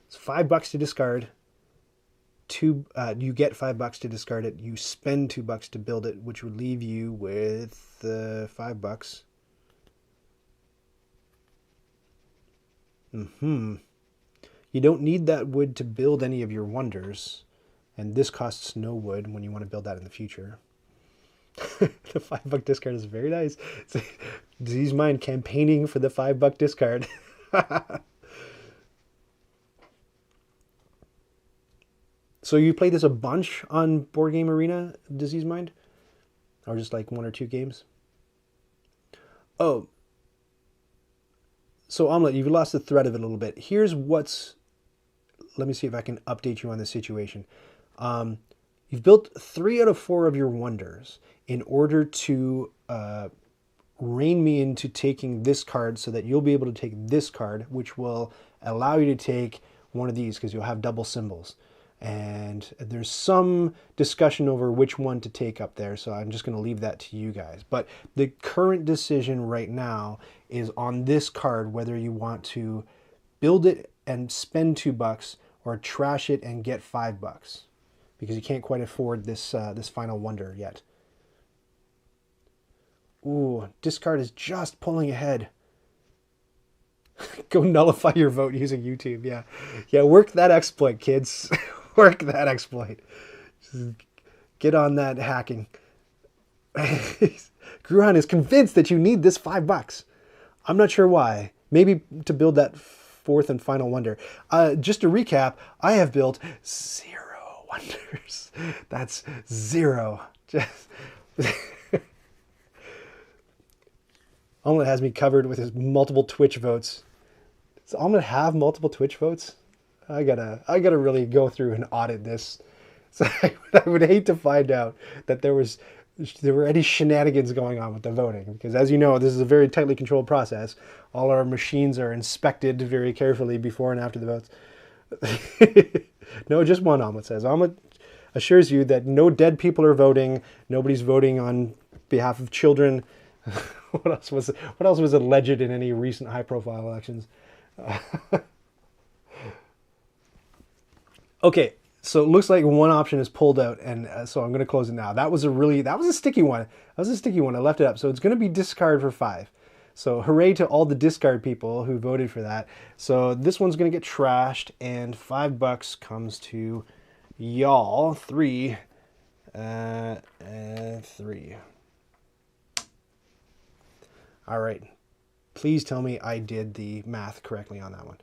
It's $5 to discard. You get $5 to discard it. You spend $2 to build it, which would leave you with $5. You don't need that wood to build any of your wonders, and this costs no wood when you want to build that in the future. The $5 discard is very nice. It's Disease Mind campaigning for the $5 discard. So you played this a bunch on Board Game Arena, Disease Mind? Or just like 1 or 2 games? Oh. So Omelette, you've lost the thread of it a little bit. Here's what's... Let me see if I can update you on this situation. You've built 3 out of 4 of your wonders in order to rein me into taking this card so that you'll be able to take this card, which will allow you to take one of these because you'll have double symbols. And there's some discussion over which one to take up there, so I'm just going to leave that to you guys. But the current decision right now is on this card, whether you want to build it and spend $2 or trash it and get $5, because you can't quite afford this this final wonder yet. Ooh, discard is just pulling ahead. Go nullify your vote using YouTube. Yeah, yeah, work that exploit, kids. Work that exploit. Just get on that hacking. Gruhan is convinced that you need this $5. I'm not sure why. Maybe to build that fourth and final wonder. Just to recap, I have built 0 wonders. That's 0. Just Omelette has me covered with his multiple Twitch votes. Does Omelette have multiple Twitch votes? I gotta really go through and audit this. So I would hate to find out that there were any shenanigans going on with the voting, because as you know, this is a very tightly controlled process. All our machines are inspected very carefully before and after the votes. No, just one, Omelette says. Omelette assures you that no dead people are voting. Nobody's voting on behalf of children. What else was alleged in any recent high-profile elections? Okay, so it looks like one option is pulled out, and so I'm going to close it now. That was a sticky one. I left it up. So it's going to be discard for 5. So hooray to all the discard people who voted for that. So this one's going to get trashed, and $5 comes to y'all. 3. 3. All right. Please tell me I did the math correctly on that one.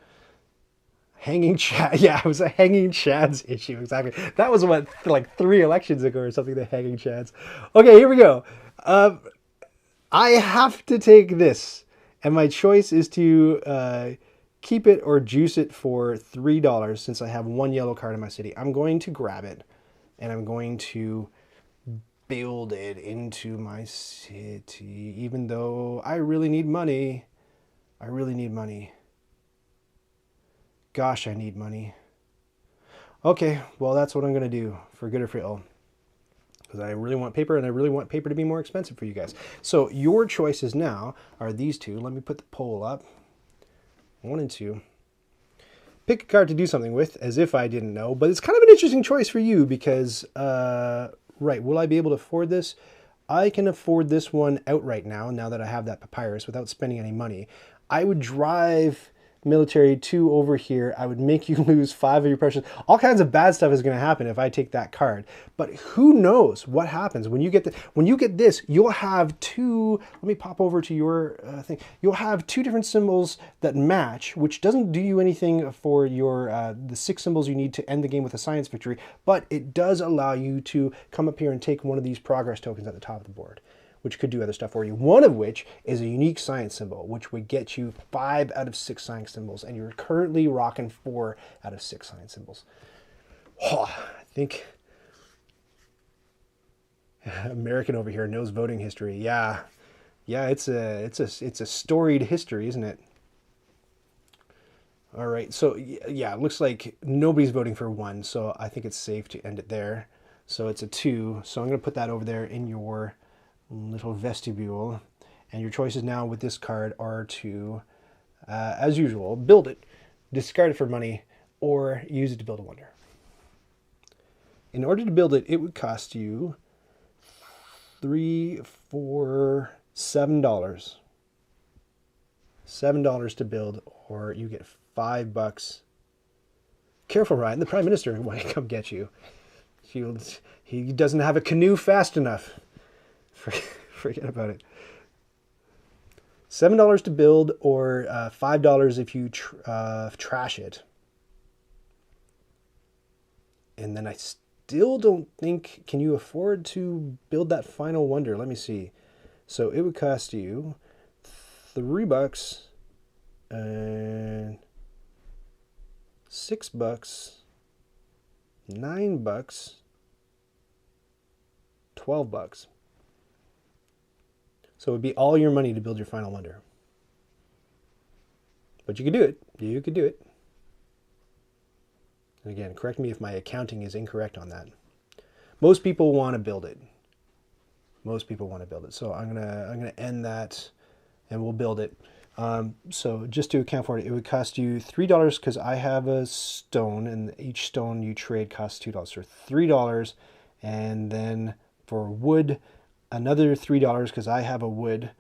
Hanging Chad. Yeah, it was a Hanging Chad's issue. Exactly. That was what, like 3 elections ago or something, the Hanging Chads. Okay, here we go. I have to take this. And my choice is to keep it or juice it for $3 since I have 1 yellow card in my city. I'm going to grab it and I'm going to build it into my city, even though I really need money. I really need money. Gosh, I need money. Okay, well, that's what I'm going to do, for good or for ill. Because I really want paper, and I really want paper to be more expensive for you guys. So your choices now are these two. Let me put the poll up. 1 and 2. Pick a card to do something with, as if I didn't know. But it's kind of an interesting choice for you because, right, will I be able to afford this? I can afford this one outright now that I have that papyrus, without spending any money. I would drive military 2 over here. I would make you lose 5 of your precious. All kinds of bad stuff is going to happen if I take that card. But who knows what happens when you get this? You'll have 2. Let me pop over to your thing. You'll have 2 different symbols that match, which doesn't do you anything for your the 6 symbols you need to end the game with a science victory. But it does allow you to come up here and take one of these progress tokens at the top of the board, which could do other stuff for you. One of which is a unique science symbol, which would get you 5 out of 6 science symbols, and you're currently rocking 4 out of 6 science symbols. Oh, I think American over here knows voting history. Yeah, it's a storied history, isn't it? All right, so yeah, it looks like nobody's voting for 1, so I think it's safe to end it there. So it's a 2, so I'm going to put that over there in your little vestibule, and your choices now with this card are to, as usual, build it, discard it for money, or use it to build a wonder. In order to build it, it would cost you $3, $4, $7. $7 to build, or you get $5. Careful, Ryan, the Prime Minister might come get you. He doesn't have a canoe fast enough. Forget about it. $7 to build, or $5 if you trash it. And then I still don't think, can you afford to build that final wonder? Let me see. So it would cost you $3 and $6, $9, $12. So it would be all your money to build your final wonder. But you could do it. You could do it. And again, correct me if my accounting is incorrect on that. Most people want to build it. Most people want to build it. So I'm gonna end that, and we'll build it. So just to account for it, it would cost you $3 because I have a stone, and each stone you trade costs $2. So $3, and then for wood, another $3 because I have a wood,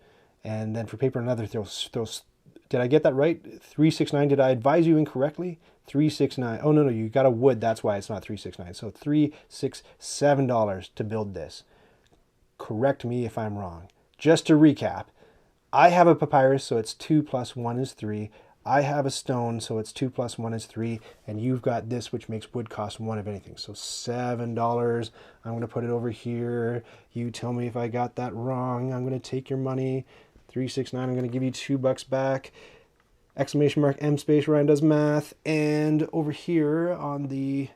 and then for paper another those. Did I get that right? 369. Did I advise you incorrectly? 369. Oh no, you got a wood. That's why it's not 369. So $367 to build this. Correct me if I'm wrong. Just to recap, I have a papyrus, so it's 2 plus 1 is 3. I have a stone, so it's 2 plus 1 is 3. And you've got this, which makes wood cost 1 of anything. So $7. I'm going to put it over here. You tell me if I got that wrong. I'm going to take your money. 369. I'm going to give you $2 back. Exclamation mark M space Ryan does math. And over here on the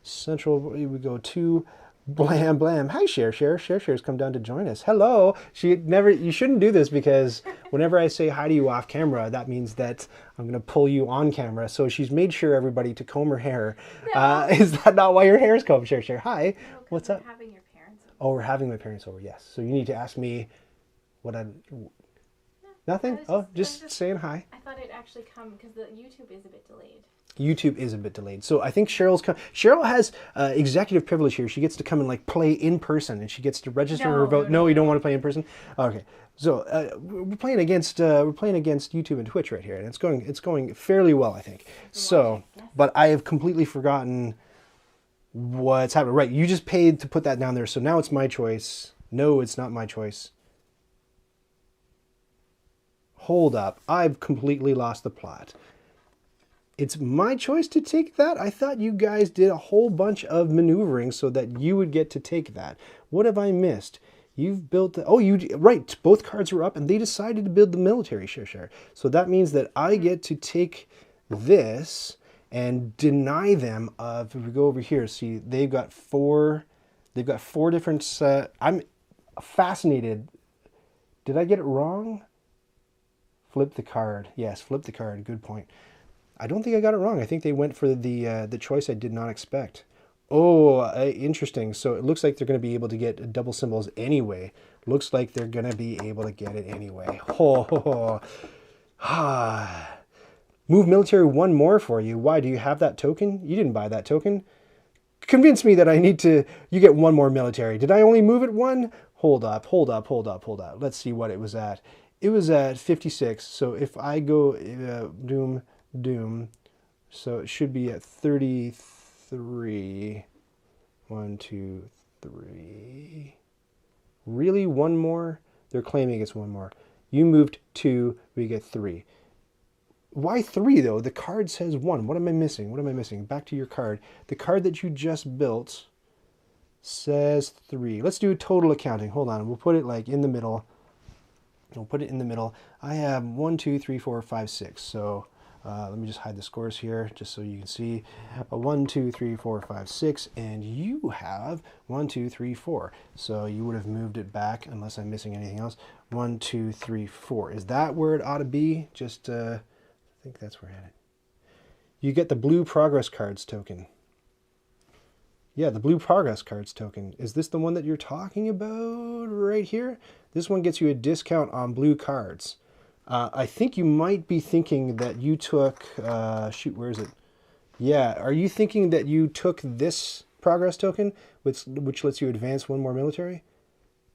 central, we go 2. Blam, blam. Hi, Chercher's come down to join us. Hello. You shouldn't do this because whenever I say hi to you off camera, that means that I'm going to pull you on camera. So she's made sure everybody to comb her hair. No. Is that not why your hair is combed, Chercher? Hi. No, what's up? We're having your parents over. Oh, we're having my parents over, yes. So you need to ask me what I... Nothing? Just saying hi. I thought it'd actually come because the YouTube is a bit delayed. YouTube is a bit delayed. So I think Cheryl has executive privilege here. She gets to come and like play in person, and she gets to register her vote. No, you don't want to play in person? Okay. So we're playing against YouTube and Twitch right here, and it's going fairly well, I think. So, but I have completely forgotten what's happening. Right, you just paid to put that down there, so now it's my choice. No, it's not my choice. Hold up, I've completely lost the plot. It's my choice to take that? I thought you guys did a whole bunch of maneuvering so that you would get to take that. What have I missed? You've built the... Oh, right. Both cards were up, and they decided to build the military Chercher. So that means that I get to take this and deny them of... If we go over here, see, they've got four different... I'm fascinated. Did I get it wrong? Flip the card. Yes, flip the card. Good point. I don't think I got it wrong. I think they went for the choice I did not expect. Oh, interesting. So it looks like they're going to be able to get double symbols anyway. Looks like they're going to be able to get it anyway. Oh, move military one more for you. Why? Do you have that token? You didn't buy that token. Convince me that I need to... You get one more military. Did I only move it one? Hold up. Let's see what it was at. It was at 56. So if I go doom, so it should be at 33. 1, 2, 3. Really? One more? They're claiming it's one more. You moved 2, we get 3. Why 3 though? The card says 1. What am I missing? Back to your card. The card that you just built says 3. Let's do total accounting. Hold on. We'll put it like in the middle. I have 1, 2, 3, 4, 5, 6. So let me just hide the scores here just so you can see. 1, 2, 3, 4, 5, 6. And you have 1, 2, 3, 4. So you would have moved it back unless I'm missing anything else. 1, 2, 3, 4. Is that where it ought to be? Just, I think that's where I had it. You get the blue progress cards token. Yeah, the blue progress cards token. Is this the one that you're talking about right here? This one gets you a discount on blue cards. I think you might be thinking that you took... shoot, where is it? Yeah, are you thinking that you took this progress token, which lets you advance one more military?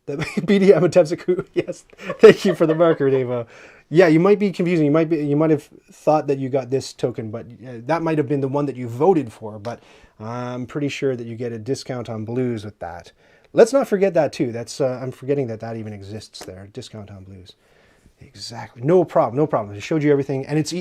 That BDM attempts a coup. Yes, thank you for the marker, Davo. Yeah, you might be confusing. You might have thought that you got this token, but that might have been the one that you voted for. But I'm pretty sure that you get a discount on blues with that. Let's not forget that too. That's I'm forgetting that even exists there. Discount on blues. Exactly. No problem. I showed you everything, and it's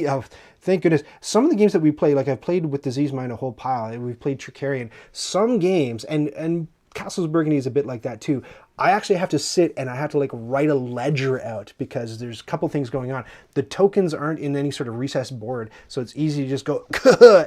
thank goodness. Some of the games that we play, like I've played with Disease Mind a whole pile. We've played Chercher. Some games and Castles Burgundy is a bit like that too. I actually have to sit and I have to like write a ledger out because there's a couple things going on. The tokens aren't in any sort of recessed board, so it's easy to just go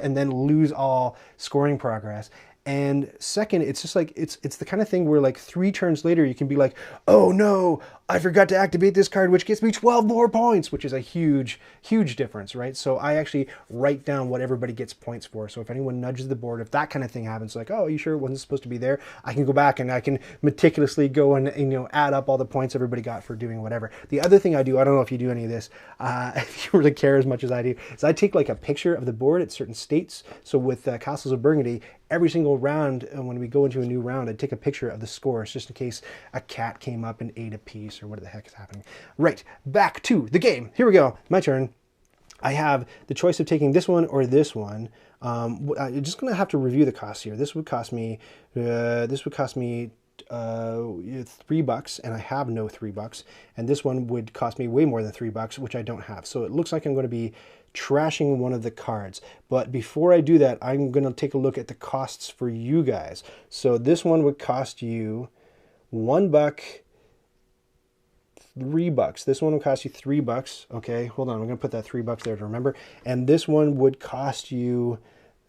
and then lose all scoring progress. And second, it's just like, it's the kind of thing where like 3 turns later, you can be like, oh no, I forgot to activate this card, which gets me 12 more points, which is a huge, huge difference, right? So I actually write down what everybody gets points for. So if anyone nudges the board, if that kind of thing happens, like, oh, you sure it wasn't supposed to be there? I can go back and I can meticulously go and you know, add up all the points everybody got for doing whatever. The other thing I do, I don't know if you do any of this, if you really care as much as I do, is I take like a picture of the board at certain states. So with Castles of Burgundy, every single round, when we go into a new round, I take a picture of the scores just in case a cat came up and ate a piece or what the heck is happening. Right, back to the game. Here we go. My turn. I have the choice of taking this one or this one. I'm just going to have to review the costs here. This would cost me $3, and I have no $3. And this one would cost me way more than $3, which I don't have. So it looks like I'm going to be trashing one of the cards. But before I do that, I'm going to take a look at the costs for you guys. So this one would cost you $1, $3. This one will cost you $3. Okay, hold on. I'm going to put that $3 there to remember. And this one would cost you,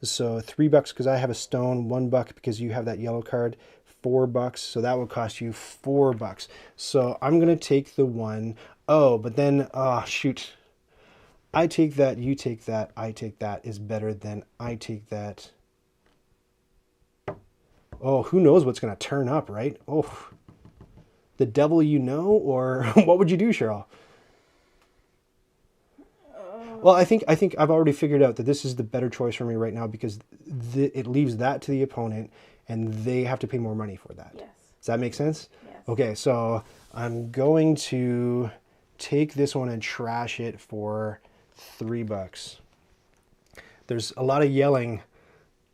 so $3 because I have a stone, $1 because you have that yellow card, $4. So that would cost you $4. So I'm going to take the one. Oh, but then, oh, shoot. I take that, you take that, I take that is better than I take that. Oh, who knows what's going to turn up, right? Oh, the devil you know, or what would you do, Cheryl? Well, I think I've already figured out that this is the better choice for me right now because it leaves that to the opponent and they have to pay more money for that. Yes. Does that make sense? Yes. Okay, so I'm going to take this one and trash it for $3. There's a lot of yelling.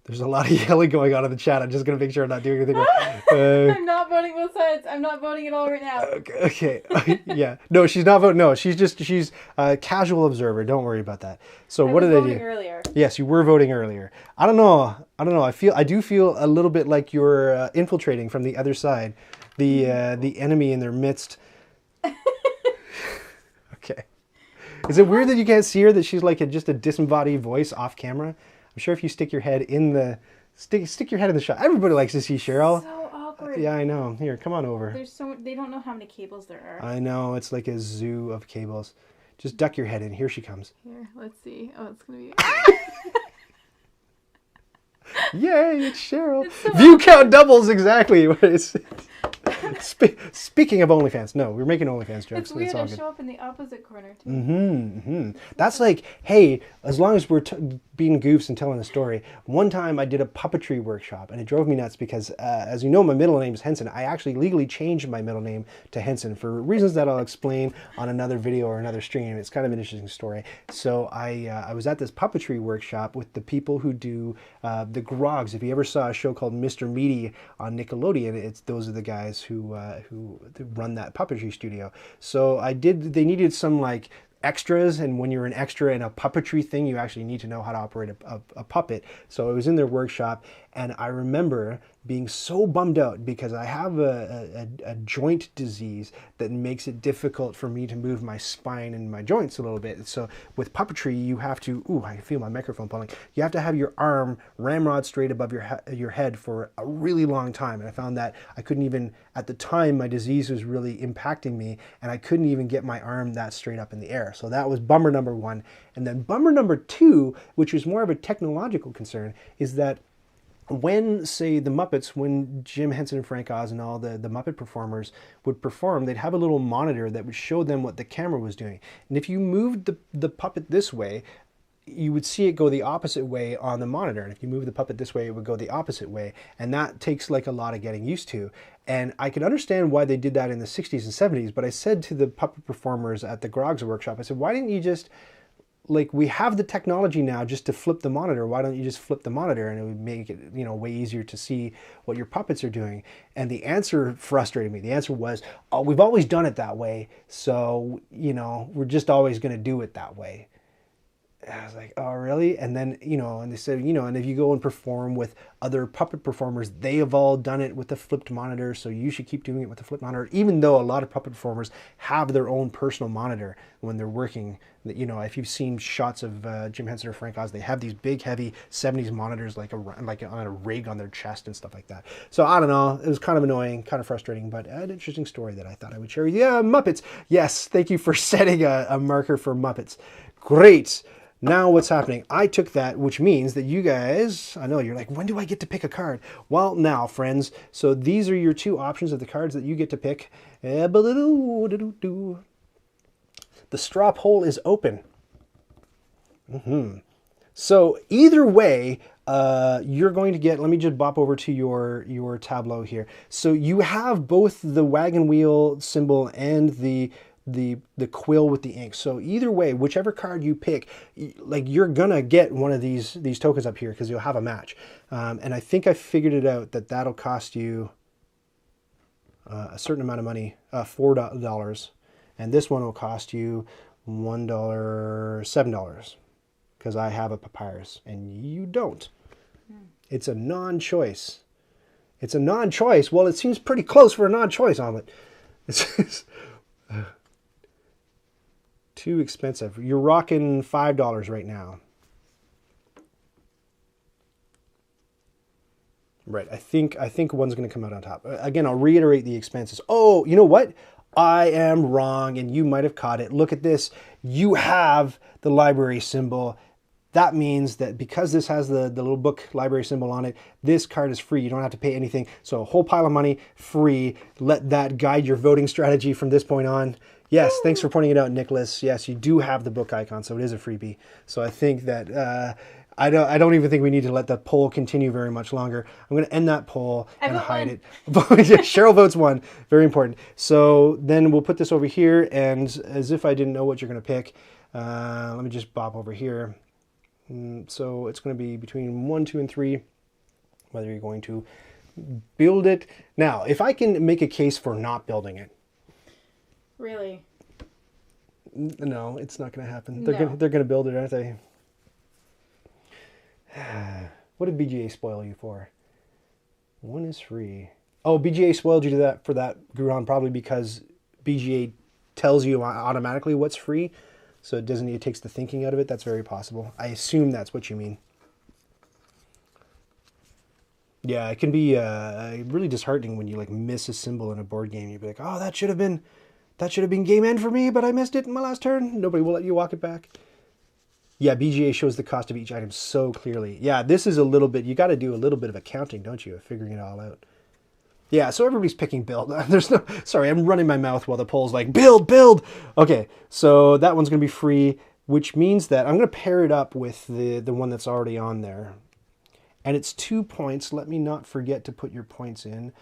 There's a lot of yelling going on in the chat. I'm just going to make sure I'm not doing anything wrong. I'm not voting both sides. I'm not voting at all right now. Okay. Yeah. No, she's not voting. No, she's a casual observer. Don't worry about that. So what did I do? Voting earlier. Yes, you were voting earlier. I don't know. I do feel a little bit like you're infiltrating from the other side, the enemy in their midst. Okay. Is it weird that you can't see her? That she's like just a disembodied voice off camera? I'm sure if you stick your head in the stick your head in the shot. Everybody likes to see Cheryl. So awkward. Yeah, I know. Here, come on over. They don't know how many cables there are. I know, it's like a zoo of cables. Just duck your head in. Here she comes. Here, let's see. Oh, it's gonna be. Yay! It's Cheryl. It's so View count doubles exactly. What is it? Speaking of OnlyFans, no, we're making OnlyFans jokes. It's weird. It's all I good. show up in the opposite corner too. That's like, hey, as long as we're being goofs and telling a story. One time I did a puppetry workshop and it drove me nuts because, as you know, my middle name is Henson. I actually legally changed my middle name to Henson for reasons that I'll explain on another video or another stream. It's kind of an interesting story. So I was at this puppetry workshop with the people who do the Grogs. If you ever saw a show called Mr. Meaty on Nickelodeon, those are the guys who run that puppetry studio. So they needed some like extras, and when you're an extra in a puppetry thing, you actually need to know how to operate a puppet. So I was in their workshop, and I remember being so bummed out because I have a joint disease that makes it difficult for me to move my spine and my joints a little bit. So with puppetry, you have to, ooh, I feel my microphone pulling. You have to have your arm ramrod straight above your head for a really long time. And I found that I couldn't even, at the time, my disease was really impacting me, and I couldn't even get my arm that straight up in the air. So that was bummer number one. And then bummer number two, which was more of a technological concern, is that when, say, the Muppets, when Jim Henson and Frank Oz and all the Muppet performers would perform, they'd have a little monitor that would show them what the camera was doing. And if you moved the puppet this way, you would see it go the opposite way on the monitor. And if you move the puppet this way, it would go the opposite way. And that takes like a lot of getting used to. And I can understand why they did that in the 60s and 70s, but I said to the puppet performers at the Grogs workshop, I said, why didn't you just, like, we have the technology now just to flip the monitor. Why don't you just flip the monitor, and it would make it, you know, way easier to see what your puppets are doing? And the answer frustrated me. The answer was, oh, we've always done it that way. So, you know, we're just always going to do it that way. I was like, oh, really? And then, you know, and they said, you know, and if you go and perform with other puppet performers, they have all done it with the flipped monitor, so you should keep doing it with the flipped monitor, even though a lot of puppet performers have their own personal monitor when they're working. You know, if you've seen shots of Jim Henson or Frank Oz, they have these big, heavy 70s monitors like on a rig on their chest and stuff like that. So I don't know. It was kind of annoying, kind of frustrating, but an interesting story that I thought I would share with you. Yeah, Muppets. Yes, thank you for setting a marker for Muppets. Great. Now what's happening? I took that, which means that you guys, I know you're like, when do I get to pick a card? Well, now, friends, so these are your two options of the cards that you get to pick. The straw poll is open. So either way, you're going to get, let me just bop over to your tableau here. So you have both the wagon wheel symbol and the quill with the ink. So either way, whichever card you pick, like you're gonna get one of these tokens up here because you'll have a match. And I think I figured it out that that'll cost you a certain amount of money, $4, and this one will cost you $1, $7, because I have a papyrus and you don't. It's a non-choice. It's a non-choice. Well, it seems pretty close for a non-choice omelet. It's too expensive. You're rocking $5 right now. Right, I think one's going to come out on top. Again, I'll reiterate the expenses. Oh, you know what? I am wrong, and you might have caught it. Look at this. You have the library symbol. That means that because this has the little book library symbol on it, this card is free. You don't have to pay anything. So a whole pile of money, free. Let that guide your voting strategy from this point on. Yes, thanks for pointing it out, Nicholas. Yes, you do have the book icon, so it is a freebie. So I think that I don't even think we need to let the poll continue very much longer. I'm going to end that poll and hide it. Cheryl votes 1. Very important. So then we'll put this over here, and as if I didn't know what you're going to pick, let me just bop over here. So it's going to be between 1, 2, and 3, whether you're going to build it. Now, if I can make a case for not building it. Really? No, it's not going to happen. No. They're going to build it, aren't they? What did BGA spoil you for? 1 is free. Oh, BGA spoiled you for that, Guran, probably because BGA tells you automatically what's free. So it takes the thinking out of it. That's very possible. I assume that's what you mean. Yeah, it can be really disheartening when you like miss a symbol in a board game. You'd be like, oh, that should have been game end for me, but I missed it in my last turn. Nobody will let you walk it back. Yeah, BGA shows the cost of each item so clearly. Yeah, this is a little bit, you got to do a little bit of accounting, don't you, of figuring it all out. Yeah, so everybody's picking build. Sorry, I'm running my mouth while the poll's like, build! Okay, so that one's going to be free, which means that I'm going to pair it up with the one that's already on there. And it's 2 points. Let me not forget to put your points in.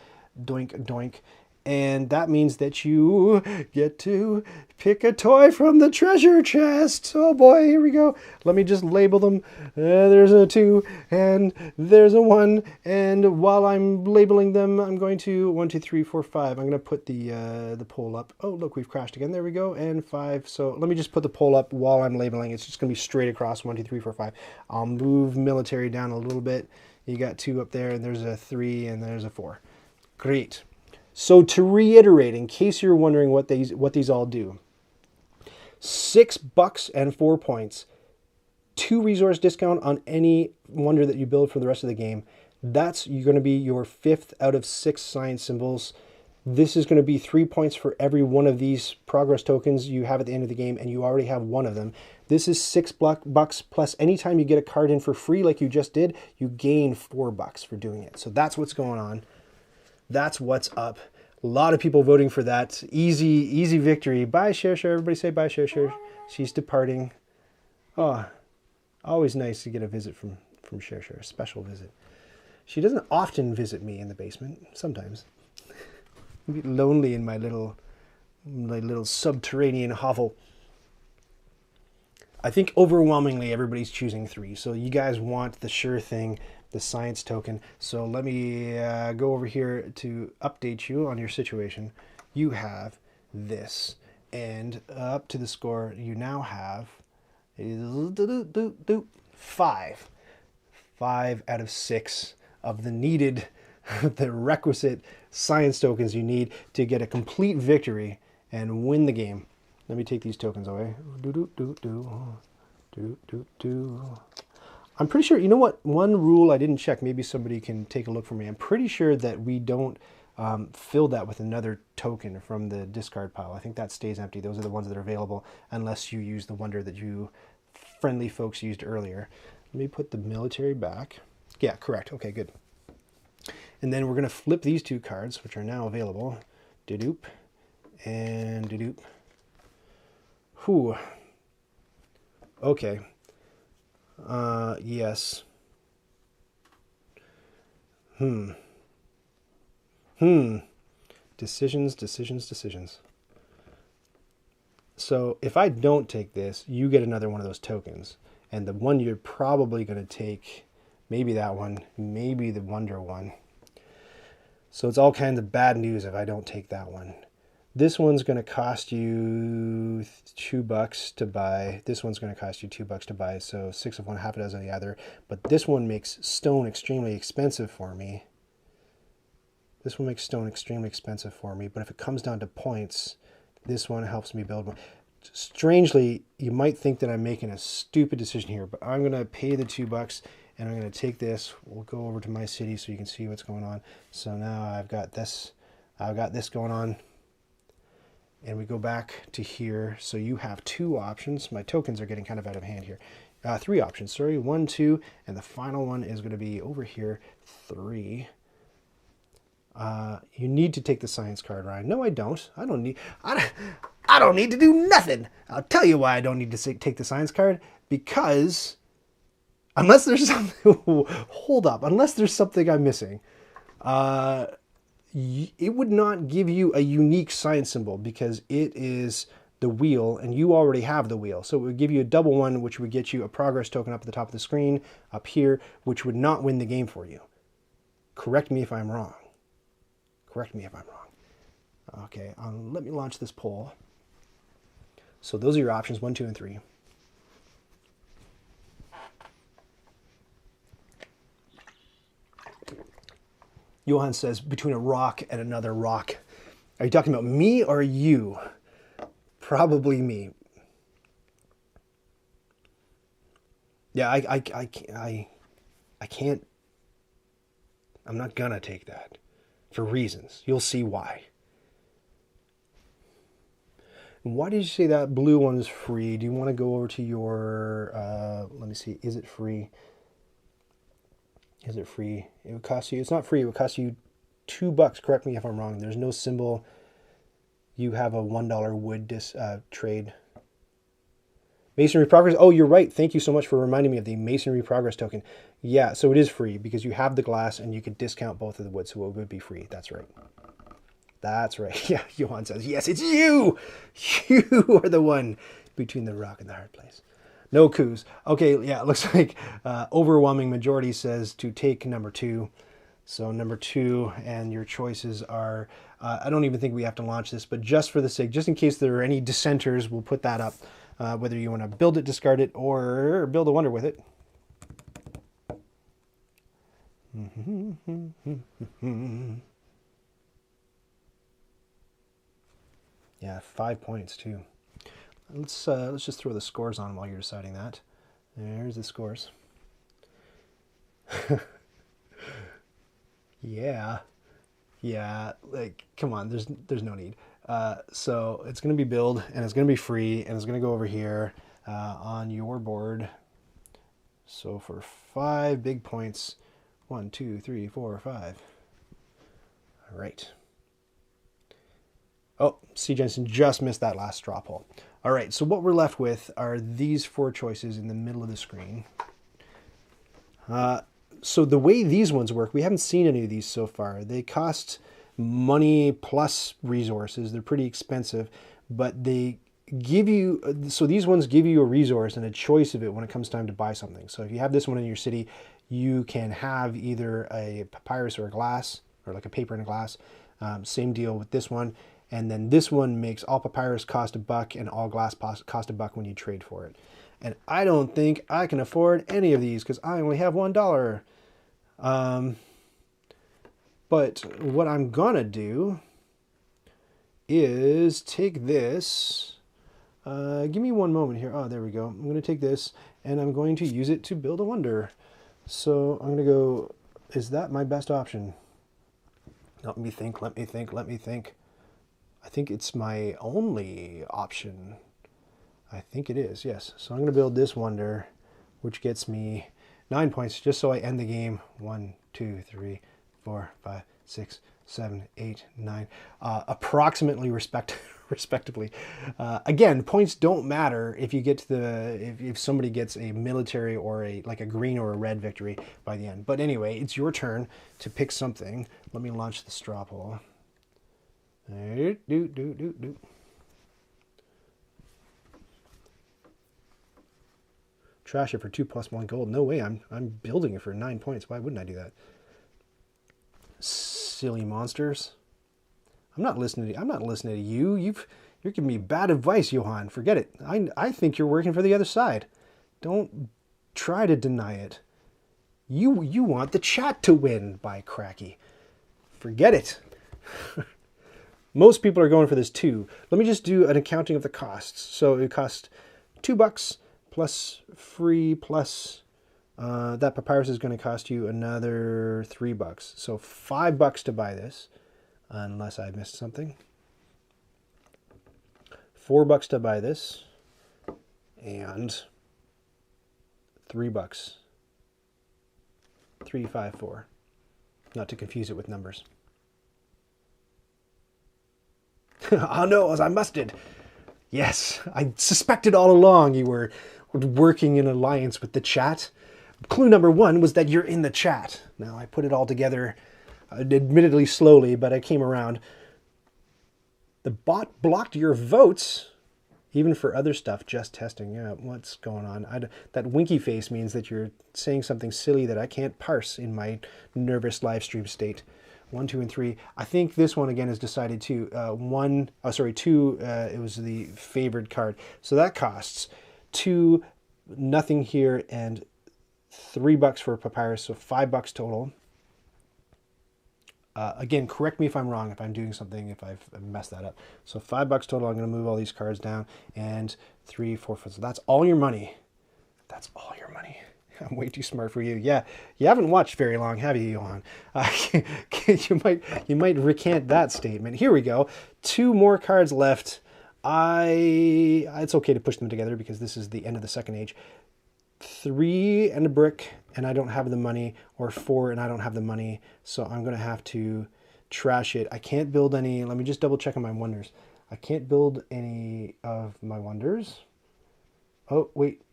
Doink, doink. And that means that you get to pick a toy from the treasure chest. Oh boy, here we go. Let me just label them. There's a 2 and there's a 1. And while I'm labeling them, I'm going to 1, 2, 3, 4, 5. I'm going to put the poll up. Oh, look, we've crashed again. There we go. And 5. So let me just put the poll up while I'm labeling. It's just going to be straight across 1, 2, 3, 4, 5. I'll move military down a little bit. You got 2 up there, and there's a 3, and there's a 4. Great. So to reiterate, in case you're wondering what these all do, $6 and 4 points, 2 resource discount on any wonder that you build for the rest of the game. That's going to be your 5th out of 6 science symbols. This is going to be 3 points for every one of these progress tokens you have at the end of the game, and you already have one of them. This is $6 plus anytime you get a card in for free like you just did, you gain $4 for doing it. So that's what's going on. That's what's up. A lot of people voting for that. Easy victory. Bye, Chercher. Everybody say bye, Chercher. She's departing. Oh, always nice to get a visit from Chercher, a special visit. She doesn't often visit me in the basement. Sometimes. I get lonely in my little subterranean hovel. I think overwhelmingly everybody's choosing 3. So you guys want the sure thing, the science token. So let me go over here to update you on your situation. You have this, and up to the score you now have 5 out of 6 of the needed, the requisite science tokens you need to get a complete victory and win the game. Let me take these tokens away. I'm pretty sure, you know what, one rule I didn't check, maybe somebody can take a look for me. I'm pretty sure that we don't fill that with another token from the discard pile. I think that stays empty. Those are the ones that are available unless you use the wonder that you friendly folks used earlier. Let me put the military back. Yeah, correct. Okay, good. And then we're going to flip these two cards, which are now available. Doop and doop. Whew. Okay. Yes. Decisions. So if I don't take this, you get another one of those tokens. And the one you're probably going to take, maybe that one, maybe the wonder one. So it's all kinds of bad news if I don't take that one. This one's going to cost you $2 to buy. This one's going to cost you $2 to buy. So 6 of one, half a dozen of the other. But this one makes stone extremely expensive for me. This one makes stone extremely expensive for me. But if it comes down to points, this one helps me build one. Strangely, you might think that I'm making a stupid decision here, but I'm going to pay the $2 and I'm going to take this. We'll go over to my city so you can see what's going on. So now I've got this going on. And we go back to here. So you have two options. My tokens are getting kind of out of hand here. 3 options, sorry. 1, 2, and the final one is going to be over here, 3. You need to take the science card, Ryan. No, I don't. I don't need to do nothing. I'll tell you why I don't need to take the science card. Because unless there's something, hold up. Unless there's something I'm missing, it would not give you a unique science symbol because it is the wheel and you already have the wheel. So it would give you a double one, which would get you a progress token up at the top of the screen up here, which would not win the game for you. Correct me if I'm wrong. Correct me if I'm wrong. Okay, let me launch this poll. So those are your options, 1, 2, and 3. Johan says, between a rock and another rock. Are you talking about me or you? Probably me. Yeah, I can't. I'm not gonna take that for reasons. You'll see why. Why did you say that blue one is free? Do you want to go over to your, let me see, is it free? Is it free? It would cost you, it's not free, it would cost you $2. Correct me if I'm wrong. There's no symbol. You have a $1 wood trade. Masonry progress. Oh, you're right. Thank you so much for reminding me of the masonry progress token. Yeah, so it is free because you have the glass and you could discount both of the wood, so it would be free. That's right. That's right. Yeah, Johan says, yes, it's you. You are the one between the rock and the hard place. No coups. Okay, yeah, it looks like overwhelming majority says to take number 2. So number 2, and your choices are, I don't even think we have to launch this, but just for the sake, just in case there are any dissenters, we'll put that up. Whether you want to build it, discard it, or build a wonder with it. Yeah, 5 points too. Let's just throw the scores on while you're deciding that. There's the scores. Yeah, like come on, there's no need. So it's going to be build and it's going to be free and it's going to go over here on your board. So for 5 big points, 1, 2, 3, 4, 5. All right. Oh, C. Jensen just missed that last straw poll. All right, so what we're left with are these 4 choices in the middle of the screen. So the way these ones work, we haven't seen any of these so far. They cost money plus resources. They're pretty expensive, but they give you, so these ones give you a resource and a choice of it when it comes time to buy something. So if you have this one in your city, you can have either a papyrus or a glass, or like a paper and a glass. Same deal with this one. And then this one makes all papyrus cost $1 and all glass cost $1 when you trade for it. And I don't think I can afford any of these because I only have $1. But what I'm gonna do is take this. Give me one moment here. Oh, there we go. I'm going to take this and I'm going to use it to build a wonder. So I'm going to go, is that my best option? Let me think, let me think, let me think. I think it's my only option. I think it is, yes. So I'm going to build this wonder, which gets me 9 points, just so I end the game. 1, 2, 3, 4, 5, 6, 7, 8, 9. Approximately respectably. Again, points don't matter if you get to the if somebody gets a military or a green or a red victory by the end. But anyway, it's your turn to pick something. Let me launch the straw poll. Trash it for 2 + 1 gold. No way. I'm building it for 9 points. Why wouldn't I do that? Silly monsters. I'm not listening to you. You're giving me bad advice, Johan. Forget it. I think you're working for the other side. Don't try to deny it. You want the chat to win, by cracky. Forget it. Most people are going for this too. Let me just do an accounting of the costs. So it costs $2 plus free plus that papyrus is going to cost you another $3. So $5 to buy this, unless I missed something. $4 to buy this, and $3. 3, 5, 4. Not to confuse it with numbers. Oh no, I busted. Yes, I suspected all along you were working in alliance with the chat. Clue number 1 was that you're in the chat. Now I put it all together, admittedly slowly, but I came around. The bot blocked your votes, even for other stuff, just testing. Yeah, what's going on? That winky face means that you're saying something silly that I can't parse in my nervous live stream state. 1, 2, and 3. I think this one again is decided too. 2. It was the favored card, so that costs 2, nothing here, and $3 for papyrus, so $5 total. Again, correct me if I'm wrong, if I'm doing something, if I've messed that up. So $5 total. I'm going to move all these cards down, and 3, 4, 5. So that's all your money. That's all your money. I'm way too smart for you. Yeah, you haven't watched very long, have you, Johan? You might recant that statement. Here we go. 2 more cards left. It's okay to push them together because this is the end of the second age. 3 and a brick, and I don't have the money, or 4 and I don't have the money, so I'm going to have to trash it. I can't build any. Let me just double check on my wonders. I can't build any of my wonders. Oh, wait,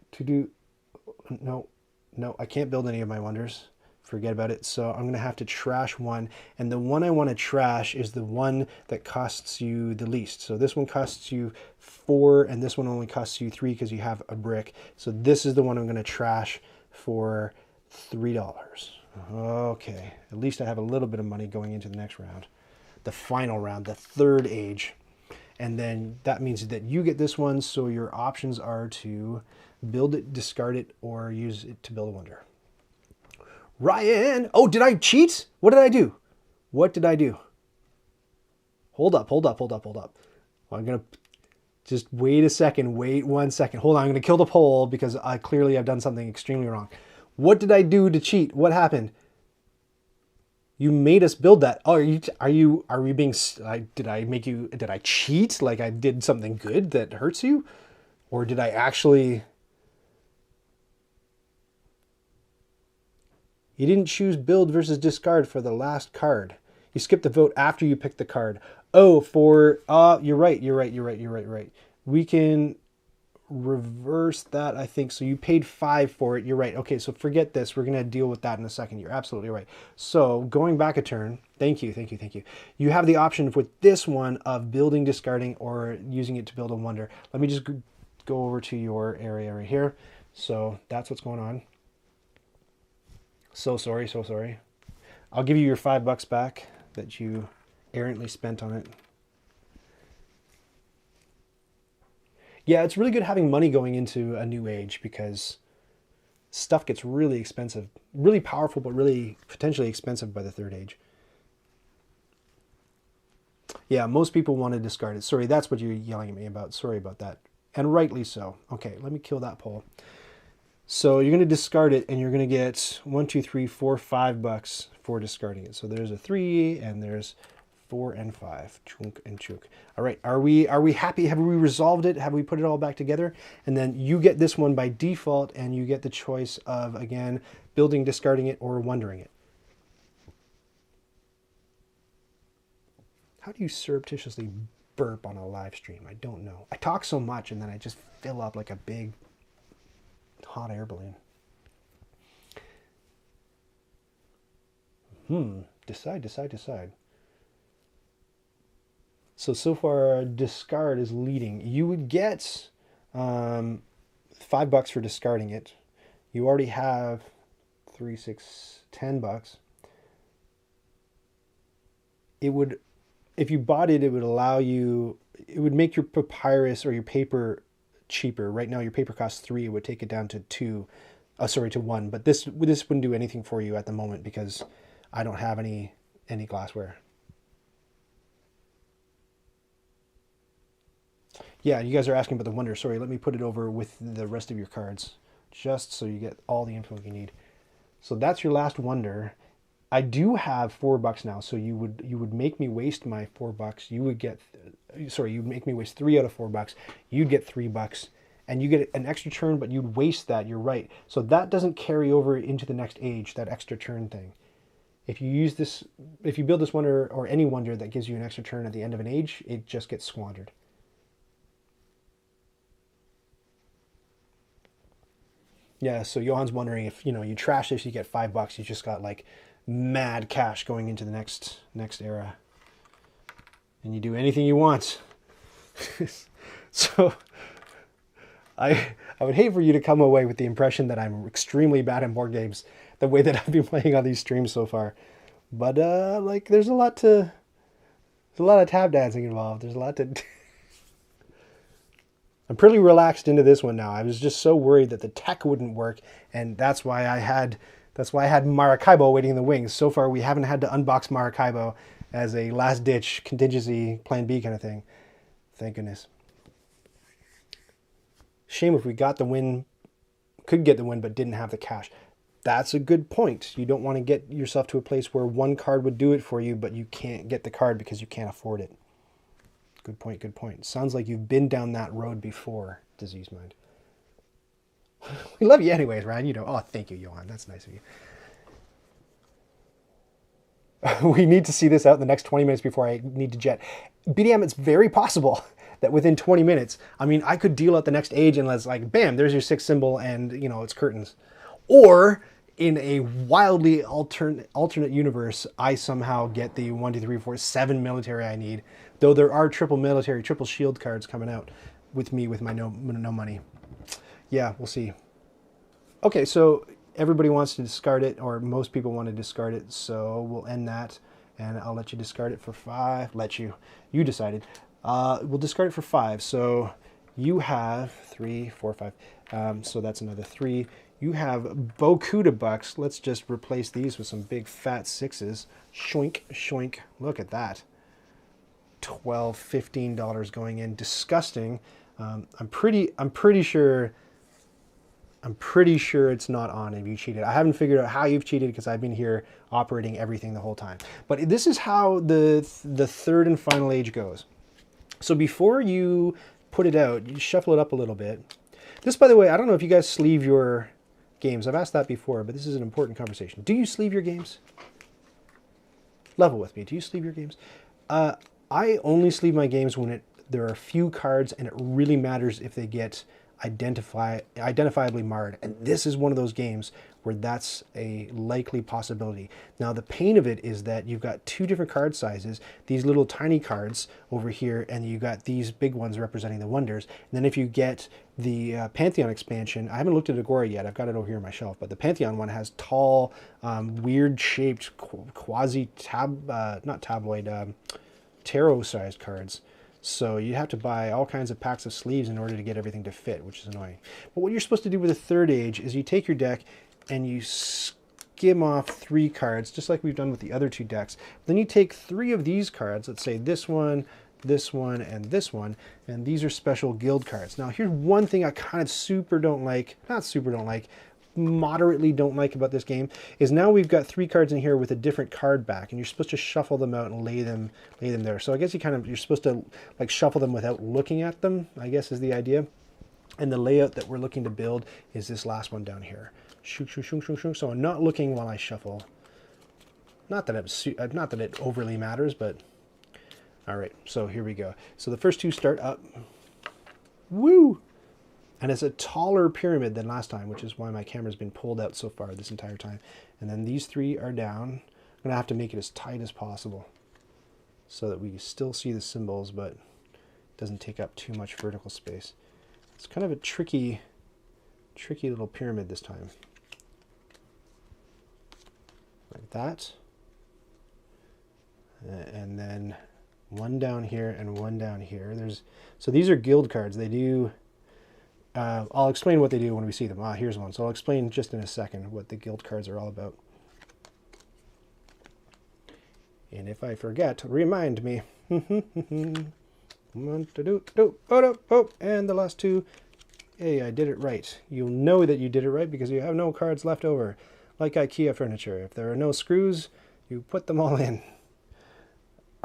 no, I can't build any of my wonders. Forget about it. So I'm going to have to trash one. And the one I want to trash is the one that costs you the least. So this one costs you 4, and this one only costs you 3 because you have a brick. So this is the one I'm going to trash for $3. Okay. At least I have a little bit of money going into the next round. The final round, the third age. And then that means that you get this one. So your options are to build it, discard it, or use it to build a wonder. Ryan! Oh, did I cheat? What did I do? What did I do? Hold up. Well, I'm going to just wait a second. Wait 1 second. Hold on. I'm going to kill the poll because clearly I've done something extremely wrong. What did I do to cheat? What happened? You made us build that. Oh, are we being, did I cheat? Like I did something good that hurts you? Or did I actually... You didn't choose build versus discard for the last card. You skipped the vote after you picked the card. Oh, you're right. We can reverse that, I think. So you paid 5 for it. You're right. Okay, so forget this. We're going to deal with that in a second. You're absolutely right. So going back a turn, thank you. You have the option with this one of building, discarding, or using it to build a wonder. Let me just go over to your area right here. So that's what's going on. So sorry. I'll give you your $5 back that you errantly spent on it. Yeah, it's really good having money going into a new age because stuff gets really expensive. Really powerful, but really potentially expensive by the third age. Yeah, most people want to discard it. Sorry, that's what you're yelling at me about. Sorry about that. and rightly so. Okay, let me kill that pole. So you're going to discard it, and you're going to get 1, 2, 3, 4, $5 for discarding it. So there's a 3, and there's 4 and 5. Chunk and chunk. All right, are we happy? Have we resolved it? Have we put it all back together? And then you get this one by default, and you get the choice of, again, building, discarding it, or wondering it. How do you surreptitiously burp on a live stream? I don't know. I talk so much, and then I just fill up like a big hot air balloon. Decide. So far, discard is leading. You would get $5 for discarding it. You already have 3, 6, $10. It would, if you bought it, it would allow you, it would make your papyrus or your paper cheaper. Right now, your paper costs 3. It would take it down to 2. To 1. But this wouldn't do anything for you at the moment because I don't have any glassware. Yeah, you guys are asking about the Wonder. Sorry, let me put it over with the rest of your cards, just so you get all the info you need. So that's your last Wonder. I do have $4 now, so you would make me waste my $4. You would get, you'd make me waste 3 out of $4. You'd get $3, and you get an extra turn, but you'd waste that. You're right. So that doesn't carry over into the next age. That extra turn thing. If you use this, if you build this Wonder or any Wonder that gives you an extra turn at the end of an age, it just gets squandered. Yeah. So Johan's wondering if you trash this, you get $5. You just got like mad cash going into the next era, and you do anything you want. So I would hate for you to come away with the impression that I'm extremely bad at board games the way that I've been playing on these streams so far. But there's a lot of tap dancing involved. There's a lot to I'm pretty relaxed into this one now. I was just so worried that the tech wouldn't work, and that's why I had Maracaibo waiting in the wings. So far, we haven't had to unbox Maracaibo as a last-ditch contingency plan B kind of thing. Thank goodness. Shame if we got the win, could get the win, but didn't have the cash. That's a good point. You don't want to get yourself to a place where one card would do it for you, but you can't get the card because you can't afford it. Good point, good point. Sounds like you've been down that road before, Disease Mind. We love you anyways, Ryan. Oh, thank you, Johan. That's nice of you. We need to see this out in the next 20 minutes before I need to jet. BDM, it's very possible that within 20 minutes, I could deal out the next age and let's bam, there's your 6th symbol and, it's curtains. Or in a wildly alternate universe, I somehow get the 1, 2, 3, 4, 7 military I need. Though there are triple military, triple shield cards coming out with me with my no money. Yeah, we'll see. Okay, so everybody wants to discard it, or most people want to discard it, so we'll end that, and I'll let you discard it for 5. You decided. We'll discard it for 5. So you have 3, 4, 5. So that's another 3. You have beaucoup de bucks. Let's just replace these with some big fat 6s. Shoink, shoink. Look at that. $12, $15 going in. Disgusting. I'm pretty sure it's not on if you cheated. I haven't figured out how you've cheated because I've been here operating everything the whole time. But this is how the third and final age goes. So before you put it out, you shuffle it up a little bit. This, by the way, I don't know if you guys sleeve your games. I've asked that before, but this is an important conversation. Do you sleeve your games? Level with me. Do you sleeve your games? I only sleeve my games when there are a few cards and it really matters if they get identifiably marred. And this is one of those games where that's a likely possibility. Now, the pain of it is that you've got 2 different card sizes, these little tiny cards over here, and you got these big ones representing the Wonders. And then if you get the Pantheon expansion, I haven't looked at Agora yet, I've got it over here on my shelf, but the Pantheon one has tall, weird-shaped, not tabloid, tarot-sized cards. So you have to buy all kinds of packs of sleeves in order to get everything to fit, which is annoying. But what you're supposed to do with the third age is you take your deck and you skim off 3 cards, just like we've done with the other 2 decks. Then you take 3 of these cards, let's say this one, this one, and this one, and these are special guild cards. Now, here's one thing I kind of super don't like, not super don't like, moderately don't like about this game, is now we've got 3 cards in here with a different card back, and you're supposed to shuffle them out and lay them there. So I guess you're supposed to like shuffle them without looking at them, I guess is the idea. And the layout that we're looking to build is this last one down here. Shunk, shunk, shunk, shunk, shunk. So I'm not looking while I shuffle. Not that it overly matters, but all right, so here we go. So the first 2 start up. Woo! And it's a taller pyramid than last time, which is why my camera's been pulled out so far this entire time. And then these 3 are down. I'm gonna have to make it as tight as possible so that we still see the symbols, but it doesn't take up too much vertical space. It's kind of a tricky little pyramid this time. Like that. And then 1 down here and 1 down here. So these are guild cards. They do, I'll explain what they do when we see them. Here's one. So I'll explain just in a second what the guild cards are all about. And if I forget, remind me. And the last 2. Hey, I did it right. You'll know that you did it right because you have no cards left over. Like IKEA furniture. If there are no screws, you put them all in.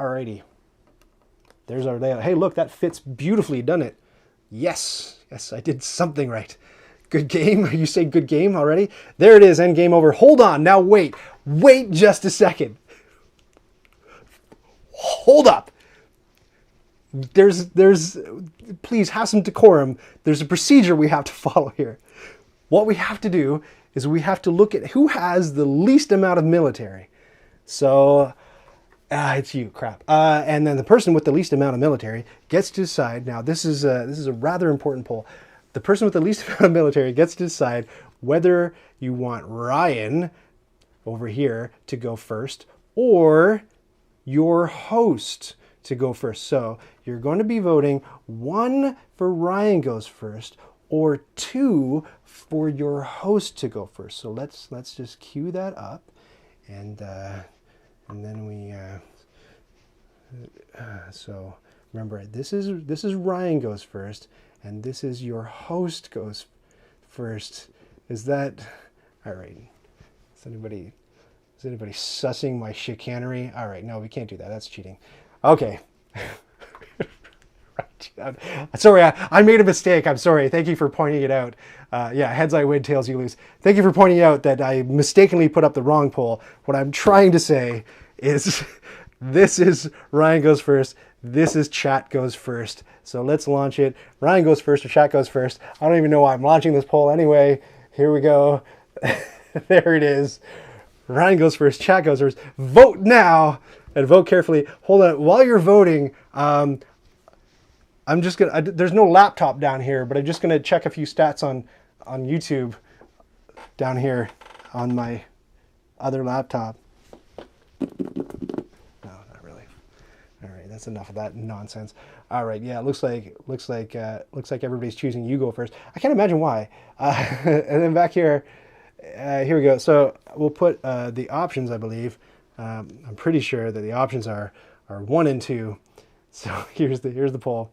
Alrighty. There's our layout. Hey, look, that fits beautifully, doesn't it? Yes. Yes, I did something right. Good game. You say good game already? There it is, end game over. Hold on. Now wait. Wait just a second. Hold up. Please have some decorum. There's a procedure we have to follow here. What we have to do is we have to look at who has the least amount of military. So, it's you, crap. And then the person with the least amount of military gets to decide. Now, this is a rather important poll. The person with the least amount of military gets to decide whether you want Ryan over here to go first or your host to go first. So you're going to be voting 1 for Ryan goes first or 2 for your host to go first. So let's just cue that up, and then we so remember, this is Ryan goes first, and this is your host goes first. Is that all right? Is anybody sussing my chicanery? All right, no, we can't do that. That's cheating. Okay. Right. Sorry, I made a mistake. I'm sorry. Thank you for pointing it out. Yeah, heads I win, tails you lose. Thank you for pointing out that I mistakenly put up the wrong poll. What I'm trying to say is this is Ryan goes first. This is chat goes first. So let's launch it. Ryan goes first or chat goes first. I don't even know why I'm launching this poll anyway. Here we go. There it is. Ryan goes first, chat goes first. Vote now and vote carefully. Hold on. While you're voting, I'm just gonna. There's no laptop down here, but I'm just gonna check a few stats on YouTube down here on my other laptop. No, not really. All right, that's enough of that nonsense. All right, yeah, it looks like everybody's choosing you go first. I can't imagine why. And then back here, here we go. So we'll put the options. I believe I'm pretty sure that the options are 1 and 2. So here's the poll.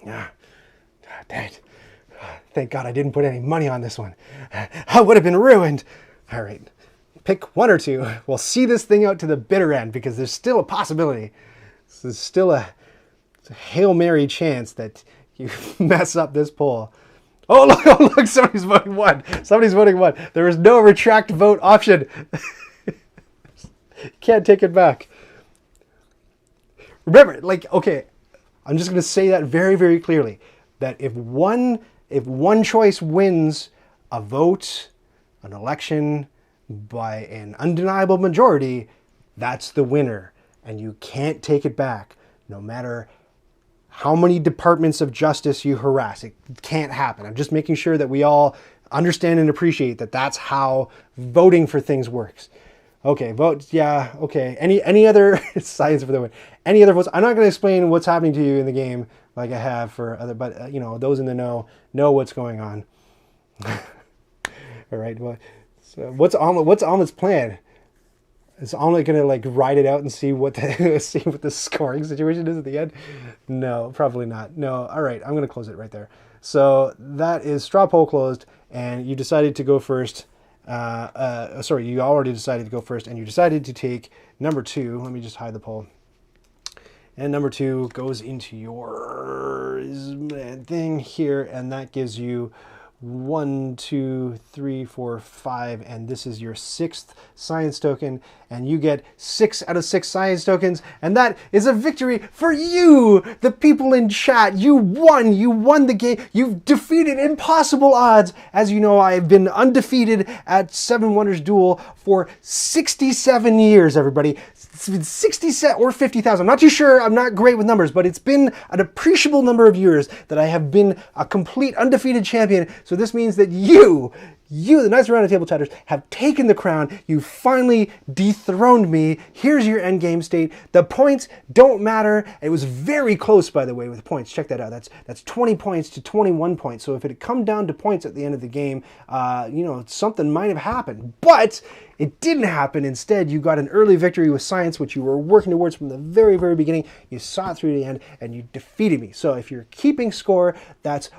Yeah, dang it. Thank God I didn't put any money on this one. I would have been ruined. All right, pick 1 or 2. We'll see this thing out to the bitter end because there's still a possibility. There's still a Hail Mary chance that you mess up this poll. Oh look, somebody's voting 1. Somebody's voting 1. There is no retract vote option. Can't take it back. Remember, okay, I'm just going to say that very, very clearly, that if one choice wins a vote, an election, by an undeniable majority, that's the winner. And you can't take it back, no matter how many departments of justice you harass. It can't happen. I'm just making sure that we all understand and appreciate that that's how voting for things works. Okay, vote, yeah, okay. Any other signs for the win? Any other votes? I'm not going to explain what's happening to you in the game like I have for other, but those in the know what's going on. All right, well, so what's Ahmed's plan? It's only gonna like ride it out and see what the see what the scoring situation is at the end. No, probably not. No. All right, I'm gonna close it right there. So that is straw poll closed, and you decided to go first. Sorry, you already decided to go first, and you decided to take number 2. Let me just hide the poll. And number 2 goes into your thing here, and that gives you 1, 2, 3, 4, 5, and this is your 6th science token, and you get 6 out of 6 science tokens, and that is a victory for you, the people in chat. You won the game. You've defeated impossible odds. As you know, I've been undefeated at 7 Wonders Duel for 67 years, everybody. It's been 67 or 50,000. I'm not too sure. I'm not great with numbers, but it's been an appreciable number of years that I have been a complete undefeated champion. So this means that you, the Knights Around the Table chatters, have taken the crown. You finally dethroned me. Here's your end game state. The points don't matter. It was very close, by the way, with points. Check that out. That's 20 points to 21 points. So if it had come down to points at the end of the game, you know, something might have happened. But it didn't happen. Instead, you got an early victory with science, which you were working towards from the very, very beginning. You saw it through the end, and you defeated me. So if you're keeping score, that's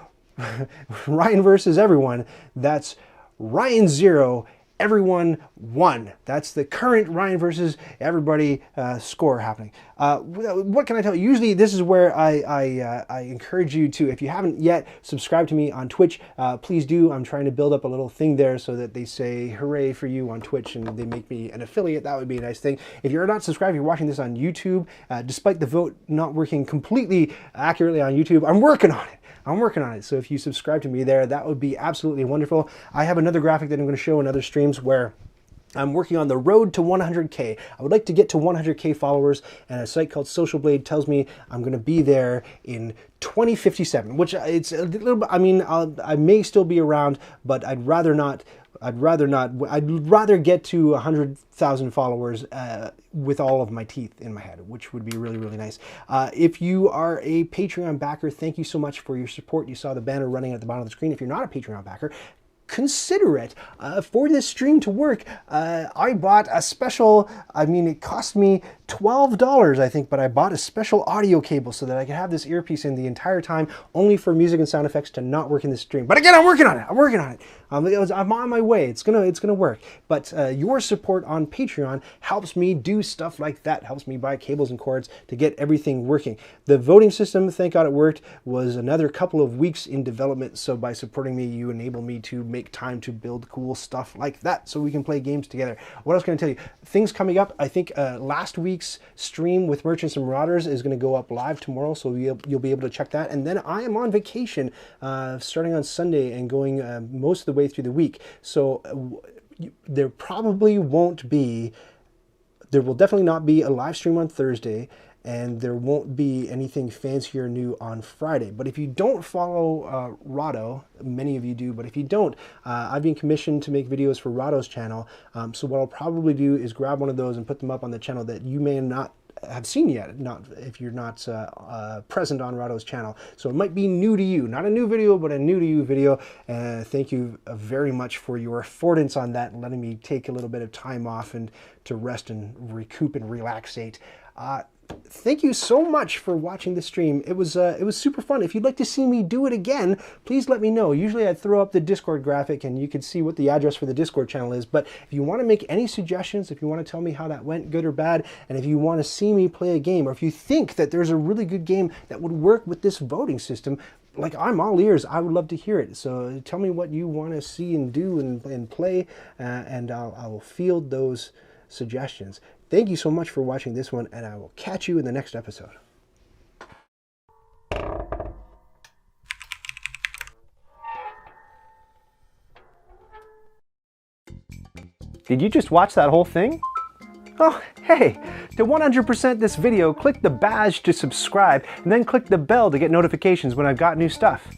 Ryan versus everyone. That's Ryan 0, everyone 1. That's the current Ryan versus everybody score happening. What can I tell you? Usually this is where I encourage you to, if you haven't yet subscribed to me on Twitch, please do. I'm trying to build up a little thing there so that they say hooray for you on Twitch and they make me an affiliate. That would be a nice thing. If you're not subscribed, you're watching this on YouTube, despite the vote not working completely accurately on YouTube, I'm working on it. So if you subscribe to me there, that would be absolutely wonderful. I have another graphic that I'm going to show in other streams where I'm working on the road to 100K. I would like to get to 100K followers, and a site called Social Blade tells me I'm going to be there in 2057, which it's a little bit, I mean, I may still be around, but I'd rather not. I'd rather get to 100,000 followers with all of my teeth in my head, which would be really, really nice. If you are a Patreon backer, thank you so much for your support. You saw the banner running at the bottom of the screen. If you're not a Patreon backer, consider it. For this stream to work, I bought a special, I mean, it cost me $12, I think, but I bought a special audio cable so that I could have this earpiece in the entire time, only for music and sound effects to not work in the stream. But again, I'm working on it. I'm on my way. It's gonna work. But your support on Patreon helps me do stuff like that. Helps me buy cables and cords to get everything working. The voting system, thank God it worked, was another couple of weeks in development. So by supporting me, you enable me to make time to build cool stuff like that, so we can play games together. What else can I tell you? Things coming up. I think last week's stream with Merchants and Marauders is going to go up live tomorrow, so you'll be able to check that. And then I am on vacation starting on Sunday and going most of the way through the week. So there will definitely not be a live stream on Thursday, and there won't be anything fancy or new on Friday. But if you don't follow Rahdo, many of you do, but if you don't, I've been commissioned to make videos for Rahdo's channel. So what I'll probably do is grab one of those and put them up on the channel that you may not have seen yet, not if you're not present on Rahdo's channel. So it might be new to you, not a new video, but a new to you video. Thank you very much for your affordance on that and letting me take a little bit of time off and to rest and recoup and relaxate. Thank you so much for watching the stream. It was super fun. If you'd like to see me do it again, please let me know. Usually I throw up the Discord graphic and you can see what the address for the Discord channel is. But if you want to make any suggestions, if you want to tell me how that went, good or bad, and if you want to see me play a game, or if you think that there's a really good game that would work with this voting system, like, I'm all ears. I would love to hear it. So tell me what you want to see and do and play, and I will field those suggestions. Thank you so much for watching this one, and I will catch you in the next episode. Did you just watch that whole thing? Oh, hey, to 100% this video, click the badge to subscribe, and then click the bell to get notifications when I've got new stuff.